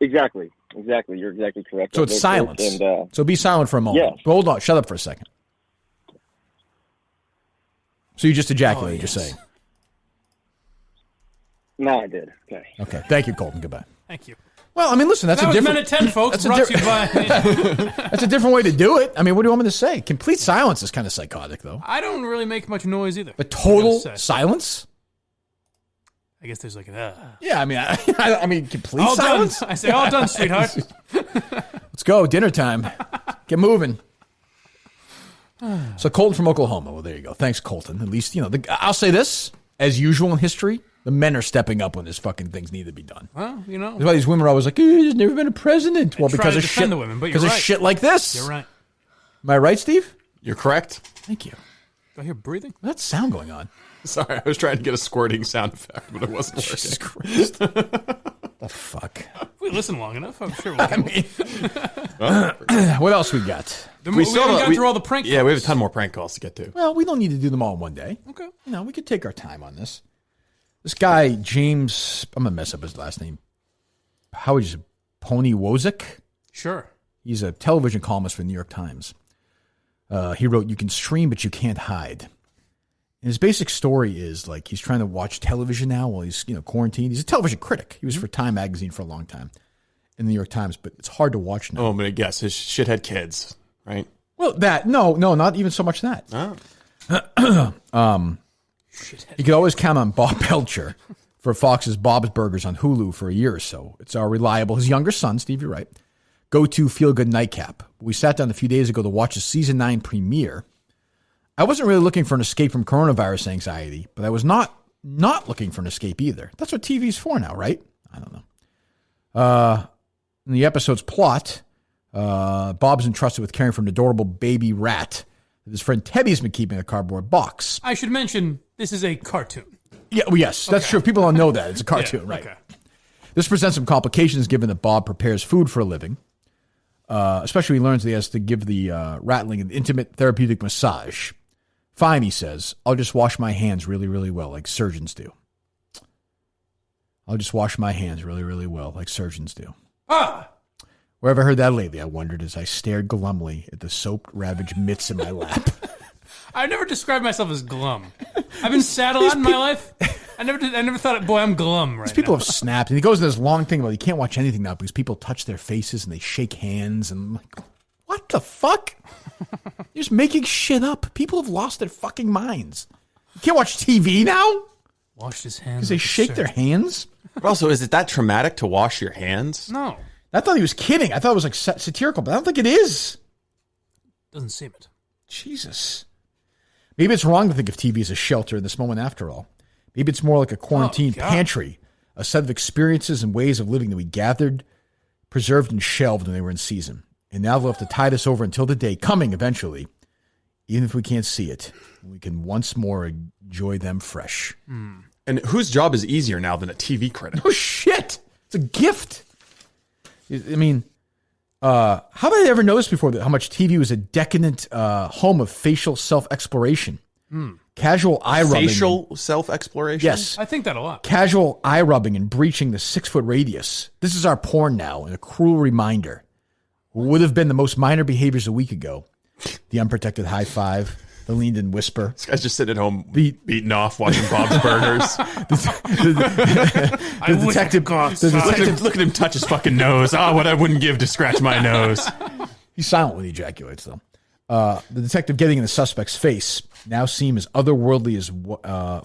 Exactly. You're exactly correct. So it's silence. So be silent for a moment. Yes. Hold on. Shut up for a second. So you just ejaculated, you're saying? No, I did. Okay. Okay. Thank you, Colton. Goodbye. Thank you. Well, I mean, listen, that's that a different... That was Men at 10, folks. Brought to you by... That's a different way to do it. I mean, what do you want me to say? Complete silence is kind of psychotic, though. I don't really make much noise either. But total silence? I guess there's like an... Yeah, I mean, complete all silence? Done. I say, all done, sweetheart. Let's go. Dinner time. Get moving. So Colton from Oklahoma. Well, there you go. Thanks, Colton. At least, I'll say this. As usual in history, the men are stepping up when this fucking things need to be done. Well, That's why these women are always like, there's never been a president. Well, because of shit. The women, but because of shit like this. You're right. Am I right, Steve? You're correct. Thank you. Do I hear breathing? What's that sound going on? Sorry, I was trying to get a squirting sound effect, but it wasn't working. Jesus Christ. The fuck? If we listen long enough, I'm sure we'll what else we got? We haven't got through all the prank calls. Yeah, we have a ton more prank calls to get to. Well, we don't need to do them all in one day. Okay. We could take our time on this. This guy, James, I'm going to mess up his last name. How would you say? Pony Wozik? Sure. He's a television columnist for the New York Times. He wrote, "You can stream, but you can't hide." And his basic story is like he's trying to watch television now while he's quarantined. He's a television critic. He was for Time Magazine for a long time in the New York Times, but it's hard to watch now. Oh, I'm going to guess his shithead kids, right? Well, no, not even so much that. Oh. You could always count on Bob Belcher for Fox's Bob's Burgers on Hulu for a year or so. It's our reliable, his younger son, Steve, you're right, go-to feel-good nightcap. We sat down a few days ago to watch the Season 9 premiere. I wasn't really looking for an escape from coronavirus anxiety, but I was not looking for an escape either. That's what TV's for now, right? I don't know. In the episode's plot, Bob's entrusted with caring for an adorable baby rat that his friend Tebby's been keeping in a cardboard box. I should mention, this is a cartoon. Yeah, well, yes, that's true. People don't know that. It's a cartoon, right? Okay. This presents some complications given that Bob prepares food for a living. Especially when he learns that he has to give the ratling an intimate therapeutic massage. Fine, he says. I'll just wash my hands really, really well, like surgeons do. I'll just wash my hands really, really well, like surgeons do. Where have I heard that lately, I wondered as I stared glumly at the soap-ravaged mitts in my lap. I never described myself as glum. I've been sad a lot in my life. I never thought, boy, I'm glum right now. These people have snapped. And he goes into this long thing about you can't watch anything now because people touch their faces and they shake hands. And I'm like, what the fuck? You're just making shit up. People have lost their fucking minds. You can't watch TV now? Washed his hands. Because they shake their hands? But also, is it that traumatic to wash your hands? No. I thought he was kidding. I thought it was like satirical, but I don't think it is. Doesn't seem it. Jesus. Maybe it's wrong to think of TV as a shelter in this moment after all. Maybe it's more like a quarantine pantry, a set of experiences and ways of living that we gathered, preserved, and shelved when they were in season. And now they'll have to tide us over until the day coming eventually, even if we can't see it. We can once more enjoy them fresh. And whose job is easier now than a TV critic? Oh, shit. It's a gift. I mean, how did I ever notice before how much TV was a decadent home of facial self-exploration? Casual eye rubbing. Facial self-exploration? Yes. I think that a lot. Casual eye rubbing and breaching the 6-foot radius. This is our porn now, and a cruel reminder. What would have been the most minor behaviors a week ago. The unprotected high five, the leaned in whisper. This guy's just sitting at home beating off, watching Bob's Burgers. The detective, look at him touch his fucking nose. What I wouldn't give to scratch my nose. He's silent when he ejaculates, though. The detective getting in the suspect's face now seem as otherworldly as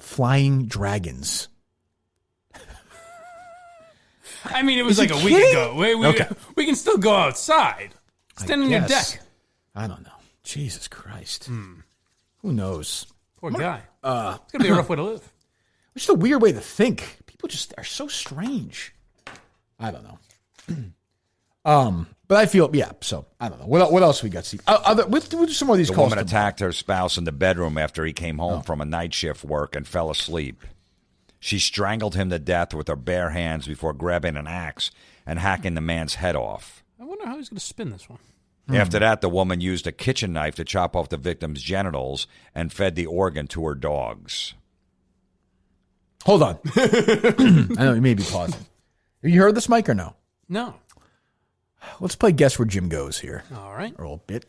flying dragons. I mean, it was like a week ago. We can still go outside. Stand on your deck. I don't know. Jesus Christ. Who knows? Poor guy. It's going to be a rough way to live. It's just a weird way to think. People just are so strange. I don't know. But I feel, so I don't know. What else we got, Steve? We'll do some more of these calls. The woman attacked her spouse in the bedroom after he came home from a night shift work and fell asleep. She strangled him to death with her bare hands before grabbing an axe and hacking the man's head off. I wonder how he's going to spin this one. After that, the woman used a kitchen knife to chop off the victim's genitals and fed the organ to her dogs. Hold on. I know you may be pausing. Have you heard this, Mike, or no? No. Let's play Guess Where Jim Goes here. All right. A little bit.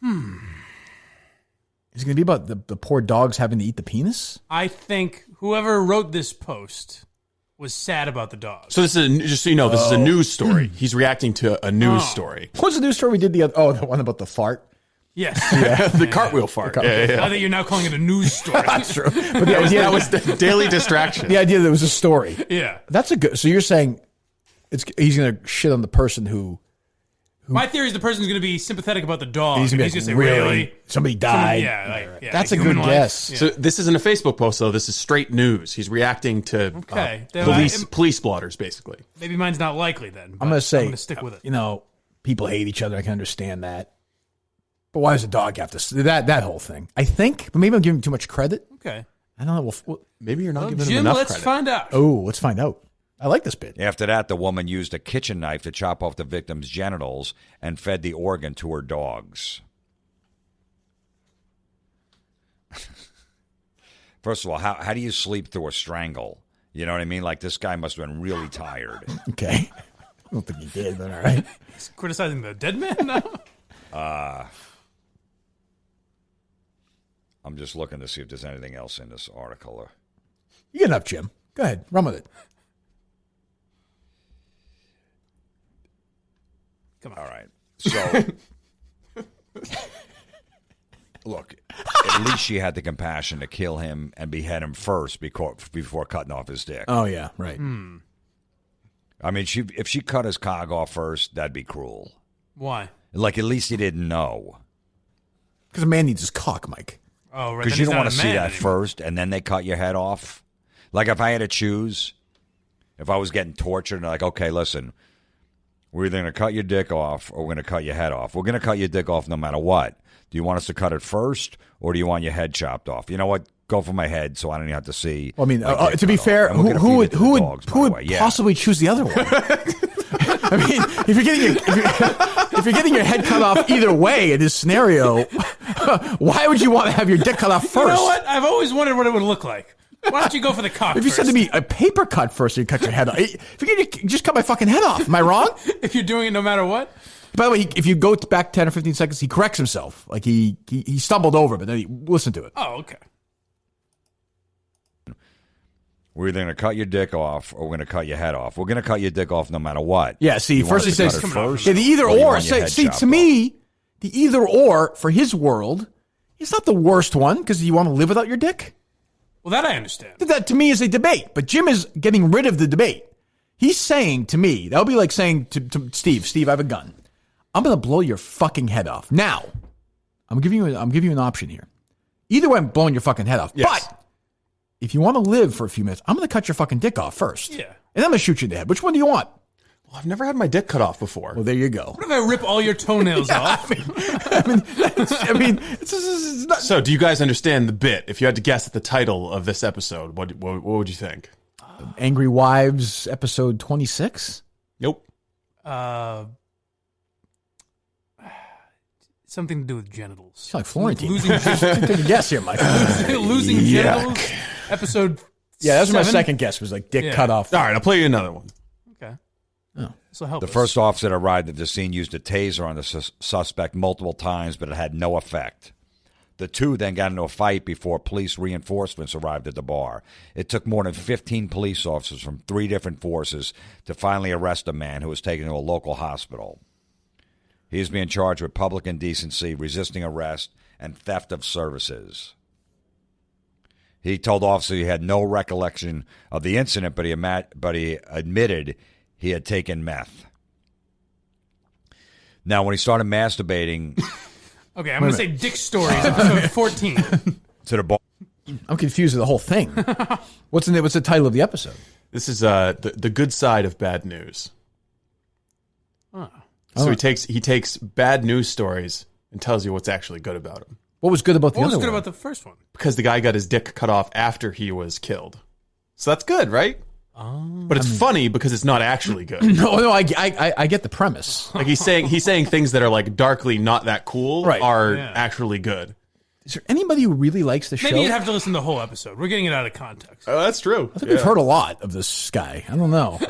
Is it going to be about the poor dogs having to eat the penis? I think whoever wrote this post was sad about the dogs. So this is just so you know, this is a news story. He's reacting to a news story. What's the news story we did the one about the fart? Yes. The cartwheel fart. Yeah. I think you're now calling it a news story. That's true. But the idea that was the daily distraction. The idea that it was a story. Yeah. That's a good. So you're saying he's going to shit on the person who. My theory is the person's going to be sympathetic about the dog. He's going to say, really? Somebody died? That's a good guess. Yeah. So this isn't a Facebook post, though. This is straight news. He's reacting to police blotters, basically. Maybe mine's not likely then. I'm going to say, stick with it. You know, people hate each other. I can understand that. But why does a dog have to... That whole thing. I think, but maybe I'm giving too much credit. Okay. I don't know. Well, maybe you're not giving Jim, him enough let's credit. find out. Oh, let's find out. I like this bit. After that, the woman used a kitchen knife to chop off the victim's genitals and fed the organ to her dogs. First of all, how do you sleep through a strangle? You know what I mean? Like, this guy must have been really tired. Okay. I don't think he did, but all right. He's criticizing the dead man now? I'm just looking to see if there's anything else in this article. You get enough, Jim. Go ahead. Run with it. Come on. All right. So, look, at least she had the compassion to kill him and behead him first before cutting off his dick. Oh, yeah, right. I mean, if she cut his cock off first, that'd be cruel. Why? Like, at least he didn't know. Because a man needs his cock, Mike. Oh, right. Because you don't want to see that first, and then they cut your head off. Like, if I had to choose, if I was getting tortured, and like, okay, listen, we're either going to cut your dick off or we're going to cut your head off. We're going to cut your dick off no matter what. Do you want us to cut it first, or do you want your head chopped off? You know what? go for my head, so I don't even have to see. Well, I mean, to be fair, who would possibly choose the other one? I mean, if you're getting your head cut off either way in this scenario, why would you want to have your dick cut off first? You know what? I've always wondered what it would look like. Why don't you go for the cock If you first? said to me a paper cut first, you cut your head off. If you just cut my fucking head off, am I wrong? If you're doing it no matter what. By the way, if you go back 10 or 15 seconds, he corrects himself. Like he stumbled over, but then listen to it. Oh, okay. We're either going to cut your dick off or we're going to cut your head off. We're going to cut your dick off no matter what. Yeah, see, first he says, the either or. See, to me, the either or for his world, it's not the worst one because you want to live without your dick. Well, that I understand. That to me is a debate, but Jim is getting rid of the debate. He's saying to me, that would be like saying to Steve, I have a gun. I'm going to blow your fucking head off. Now, I'm giving you an option here. Either way, I'm blowing your fucking head off. Yes. But if you want to live for a few minutes, I'm going to cut your fucking dick off first. Yeah. And I'm going to shoot you in the head. Which one do you want? Well, I've never had my dick cut off before. Well, there you go. What if I rip all your toenails off? It's not... So, do you guys understand the bit? If you had to guess at the title of this episode, what would you think? Angry Wives, episode 26? Nope. Something to do with genitals. It's like Florentine. Losing genitals. Take a guess here, Mike. Losing genitals. Episode. Yeah, that was 7? my second guess. Was like dick cut off. All right, I'll play you another one. Okay. Oh. This will help. The us. first officer that arrived at the scene used a taser on the suspect multiple times, but it had no effect. The two then got into a fight before police reinforcements arrived at the bar. It took more than 15 police officers from 3 different forces to finally arrest a man who was taken to a local hospital. He is being charged with public indecency, resisting arrest, and theft of services. He told officers he had no recollection of the incident, but he admitted he had taken meth. Now, when he started masturbating... Okay, I'm going to say Dick Stories, episode 14. To the bar. I'm confused with the whole thing. What's the title of the episode? This is the good side of bad news. Oh. So he takes bad news stories and tells you what's actually good about them. What was good about the other one? What was good about the first one? Because the guy got his dick cut off after he was killed. So that's good, right? But it's funny because it's not actually good. No, I get the premise. Like he's saying things that are like darkly not that cool are actually good. Is there anybody who really likes the show? Maybe you'd have to listen to the whole episode. We're getting it out of context. Oh, that's true. I think we've heard a lot of this guy. I don't know.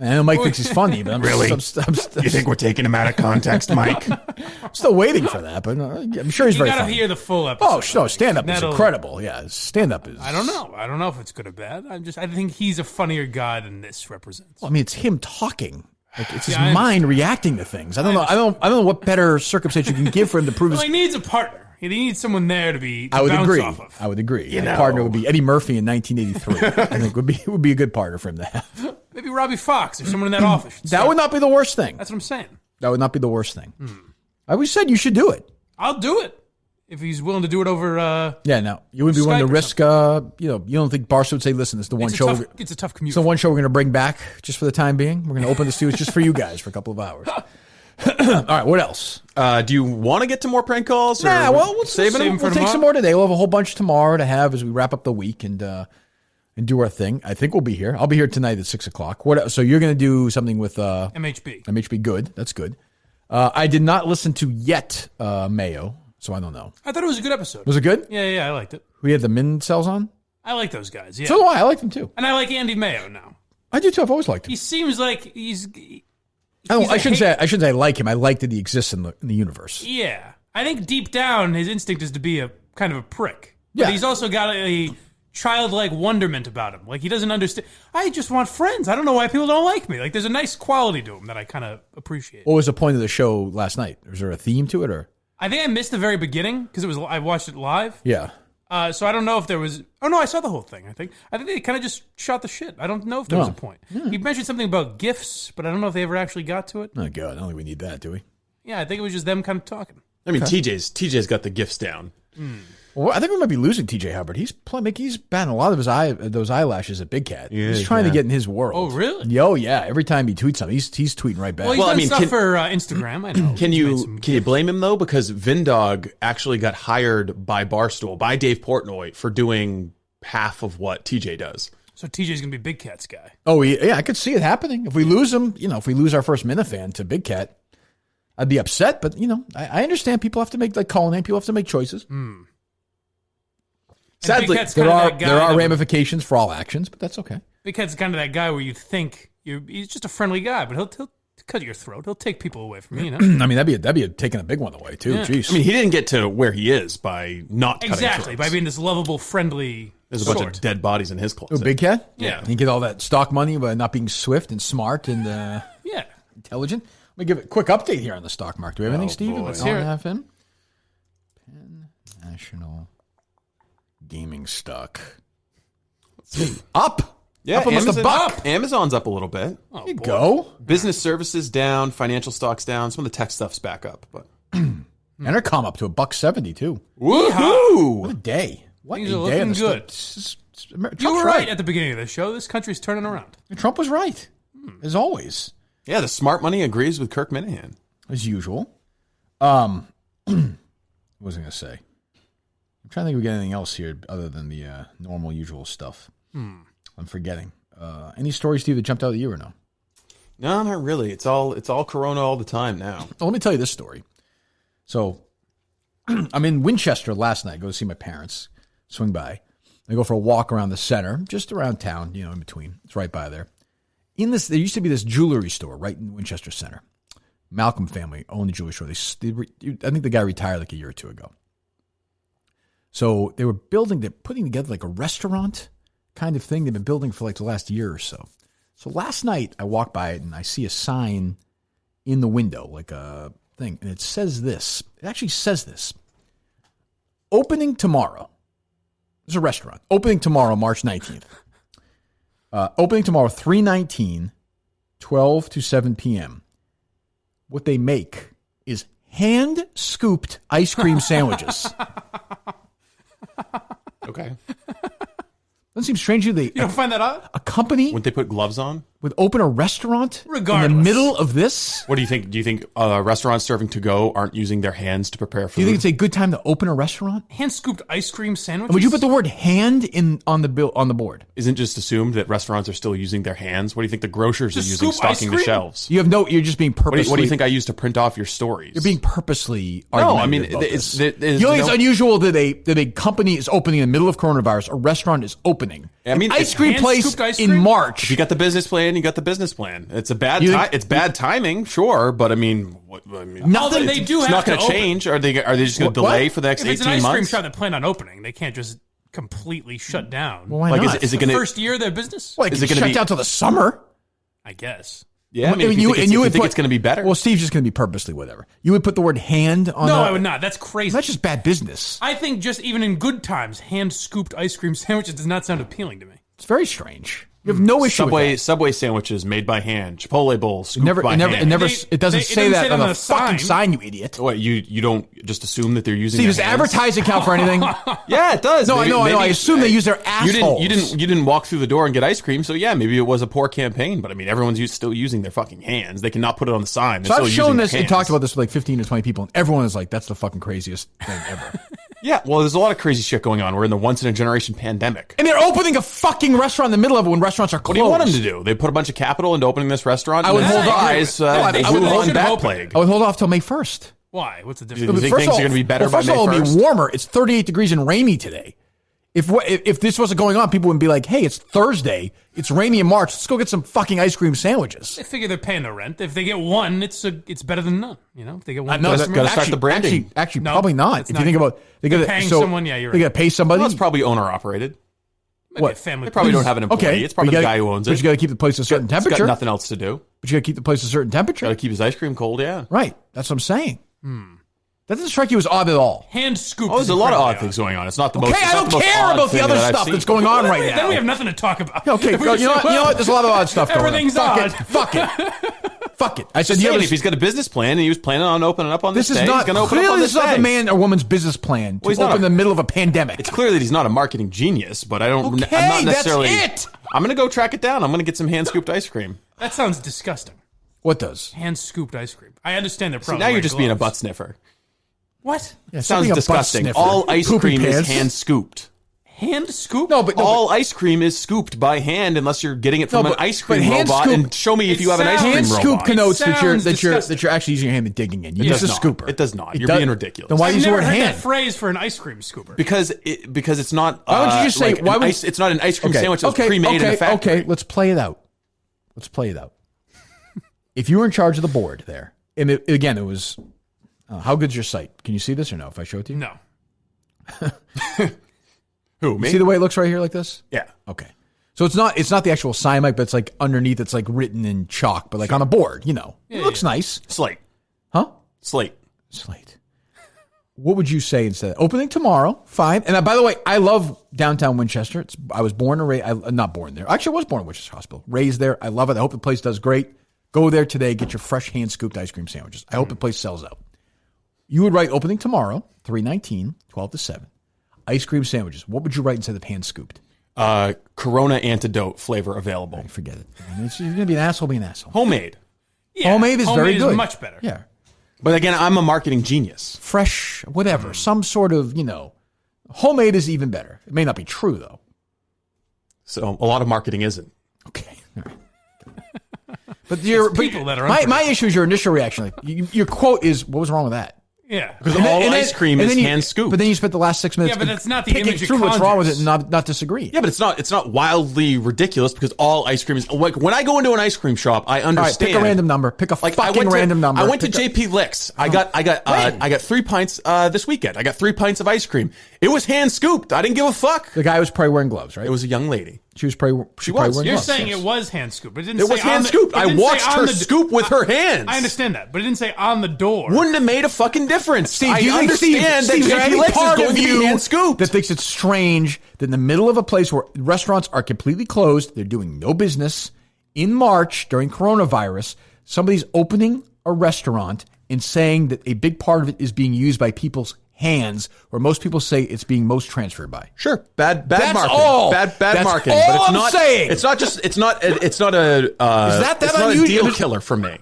I know Mike thinks he's funny, but you think we're taking him out of context, Mike? I'm still waiting for that, but I'm sure he's very funny. You gotta hear the full episode. Oh, no, stand-up is incredible. Yeah, stand-up is... I don't know if it's good or bad. I think he's a funnier guy than this represents. Well, I mean, it's him talking. Like, it's his mind reacting to things. I don't know. I don't know what better circumstance you can give for him to prove his... Well, he needs a partner. He needs someone there to be. I would bounce agree. Off of. I would agree. A partner would be Eddie Murphy in 1983. I think would be a good partner for him to have. Maybe Robbie Fox or someone in that office. That would not be the worst thing. That's what I'm saying. That would not be the worst thing. I always said you should do it. I'll do it if he's willing to do it over. Yeah, no, you wouldn't be willing to risk. You don't think Barstool would say, "Listen, it's the one show. It's a tough commute. It's the one show we're going to bring back just for the time being. We're going to open the studios just for you guys for a couple of hours." All right, what else? Do you want to get to more prank calls? Or we'll save them We'll take some more today. We'll have a whole bunch tomorrow to have as we wrap up the week and do our thing. I think we'll be here. I'll be here tonight at 6:00. What? So you're going to do something with MHB. MHB, good. That's good. I did not listen to yet Mayo, so I don't know. I thought it was a good episode. Was it good? Yeah, I liked it. We had the Mincels on. I like those guys. Yeah. So do I. I like them too. And I like Andy Mayo now. I do too. I've always liked him. He seems like he's. I shouldn't say I like him. I like that he exists in the universe. Yeah, I think deep down his instinct is to be a kind of a prick. But Yeah. he's also got a childlike wonderment about him. Like he doesn't understand. I just want friends. I don't know why people don't like me. Like there's a nice quality to him that I kind of appreciate. What was the point of the show last night? Was there a theme to it or? I think I missed the very beginning because I watched it live. Yeah. So I don't know if there was. Oh no, I saw the whole thing. I think they kind of just shot the shit. I don't know if there was a point. He mentioned something about gifts, but I don't know if they ever actually got to it. Oh god, I don't think we need that, do we? Yeah, I think it was just them kind of talking. I mean, TJ's got the gifts down. Well, I think we might be losing TJ Hubbard. He's batting a lot of those eyelashes at Big Cat. He's trying to get in his world. Oh, really? Oh, yeah. Every time he tweets something, he's tweeting right back. Well, he's done stuff for Instagram. I know. Can you blame him though? Because Vindog actually got hired by Barstool, by Dave Portnoy, for doing half of what TJ does. So TJ's gonna be Big Cat's guy. Oh, yeah. I could see it happening. If we lose him, if we lose our first Minifan to Big Cat, I'd be upset. But I understand people have to make people have to make choices. Sadly, there are ramifications for all actions, but that's okay. Big Cat's kind of that guy where you think he's just a friendly guy, but he'll cut your throat. He'll take people away from you. I mean, that'd be taking a big one away too. Yeah. Jeez. I mean, he didn't get to where he is by not cutting exactly by being this lovable, friendly. There's a bunch of dead bodies in his closet. Oh, Big Cat? Yeah, he get all that stock money by not being swift and smart and intelligent. Let me give a quick update here on the stock market. Do we have anything, Steve? Let's hear it. Penn National Gaming stock up. Yeah, up almost a buck. Amazon's up a little bit. There you go. Business services down, financial stocks down. Some of the tech stuff's back up, but Entercom up to $1.70 too. Woohoo! What a day! What Things a are day! Looking good. You were right at the beginning of the show. This country's turning around. Trump was right, as always. Yeah, the smart money agrees with Kirk Minahan as usual. What was I going to say? I'm trying to think if we get anything else here other than the normal, usual stuff. I'm forgetting. Any stories, Steve, that jumped out at you or no? No, not really. It's all Corona all the time now. Well, let me tell you this story. So, I'm in Winchester last night. I go to see my parents. Swing by. I go for a walk around the center, just around town. In between. It's right by there. There used to be this jewelry store right in Winchester Center. Malcolm family owned the jewelry store. I think the guy retired like a year or two ago. So they're putting together like a restaurant kind of thing. They've been building for like the last year or so. So last night I walk by it and I see a sign in the window, like a thing. And it says this. It actually says this. Opening tomorrow. There's a restaurant. Opening tomorrow, March 19th. Opening tomorrow, 3/19, 12 to 7 p.m. What they make is hand-scooped ice cream sandwiches. Okay. Doesn't seem strange to you. You don't find that odd? A company would they put gloves on? Would open a restaurant regardless in the middle of this? What do you think? Do you think restaurants serving to go aren't using their hands to prepare food? Do you think it's a good time to open a restaurant? Hand-scooped ice cream sandwiches? And would you put the word hand on the board? Isn't just assumed that restaurants are still using their hands? What do you think the grocers are using stocking the shelves? You're just being purposely. What do you think I use to print off your stories? You're being purposely. No, I mean it's unusual that a company is opening in the middle of coronavirus. A restaurant is opening. I mean, ice cream place in March. If you got the business plan, you got the business plan. It's a it's bad timing, sure, but I mean, nothing. They do it's have not going to change. Are they just going to delay for the next 18 months? If it's an ice cream shop that plan on opening, they can't just completely shut down. Well, why not? Is it going to first year of their business? Well, is it going to shut down till the summer? I guess. Yeah, I mean, you think it's going to be better. Well, Steve's just going to be purposely whatever. You would put the word hand on. No, I would not. That's crazy. That's just bad business. I think just even in good times, hand scooped ice cream sandwiches does not sound appealing to me. It's very strange. You have no issue with that. Subway sandwiches made by hand. Chipotle bowls scooped by hand. It doesn't say that on the fucking sign, you idiot. What, you don't just assume that they're using See, their does advertising count for anything? Yeah, it does. No, I know. I assume they use their assholes. You didn't walk through the door and get ice cream, so yeah, maybe it was a poor campaign, but I mean, everyone's still using their fucking hands. They cannot put it on the sign. So I've shown this and talked about this with like 15 or 20 people, and everyone is like, that's the fucking craziest thing ever. Yeah, well, there's a lot of crazy shit going on. We're in the once-in-a-generation pandemic. And they're opening a fucking restaurant in the middle of it when restaurants are closed. What do you want them to do? They put a bunch of capital into opening this restaurant? I would hold off. I would hold off till May 1st. Why? What's the difference? Do you think things are going to be better by May 1st? First of all, it'll be warmer. It's 38 degrees and rainy today. If this wasn't going on, people wouldn't be like, hey, it's Thursday. It's rainy in March. Let's go get some fucking ice cream sandwiches. They figure they're paying the rent. If they get one, it's better than none. If they get one, got to start the branding. Actually, no, probably not. If you think about, they're paying someone. Yeah, you're right. They got to pay somebody. Well, it's probably owner operated. What family? They probably don't have an employee. Okay, it's probably the guy who owns it. But you got to keep the place a certain temperature. He's got nothing else to do. But you got to keep the place a certain temperature. Got to keep his ice cream cold. Yeah, right. That's what I'm saying. That doesn't strike you as odd at all. Hand scoop. Oh, there's a lot of odd things going on. It's not the most. Okay, I don't care about the other stuff that's going on right now. Then we have nothing to talk about. Okay, you know what? There's a lot of odd stuff going on. Everything's odd. Fuck it. Fuck it. I said, if he's got a business plan and he was planning on opening up on this day, he's going to open up on this not day. the man or woman's business plan to open in the middle of a pandemic. It's clear that he's not a marketing genius, but I'm not necessarily. That's it. I'm going to go track it down. I'm going to get some hand-scooped ice cream. That sounds disgusting. What does? Hand-scooped ice cream. I understand they're probably now you're just being a gloves. butt sniffer. What? Yeah, Sounds disgusting. All ice cream is hand-scooped. Hand-scooped? No, but all ice cream is scooped by hand unless you're getting it from an ice cream robot. And show me if you have an ice cream robot. Hand-scoop connotes that you're actually using your hand and digging in. You use a scooper. It does not. You're being ridiculous. Then why use the word hand? I've never heard that phrase for an ice cream scooper. Because it's not. Why would you just say? It's not an ice cream sandwich that's pre-made in a factory. Okay, let's play it out. If you were in charge of the board there, and it was, how good's your sight? Can you see this or no? If I show it to you, no. Who, me? See the way it looks right here like this? Yeah. Okay. So it's not the actual sign mic, but it's like underneath. It's like written in chalk, but like on a board. You know, it looks nice. Slate. Huh? Slate. What would you say instead? Opening tomorrow, fine. And by the way, I love downtown Winchester. I was born and raised. Not born there. Actually, I was born in Winchester Hospital. Raised there. I love it. I hope the place does great. Go there today. Get your fresh hand-scooped ice cream sandwiches. I hope the place sells out. You would write opening tomorrow, 3/19, 12 to 7. Ice cream sandwiches. What would you write instead of hand-scooped? Corona antidote flavor available. Right, forget it. You're going to be an asshole, be an asshole. Homemade. Yeah, homemade is very good. Much better. Yeah. But again, I'm a marketing genius. Fresh, whatever. Some sort of, homemade is even better. It may not be true, though. So a lot of marketing isn't. Okay. But my issue is your initial reaction. Like your quote is, "What was wrong with that?" Yeah, because ice cream is hand scooped. But then you spent the last 6 minutes. Yeah, but that's not the image through what's wrong with it and not disagree. Yeah, but it's not wildly ridiculous because all ice cream is like when I go into an ice cream shop, I understand. All right, pick a random number. Pick a fucking random number. I went to JP Licks. I got 3 pints this weekend. I got 3 pints of ice cream. It was hand scooped. I didn't give a fuck. The guy was probably wearing gloves, right? It was a young lady. She was probably wearing gloves. You're saying it was hand scooped. It was hand scooped. I watched her scoop with her hands. I understand that, but it didn't say on the door. Wouldn't have made a fucking difference. Steve, do you understand that JP Licks is going to be hand scooped. That thinks it's strange that in the middle of a place where restaurants are completely closed, they're doing no business, in March during coronavirus, somebody's opening a restaurant and saying that a big part of it is being used by people's hands, where most people say it's being most transferred by. Sure, bad That's marketing. all. Bad That's marketing. all But it's I'm not saying. It's not a. It's not a deal killer for me.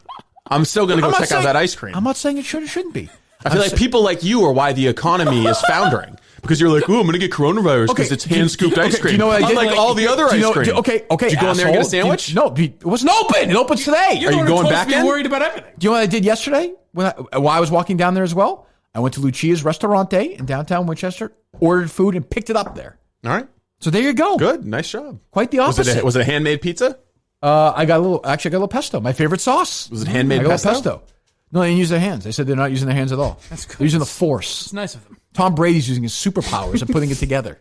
I'm still going to go check out that ice cream. I'm not saying it should or shouldn't be. I feel like people like you are why the economy is foundering. Because you're like, oh, I'm going to get coronavirus because it's hand-scooped ice cream. Do you know what I did? Unlike all the other ice cream. Okay. Did you go in there and get a sandwich? No, it wasn't open. It opens today. You're going back in? Worried about everything. Do you know what I did yesterday? While I was walking down there as well, I went to Lucia's Restaurante in downtown Winchester, ordered food, and picked it up there. All right. So there you go. Good. Nice job. Quite the opposite. Was it a handmade pizza? I got a little pesto. My favorite sauce. Was it handmade pesto? No, they didn't use their hands. They said they're not using their hands at all. That's good. They're using the force. It's nice of them. Tom Brady's using his superpowers and putting it together.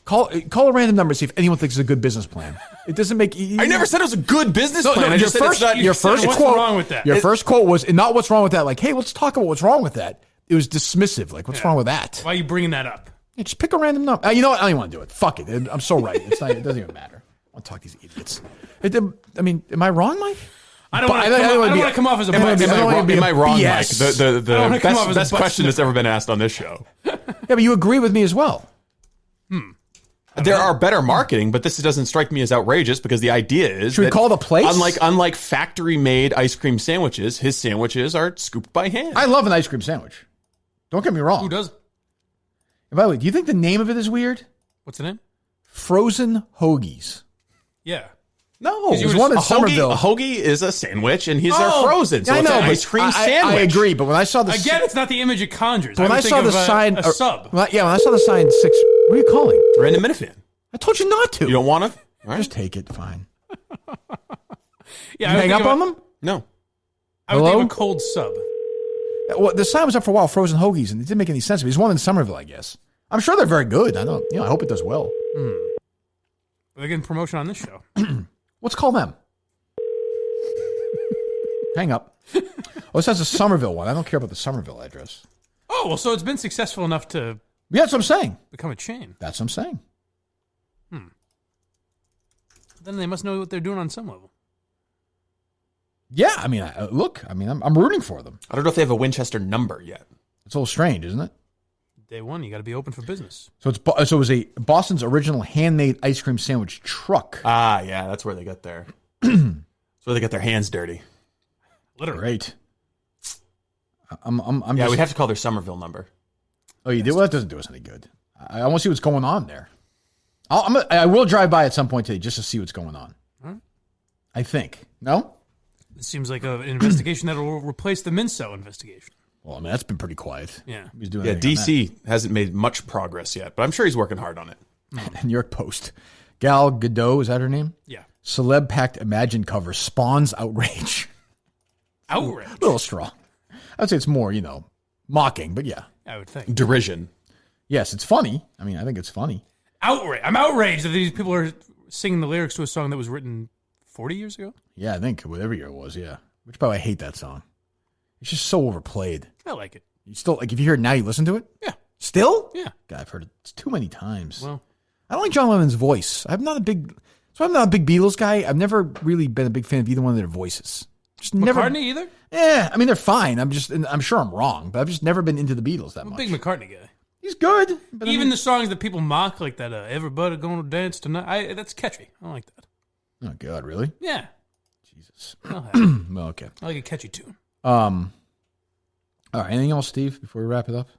Call a random number, see if anyone thinks it's a good business plan. It doesn't make. I never said it was a good business plan. I just said it's not. Your first what's quote. Wrong with that? Your first quote was not what's wrong with that. Like, hey, let's talk about what's wrong with that. It was dismissive. Like, what's wrong with that? Why are you bringing that up? Yeah, just pick a random number. You know what? I don't even want to do it. Fuck it. I'm so right. It doesn't even matter. I want to talk to these idiots. Am I wrong, Mike? I don't want to come off as a butt. Am I wrong, Mike? BS. The best question that's ever been asked on this show. Yeah, but you agree with me as well. There are better marketing, but this doesn't strike me as outrageous because the idea is should we call the place? Unlike factory-made ice cream sandwiches, his sandwiches are scooped by hand. I love an ice cream sandwich. Don't get me wrong. Who doesn't? And by the way, do you think the name of it is weird? What's the name? Frozen Hoagies. Yeah. No, there's one in Somerville. A hoagie is a sandwich, and these are frozen. So I know, it's an ice cream sandwich. I agree, but when I saw the again, it's not the image it conjures. When I saw the sign, a sub. When I saw the sign 6. What are you calling? Random Minifan. I told you not to. You don't want to? Right. Just take it. Fine. Yeah, you hang up on them? No. I would think of a cold sub. Well, the sign was up for a while, frozen hoagies, and it didn't make any sense to me. There's one in Somerville, I guess. I'm sure they're very good. I hope it does well. They're getting promotion on this show. Let's call them. Hang up. Oh, this has a Somerville one. I don't care about the Somerville address. Oh, well, so it's been successful enough to... Yeah, that's what I'm saying. Become a chain. That's what I'm saying. Then they must know what they're doing on some level. Yeah, I mean, I'm rooting for them. I don't know if they have a Winchester number yet. It's a little strange, isn't it? Day one, you got to be open for business. So it was a Boston's original handmade ice cream sandwich truck. Ah, yeah, that's where they get their that's where they get their hands dirty. Literally. Great. We'd have to call their Somerville number. Oh, you did? Well, that doesn't do us any good. I want to see what's going on there. I will drive by at some point today just to see what's going on. Huh? I think. No? It seems like an investigation that will replace the Mincel investigation. Well, I mean, that's been pretty quiet. Yeah. He's doing DC hasn't made much progress yet, but I'm sure he's working hard on it. New York Post. Gal Gadot, is that her name? Yeah. Celeb packed Imagine cover spawns outrage. Outrage? A little strong. I'd say it's more, mocking, but yeah. I would think. Derision. Yes, it's funny. I mean, I think it's funny. Outrage. I'm outraged that these people are singing the lyrics to a song that was written 40 years ago. Yeah, I think whatever year it was, yeah. Which, by the way, I hate that song. It's just so overplayed. I like it. You still, if you hear it now, you listen to it? Yeah. Still? Yeah. God, I've heard it too many times. Well, I don't like John Lennon's voice. I'm not a big Beatles guy. I've never really been a big fan of either one of their voices. Just McCartney either? Yeah, I mean, they're fine. I'm sure I'm wrong, but I've just never been into the Beatles that much. I'm a big McCartney guy. He's good. But Even the songs that people mock, like that Everybody Gonna Dance Tonight, that's catchy. I like that. Oh, God, really? Yeah. Jesus. Well, okay. I like a catchy tune. All right, anything else, Steve, before we wrap it up?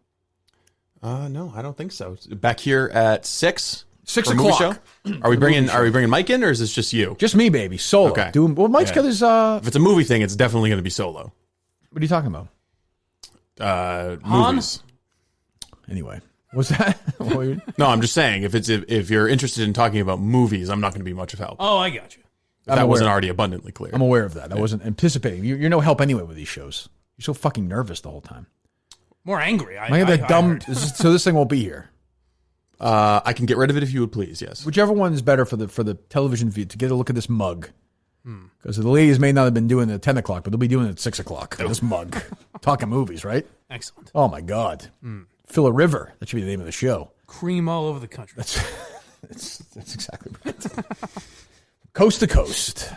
No, I don't think so. Back here at 6. 6 for movie o'clock. show? Are we bringing Mike in, or is this just you? Just me, baby. Solo. Okay. Mike's got his. If it's a movie thing, it's definitely going to be solo. What are you talking about? Movies. Anyway, what's that? No, I'm just saying if you're interested in talking about movies, I'm not going to be much of help. Oh, I got you. If that wasn't already abundantly clear. I'm aware of that. I wasn't anticipating. You're no help anyway with these shows. You're so fucking nervous the whole time. More angry. So this thing won't be here. I can get rid of it if you would please. Yes. Whichever one is better for the television view to get a look at this mug. Because the ladies may not have been doing it at 10 o'clock, but they'll be doing it at 6 o'clock. This mug. Talking movies, right? Excellent. Oh, my God. Fill a river. That should be the name of the show. Cream all over the country. That's exactly right. Coast to coast.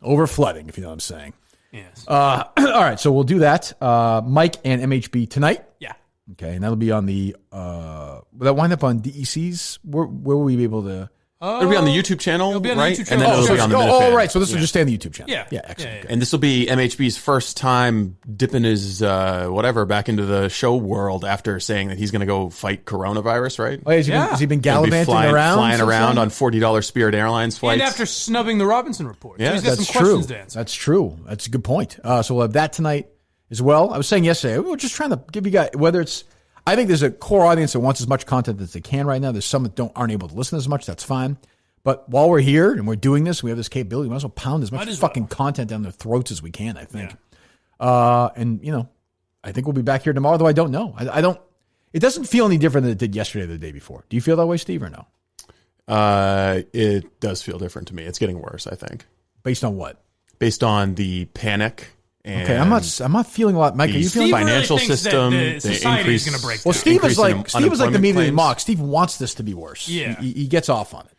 Over flooding, if you know what I'm saying. Yes. All right, so we'll do that. Mike and MHB tonight. Yeah. Okay, and that'll be on the... will that wind up on DEC's? Where will we be able to... It'll be on the YouTube channel, It'll be on right? the YouTube And channel. then it'll be on the Minifans. right. So this will just stay on the YouTube channel. Yeah. Yeah, excellent. Yeah, yeah. And this will be MHB's first time dipping his whatever back into the show world after saying that he's going to go fight coronavirus, right? Oh, has he been gallivanting flying around on $40 Spirit Airlines flights. And after snubbing the Robinson Report. Yeah, so he's got that's some true. questions to answer. That's true. That's a good point. So we'll have that tonight as well. I was saying yesterday, we're just trying to give you guys, whether it's, I think there's a core audience that wants as much content as they can right now. There's some that aren't able to listen as much. That's fine. But while we're here and we're doing this, we have this capability. We might as well pound as much fucking content down their throats as we can, I think. Yeah. And, I think we'll be back here tomorrow, though I don't know. I don't. It doesn't feel any different than it did yesterday or the day before. Do you feel that way, Steve, or no? It does feel different to me. It's getting worse, I think. Based on what? Based on the panic. And okay, I'm not feeling a lot. Mike, are you feeling financial really system? The society is going to break down. Well, Steve is like the media mock. Steve wants this to be worse. Yeah, he gets off on it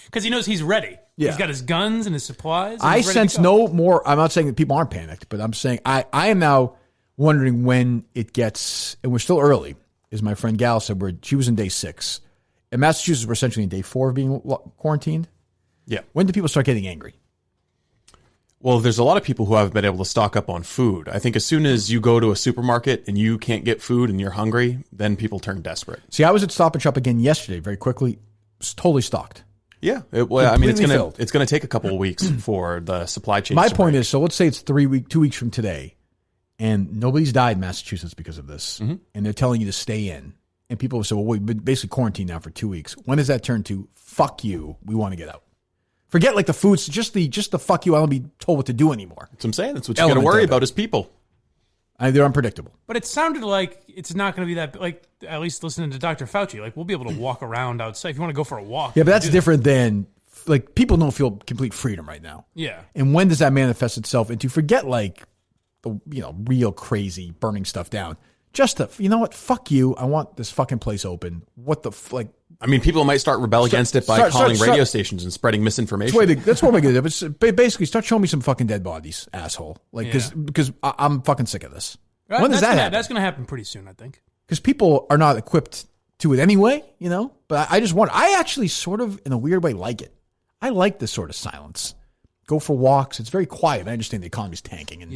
because he knows he's ready. Yeah. He's got his guns and his supplies. I sense no more. I'm not saying that people aren't panicked, but I'm saying I am now wondering when it gets, and we're still early. As my friend Gal said, she was in day 6. In Massachusetts, we're essentially in day 4 of being quarantined. Yeah. When do people start getting angry? Well, there's a lot of people who haven't been able to stock up on food. I think as soon as you go to a supermarket and you can't get food and you're hungry, then people turn desperate. See, I was at Stop and Shop again yesterday, very quickly. It's totally stocked. Yeah. It's going to take a couple of weeks for the supply chain. My point is, so let's say it's 2 weeks from today, and nobody's died in Massachusetts because of this, and they're telling you to stay in. And people will say, well, we've been basically quarantined now for 2 weeks. When does that turn to, fuck you, we want to get out? Forget like the foods, just the fuck you, I don't be told what to do anymore. That's what I'm saying. That's what you got to worry about is people. They're unpredictable. But it sounded like it's not going to be that, like, at least listening to Dr. Fauci, like, we'll be able to walk around outside. If you want to go for a walk. Yeah, but that's different than, like, people don't feel complete freedom right now. Yeah. And when does that manifest itself into, forget like, the real crazy burning stuff down. Just you know what? Fuck you. I want this fucking place open. What the like? I mean, people might start rebel against it by calling radio stations and spreading misinformation. That's what we're gonna do. But basically, start showing me some fucking dead bodies, asshole. Like, because I'm fucking sick of this. Right, when does that happen? That's gonna happen pretty soon, I think. Because people are not equipped to it anyway, you know. But I just want. I actually sort of, in a weird way, like it. I like this sort of silence. Go for walks. It's very quiet. I understand the economy's tanking,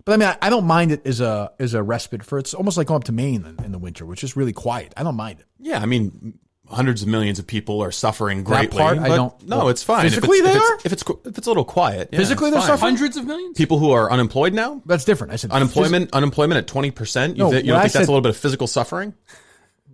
but I mean, I don't mind it as a respite for. It's almost like going up to Maine in the winter, which is really quiet. I don't mind it. Yeah, I mean. Hundreds of millions of people are suffering greatly. That part, I don't. No, it's fine. Physically, if it's a little quiet. Physically, they're suffering. Hundreds of millions. People who are unemployed now. That's different. I said unemployment at 20%. You don't think that's a little bit of physical suffering?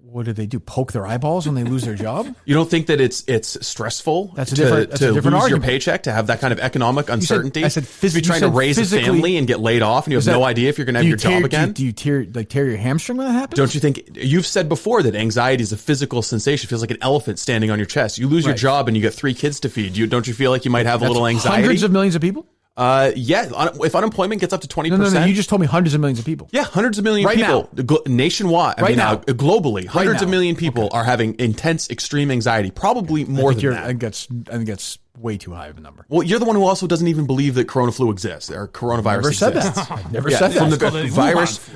What do they do? Poke their eyeballs when they lose their job? You don't think that it's stressful? That's a different lose argument. Your paycheck, to have that kind of economic uncertainty. I said physically. Be trying to raise a family and get laid off, and you have no idea if you're going to have your job again. Do you tear your hamstring when that happens? Don't you think you've said before that anxiety is a physical sensation? It feels like an elephant standing on your chest. You lose your job and you get 3 kids to feed. Don't you feel like you might have a little anxiety? Hundreds of millions of people. Yeah. If unemployment gets up to 20%, no. You just told me hundreds of millions of people. Yeah, hundreds of million people nationwide. Globally, hundreds of million people are having intense, extreme anxiety. Probably more than that. I think that's way too high of a number. Well, you're the one who also doesn't even believe that corona flu exists or coronavirus exists. Never said that. From the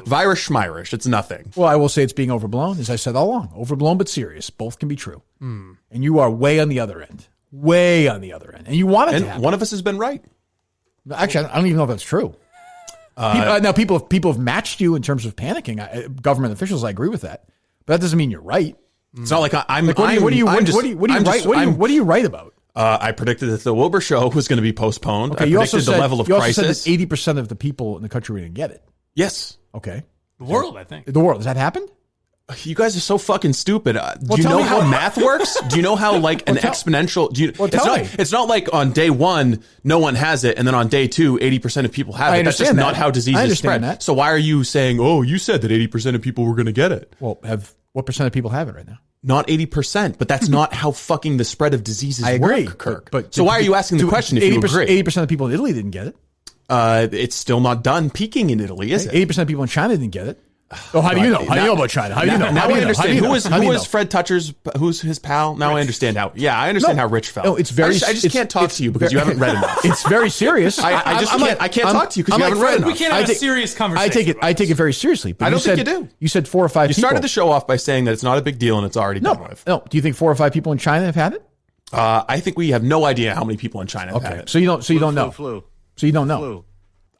virus schmirish. It's nothing. Well, I will say it's being overblown, as I said all along. Overblown but serious. Both can be true. And you are way on the other end. Way on the other end. And you want it to happen. One of us has been right. Actually, I don't even know if that's true. Now, people have matched you in terms of panicking. Government officials, I agree with that, but that doesn't mean you're right. It's not like I'm. Like, what do you write about? I predicted that the Wilbur show was going to be postponed. Okay, I predicted the level of crisis. You also said that 80% of the people in the country were going to get it. Yes. Okay. The world, I think. The world. Has that happened? You guys are so fucking stupid. Do you know how math works? Do you know how exponential? It's not like on day 1 no one has it, and then on day 2 80% of people have it. That's just not how diseases spread. That. So why are you saying, "Oh, you said that 80% of people were going to get it"? Well, what percent of people have it right now? Not 80%, but that's not how fucking the spread of diseases I agree, work, Kirk. But so why are you asking the question if you agree? 80% of people in Italy didn't get it. It's still not done peaking in Italy, is it? 80% of people in China didn't get it. Oh, how do you know? How do you know about China? How do you know? Now I understand. Who was Fred Toucher's? Who's his pal? Now I understand how. Yeah, I understand how Rich felt. No, it's very. I just can't talk to you because you haven't read enough. It's very serious. I can't talk to you because you haven't read enough. We can't have a serious conversation. I take it very seriously. But I don't think you do. You said 4 or 5 people. You started the show off by saying that it's not a big deal and it's already done with. No. Do you think 4 or 5 people in China have had it? I think we have no idea how many people in China have had it. So you don't know. Flu. So you don't know.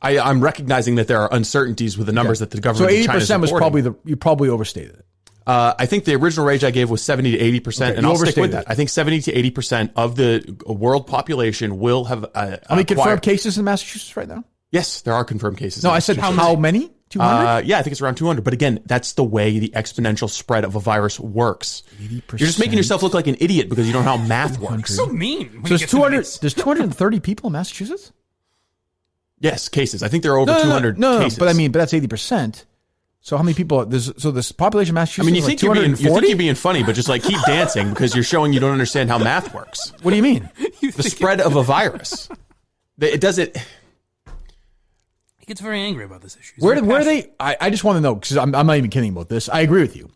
I'm recognizing that there are uncertainties with the numbers that the government. So 80% was you probably overstated it. I think the original range I gave was 70 to 80%, and I'll stick with that. I think 70 to 80% of the world population will have. How many confirmed cases in Massachusetts right now? Yes, there are confirmed cases. No, I said how many? 200? Yeah, I think it's around 200. But again, that's the way the exponential spread of a virus works. 80%. You're just making yourself look like an idiot because you don't know how math works. So mean. So there's 230 people in Massachusetts? Yes, cases. I think there are over 200 cases. But that's 80%. So how many people? This population of Massachusetts. I mean, you think you're being funny, but just like keep dancing because you're showing you don't understand how math works. What do you mean? The spread of a virus. It doesn't. He gets very angry about this issue. Where are they? I just want to know because I'm not even kidding about this. I agree with you.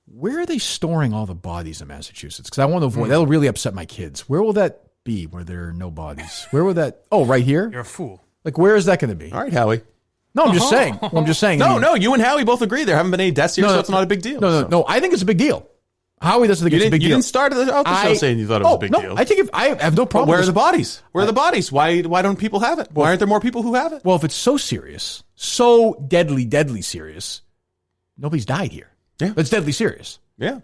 Where are they storing all the bodies in Massachusetts? Because I want to avoid that'll really upset my kids. Where will that be? Where there are no bodies? Where will that? Oh, right here. You're a fool. Like, where is that going to be? All right, Howie. No, I'm just saying. I'm just saying. No, you and Howie both agree there haven't been any deaths here, so it's not a big deal. No. I think it's a big deal. Howie doesn't think it's a big deal. You didn't start out the show saying you thought it was a big deal. I think I have no problem. Where are the bodies? Where are the bodies? Why don't people have it? Why aren't there more people who have it? Well, if it's so serious, so deadly serious, nobody's died here. Yeah, but it's deadly serious. Yeah.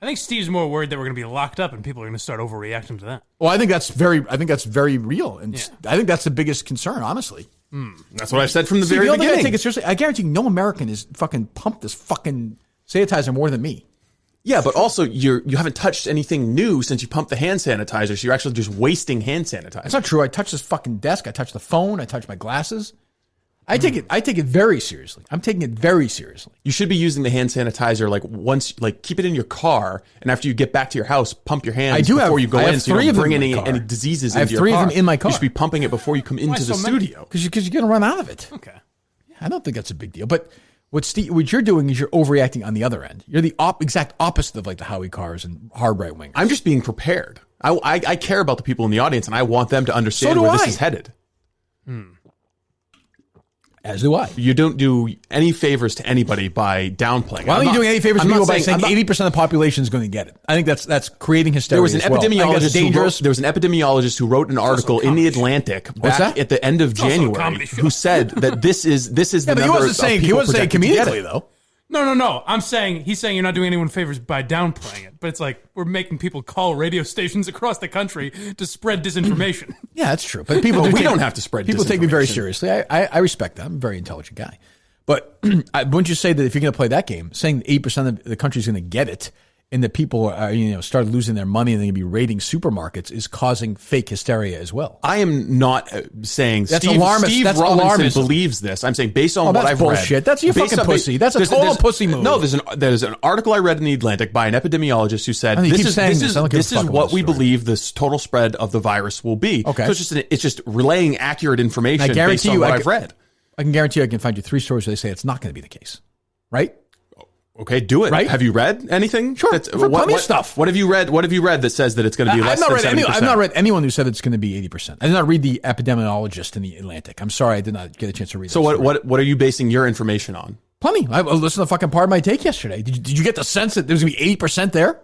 I think Steve's more worried that we're going to be locked up and people are going to start overreacting to that. Well, I think that's very real, and I think that's the biggest concern, honestly. That's what I've said from the very beginning. I take it seriously. I guarantee no American is fucking pumped this fucking sanitizer more than me. Yeah, but also you haven't touched anything new since you pumped the hand sanitizer, so you're actually just wasting hand sanitizer. That's not true. I touched this fucking desk. I touched the phone. I touched my glasses. I take it very seriously. I'm taking it very seriously. You should be using the hand sanitizer keep it in your car, and after you get back to your house, pump your hands before you go in, so you don't bring any diseases into your car. I have 3 of them in my car. You should be pumping it before you come into the studio. Because you're going to run out of it. Okay. I don't think that's a big deal. But What you're doing is you're overreacting on the other end. You're the exact opposite of like the Howie Cars and hard right wingers. I'm just being prepared. I care about the people in the audience, and I want them to understand where this is headed. As do I. You don't do any favors to anybody by downplaying. Why aren't you doing any favors to people by saying 80% of the population is going to get it? I think that's creating hysteria. There was an epidemiologist who wrote an article in the Atlantic back at the end of January who said that this is the number of people. He wasn't saying comedically though. No. He's saying you're not doing anyone favors by downplaying it. But it's like we're making people call radio stations across the country to spread disinformation. Yeah, that's true. But people, we don't have to spread. People take me very seriously. I respect that. I'm a very intelligent guy. But wouldn't you say that if you're going to play that game, saying 8% of the country is going to get it, and that people are, start losing their money and they're going to be raiding supermarkets is causing fake hysteria as well. I am not saying that's Steve, alarmist. Steve that's Robinson alarmism. believes this. I'm saying based on what I've bullshit. read. That's your fucking pussy. That's a total pussy move. No, there's an article I read in the Atlantic by an epidemiologist who said this is what we believe this total spread of the virus will be. Okay. So it's just relaying accurate information based on what I've read. I can guarantee I can find you 3 stories where they say it's not going to be the case. Right? Okay, do it. Right? Have you read anything? Sure. Plenty of stuff. What have you read? What have you read that says that it's going to be less than 70%? I've not read anyone who said it's going to be 80%. I did not read the epidemiologist in the Atlantic. I'm sorry, I did not get a chance to read. So what are you basing your information on? Plenty. I listened to the fucking part of my take yesterday. Did you get the sense that there's going to be 80% there?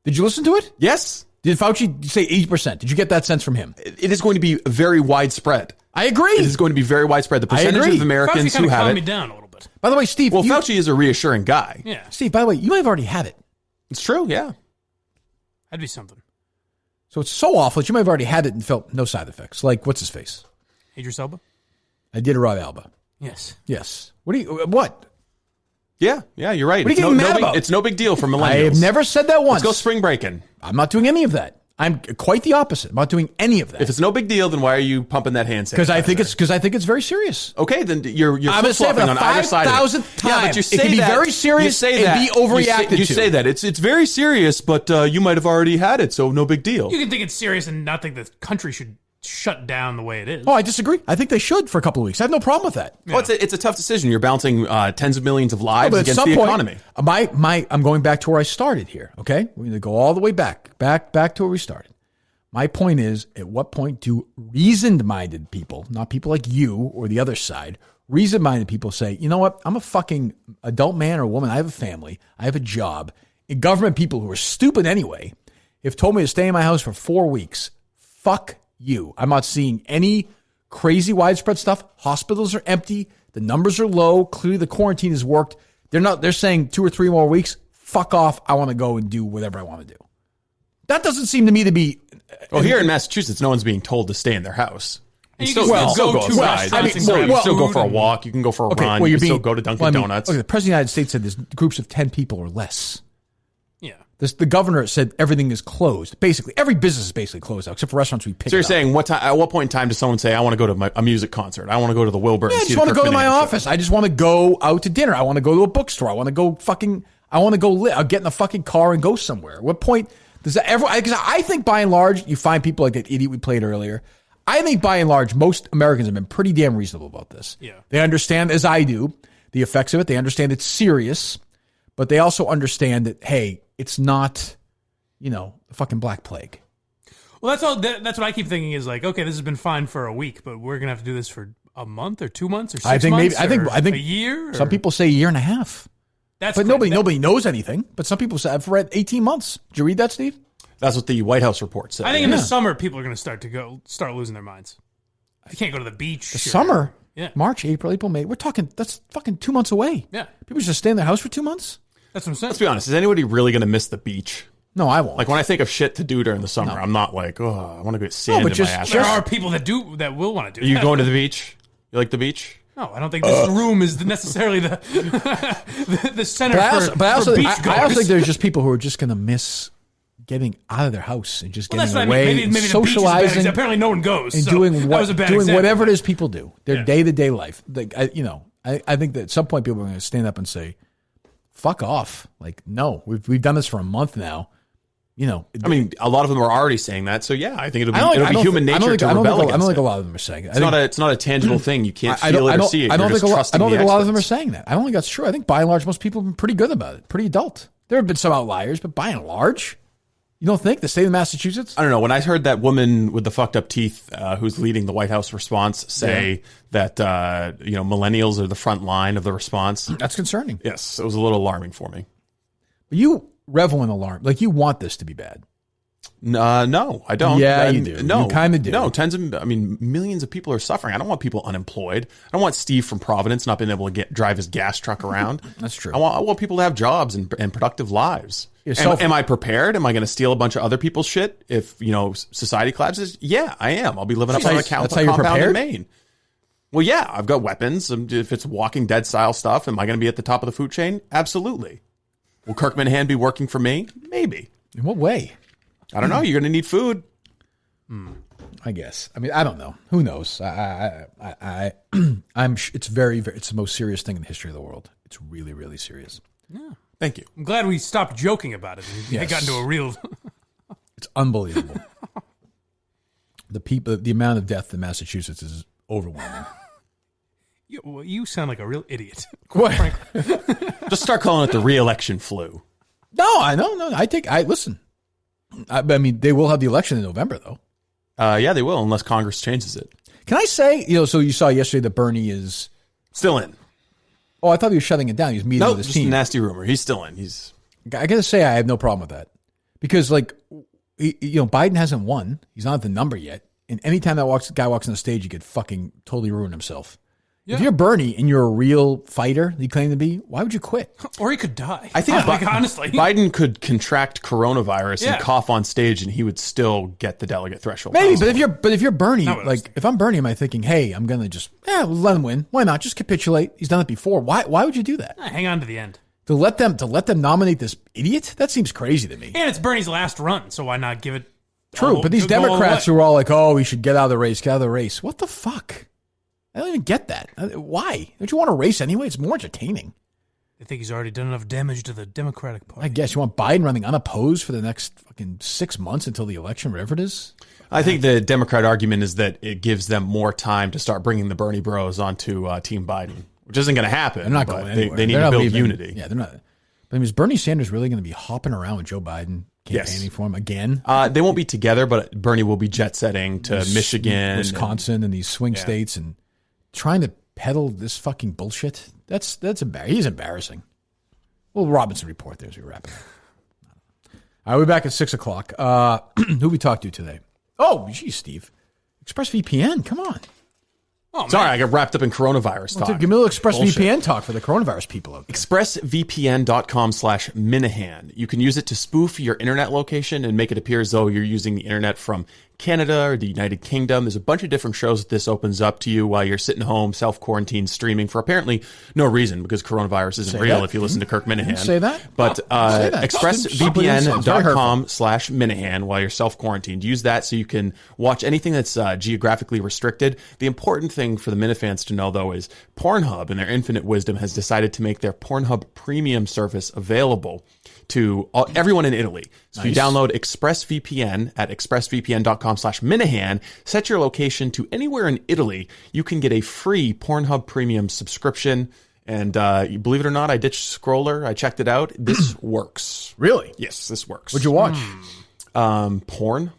Did you listen to it? Yes. Did Fauci say 80%? Did you get that sense from him? It is going to be very widespread. I agree. It is going to be very widespread. The percentage of Americans who have it. Me down a little bit. By the way, Steve. Well, Fauci is a reassuring guy. Yeah. Steve, by the way, you might have already had it. It's true, yeah. That'd be something. So it's so awful that you might have already had it and felt no side effects. Like, what's his face? Idris Elba? I did a Rob Alba. Yes. What? Yeah, you're right. What are you getting mad about? It's no big deal for millennials. I have never said that once. Let's go spring breaking. I'm not doing any of that. I'm quite the opposite. I'm not doing any of that. If it's no big deal, then why are you pumping that hand sanitizer? Because I think it's very serious. Okay, then you're flip-flopping on either side of it. 5,000th time. Yeah, but you say it can be very serious and be overreacted You say that. It's very serious, but you might have already had it, so no big deal. You can think it's serious and not think the country should shut down the way it is. Oh, I disagree. I think they should for a couple of weeks. I have no problem with that. Yeah. Well, it's a tough decision. You're balancing tens of millions of lives against the economy. I'm going back to where I started here, okay? We're going to go all the way back to where we started. My point is, at what point do reasoned-minded people, not people like you or the other side, reasoned-minded people say, you know what, I'm a fucking adult man or woman, I have a family, I have a job, and government people who are stupid anyway have told me to stay in my house for 4 weeks. Fuck you. I'm not seeing any crazy widespread stuff. Hospitals are empty. The numbers are low. Clearly the quarantine has worked. They're saying 2 or 3 more weeks. Fuck off. I want to go and do whatever I want to do. That doesn't seem to me to be... Well, here in Massachusetts, no one's being told to stay in their house. You can still go outside. You can still go for a walk. You can go for a run. You can still go to Dunkin' Donuts. The President of the United States said there's groups of 10 people or less. Yeah. The governor said everything is closed. Basically, every business is basically closed out, except for restaurants we pick. So you're saying at what point in time does someone say, I want to go to a music concert? I want to go to the Wilbur. Yeah, I just want to go to my office. I just want to go out to dinner. I want to go to a bookstore. I want to go I'll get in a fucking car and go somewhere. At what point does that ever? Because I think by and large, you find people like that idiot we played earlier. I think by and large, most Americans have been pretty damn reasonable about this. Yeah. They understand, as I do, the effects of it. They understand it's serious, but they also understand that, hey, it's not, the fucking Black Plague. Well, that's what I keep thinking is like, okay, this has been fine for a week, but we're going to have to do this for a month or 2 months or 6 months. I think a year. Some people say a year and a half. But nobody knows anything. But some people say, I've read 18 months. Did you read that, Steve? That's what the White House report said. I think in the summer, people are going to start losing their minds. You can't go to the beach. Summer? Yeah. March, April, May. That's fucking 2 months away. Yeah. People just stay in their house for 2 months? That's what I'm saying. Let's be honest. Is anybody really going to miss the beach? No, I won't. Like when I think of shit to do during the summer, I'm not like, oh, I want to get sand in my ass. There are people that will want to do that. Are you going to the beach? beach? You like the beach? No, I don't think this room is necessarily the center for beach goers. I also think there's just people who are just going to miss getting out of their house and just getting away, maybe socializing. Apparently, no one goes and doing whatever it is people do. Their day-to-day life. I think that at some point people are going to stand up and say, "Fuck off!" Like, no, we've done this for a month now. You know, I mean, a lot of them are already saying that. So yeah, I think it'll be human nature to rebel against it. I don't think a lot of them are saying it. It's not a tangible thing. You can't feel it or see it. I don't think a lot of them are saying that. I don't think that's true. I think by and large, most people have been pretty good about it, pretty adult. There have been some outliers, but by and large, you don't think the state of Massachusetts? I don't know. When I heard that woman with the fucked up teeth, who's leading the White House response, say that millennials are the front line of the response, that's concerning. Yes, it was a little alarming for me. But you revel in alarm, like you want this to be bad. No, I don't. Yeah, you do. No, you kind of do. No, millions of people are suffering. I don't want people unemployed. I don't want Steve from Providence not being able to drive his gas truck around. That's true. I want people to have jobs and productive lives. Am I prepared? Am I going to steal a bunch of other people's shit if society collapses? Yeah, I am. I'll be living up on a compound in Maine. Well, yeah, I've got weapons. If it's Walking Dead style stuff, am I going to be at the top of the food chain? Absolutely. Will Kirk Minahan be working for me? Maybe. In what way? I don't know. You're going to need food. I guess. I mean, I don't know. Who knows? It's very, it's the most serious thing in the history of the world. It's really, really serious. Yeah. Thank you. I'm glad we stopped joking about it. It got into a real. It's unbelievable. The amount of death in Massachusetts is overwhelming. You sound like a real idiot. What? Just start calling it the re-election flu. No, listen. I mean, they will have the election in November, though. Yeah, they will, unless Congress changes it. Can I say, so you saw yesterday that Bernie is still in. Oh, I thought he was shutting it down. He was meeting with his team. Just a nasty rumor. He's still in. I got to say, I have no problem with that because, Biden hasn't won. He's not at the number yet. And anytime that guy walks on the stage, he could fucking totally ruin himself. Yeah. If you're Bernie and you're a real fighter, you claim to be, why would you quit? Or he could die. I think, honestly, Biden could contract coronavirus and cough on stage, and he would still get the delegate threshold. Maybe, but if you're Bernie, if I'm Bernie, am I thinking, hey, I'm gonna just let him win? Why not? Just capitulate. He's done it before. Why would you do that? Hang on to the end. To let them nominate this idiot? That seems crazy to me. And it's Bernie's last run, so why not give it? True, but these Democrats who are all like, oh, we should get out of the race, get out of the race. What the fuck? I don't even get that. Why? Don't you want to race anyway? It's more entertaining. I think he's already done enough damage to the Democratic Party. I guess you want Biden running unopposed for the next fucking 6 months until the election, whatever it is. I think the Democrat argument is that it gives them more time to start bringing the Bernie bros onto Team Biden, which isn't going to happen. They're not going anywhere. They need to build unity. Yeah, they're not. But I mean, is Bernie Sanders really going to be hopping around with Joe Biden campaigning for him again? They won't be together, but Bernie will be jet setting to Michigan, Wisconsin, and these swing states and trying to peddle this fucking bullshit. That's embarrassing. He's embarrassing. Well, Robinson report there as we wrap it up. All right, we're back at 6 o'clock. Who we talked to today? Oh, geez, Steve. ExpressVPN, come on. Oh, sorry, I got wrapped up in coronavirus talk. Give me a little ExpressVPN talk for the coronavirus people out there. ExpressVPN.com/Minahan. You can use it to spoof your internet location and make it appear as though you're using the internet from Canada or the United Kingdom. There's a bunch of different shows that this opens up to you while you're sitting home, self-quarantine, streaming for apparently no reason because coronavirus isn't real if you listen to Kirk Minahan. Say that? But ExpressVPN.com/Minahan while you're self-quarantined. Use that so you can watch anything that's geographically restricted. The important thing for the Minifans to know, though, is Pornhub, in their infinite wisdom, has decided to make their Pornhub premium service available to everyone in Italy. So if you download ExpressVPN at expressvpn.com/Minahan, set your location to anywhere in Italy, you can get a free Pornhub premium subscription. And believe it or not, I ditched Scroller. I checked it out. This works. Really? Yes, this works. What'd you watch? Porn.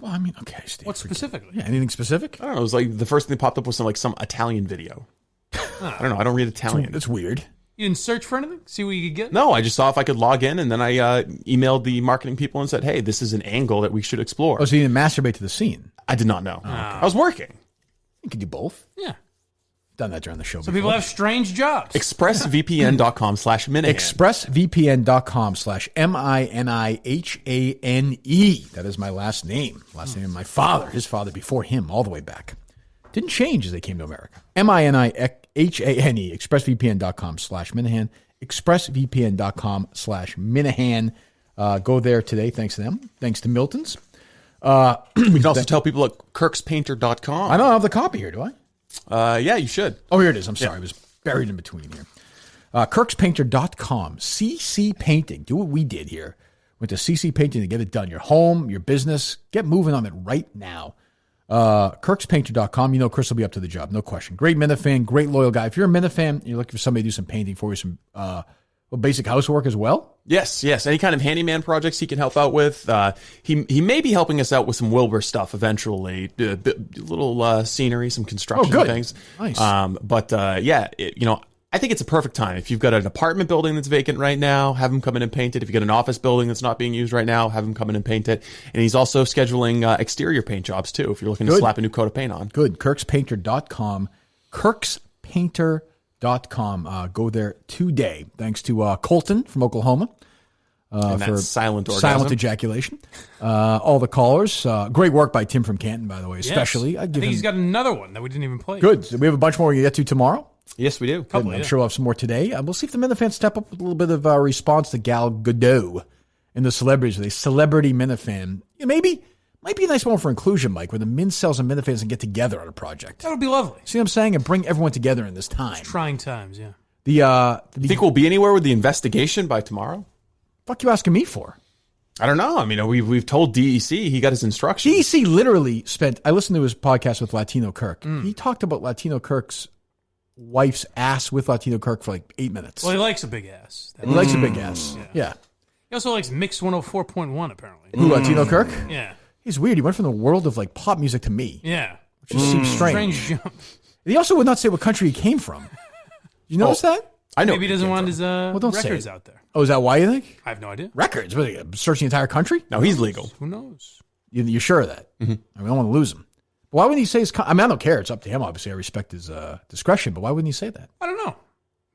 Well, I mean, okay, Steve. What specifically? Yeah, anything specific? I don't know. It was like the first thing that popped up was some Italian video. I don't know. I don't read Italian. That's weird. You didn't search for anything? See what you could get? No, I just saw if I could log in, and then I emailed the marketing people and said, hey, this is an angle that we should explore. Oh, so you didn't masturbate to the scene? I did not know. Oh, okay. I was working. You could do both. Yeah. Done that during the show. Some people have strange jobs. ExpressVPN.com/Minahan. ExpressVPN.com/MINIHANE. That is my last name. Last name of my father. His father before him, all the way back. Didn't change as they came to America. MINIHANE. ExpressVPN.com/Minahan. ExpressVPN.com/Minahan. Go there today. Thanks to them. Thanks to Milton's. We can also tell people at kirkspainter.com. I don't have the copy here, do I? Yeah, you should. Oh, here it is. I'm sorry. It was buried in between here. Kirkspainter.com. CC Painting. Do what we did here. Went to CC Painting to get it done. Your home, your business, get moving on it right now. KirksPainter.com. You know Chris will be up to the job, no question. Great Minifan, great loyal guy. If you're a Minifan, you're looking for somebody to do some painting for you, some basic housework as well? Yes. Any kind of handyman projects he can help out with. He may be helping us out with some Wilbur stuff eventually. Little scenery, some construction things. Nice. I think it's a perfect time. If you've got an apartment building that's vacant right now, have him come in and paint it. If you've got an office building that's not being used right now, have him come in and paint it. And he's also scheduling exterior paint jobs too, if you're looking to slap a new coat of paint on. Good. KirksPainter.com. KirksPainter.com. Go there today. Thanks to Colton from Oklahoma. And for silent orgasm. Silent ejaculation. All the callers. Great work by Tim from Canton, by the way, especially. Yes. I think he's got another one that we didn't even play. Good. So we have a bunch more to get to tomorrow. Yes, we do. I'm sure we'll have some more today. We'll see if the Minifans step up with a little bit of response to Gal Gadot and the celebrities. The celebrity Minifan. Maybe might be a nice moment for inclusion, Mike, where the Mincels and Minifans can get together on a project. That would be lovely. See what I'm saying? And bring everyone together in this time. It's trying times, yeah. You think we'll be anywhere with the investigation by tomorrow? Fuck you asking me for? I don't know. I mean, we've told DEC he got his instructions. DEC literally spent. I listened to his podcast with Latino Kirk. He talked about Latino Kirk's wife's ass with Latino Kirk for like 8 minutes. Well, he likes a big ass. He likes a big ass. Yeah. He also likes Mix 104.1, apparently. Who, Latino Kirk? Yeah. He's weird. He went from the world of like pop music to me. Yeah. Which just seems strange. Strange jump. He also would not say what country he came from. You notice that? I know. Maybe he doesn't want his don't records say it. out there. Oh, is that why you think? I have no idea. Records? What, search the entire country? No, he's legal. Who knows? You're sure of that? Mm-hmm. I don't want to lose him. But why wouldn't he say his... I mean, I don't care. It's up to him, obviously. I respect his discretion, but why wouldn't he say that? I don't know.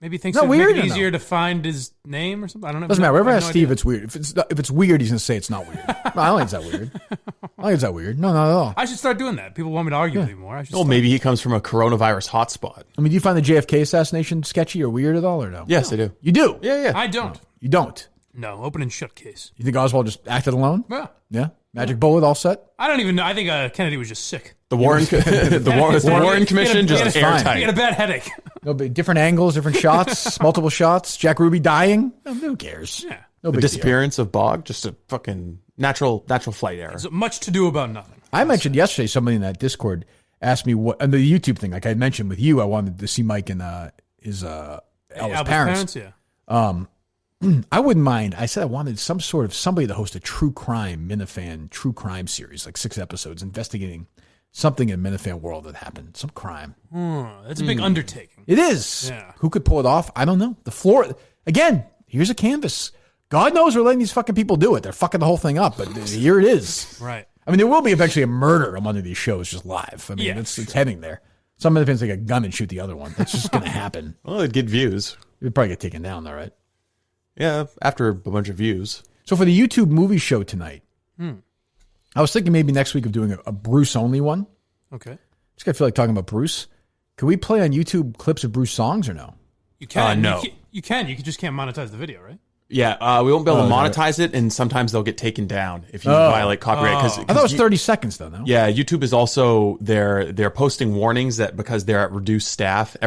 Maybe he thinks Not it would weird make it or easier to find his name or something. I don't know. Doesn't matter. Wherever I ask Steve, it's weird. If it's weird, he's going to say it's not weird. No, I don't think it's that weird. I don't think it's that weird. No, not at all. I should start doing that. People want me to argue with me more. Maybe he comes from a coronavirus hotspot. I mean, do you find the JFK assassination sketchy or weird at all, or no? Yes, I do. You do? Yeah. I don't. No, you don't? No, open and shut case. You think Oswald just acted alone? Yeah. Yeah? Magic bullet all set? I don't even know. I think Kennedy was just sick. The Warren Commission just airtight. He had a bad headache. No, but different angles, different shots, multiple shots. Jack Ruby dying. Who cares? Yeah. No the big disappearance of Bog, just a fucking natural flight error. There's much to do about nothing. I mentioned yesterday, somebody in that Discord asked me what, and the YouTube thing, like I mentioned with you, I wanted to see Mike and his Albus parents. Yeah. I wouldn't mind. I said I wanted somebody to host a true crime Minifan true crime series, like 6 episodes, investigating something in Minifan world that happened, some crime. That's a big undertaking. It is. Yeah. Who could pull it off? I don't know. The floor again. Here's a canvas. God knows we're letting these fucking people do it. They're fucking the whole thing up, but here it is. Right. I mean, there will be eventually a murder on one of these shows just live. I mean, it's heading there. Some Minifans take a gun and shoot the other one. That's just going to happen. Well, it'd get views. It'd probably get taken down, though, right? Yeah, after a bunch of views. So for the YouTube movie show tonight, I was thinking maybe next week of doing a Bruce-only one. Okay. Just gotta feel like talking about Bruce. Can we play on YouTube clips of Bruce songs or no? You can. No. You can. You just can't monetize the video, right? Yeah, we won't be able to monetize it, and sometimes they'll get taken down if you violate copyright. I thought it was 30 seconds, though, no? Yeah, YouTube is also, they're posting warnings that because they're at reduced staff,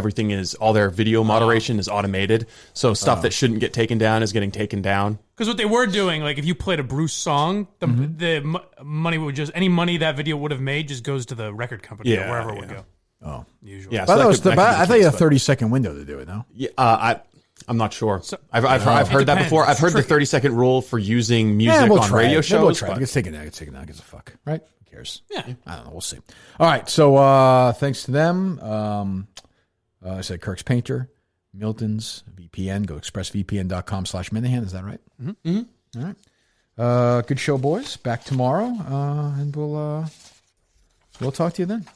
all their video moderation is automated, so stuff that shouldn't get taken down is getting taken down. Because what they were doing, like if you played a Bruce song, the money would any money that video would have made just goes to the record company or wherever it would go. Oh. Usually. Yeah, so I thought you had a 30-second window to do it, no? Yeah, I'm not sure. I've heard that before. I've heard the 30-second rule for using music on radio shows. We'll try. It's taken now. Who gives a fuck, right? Who cares? Yeah. I don't know. We'll see. All right. So thanks to them. I said Kirk's Painter, Milton's VPN. Go expressvpn.com/Minahan. Is that right? Mm-hmm. All right. Good show, boys. Back tomorrow, and we'll talk to you then.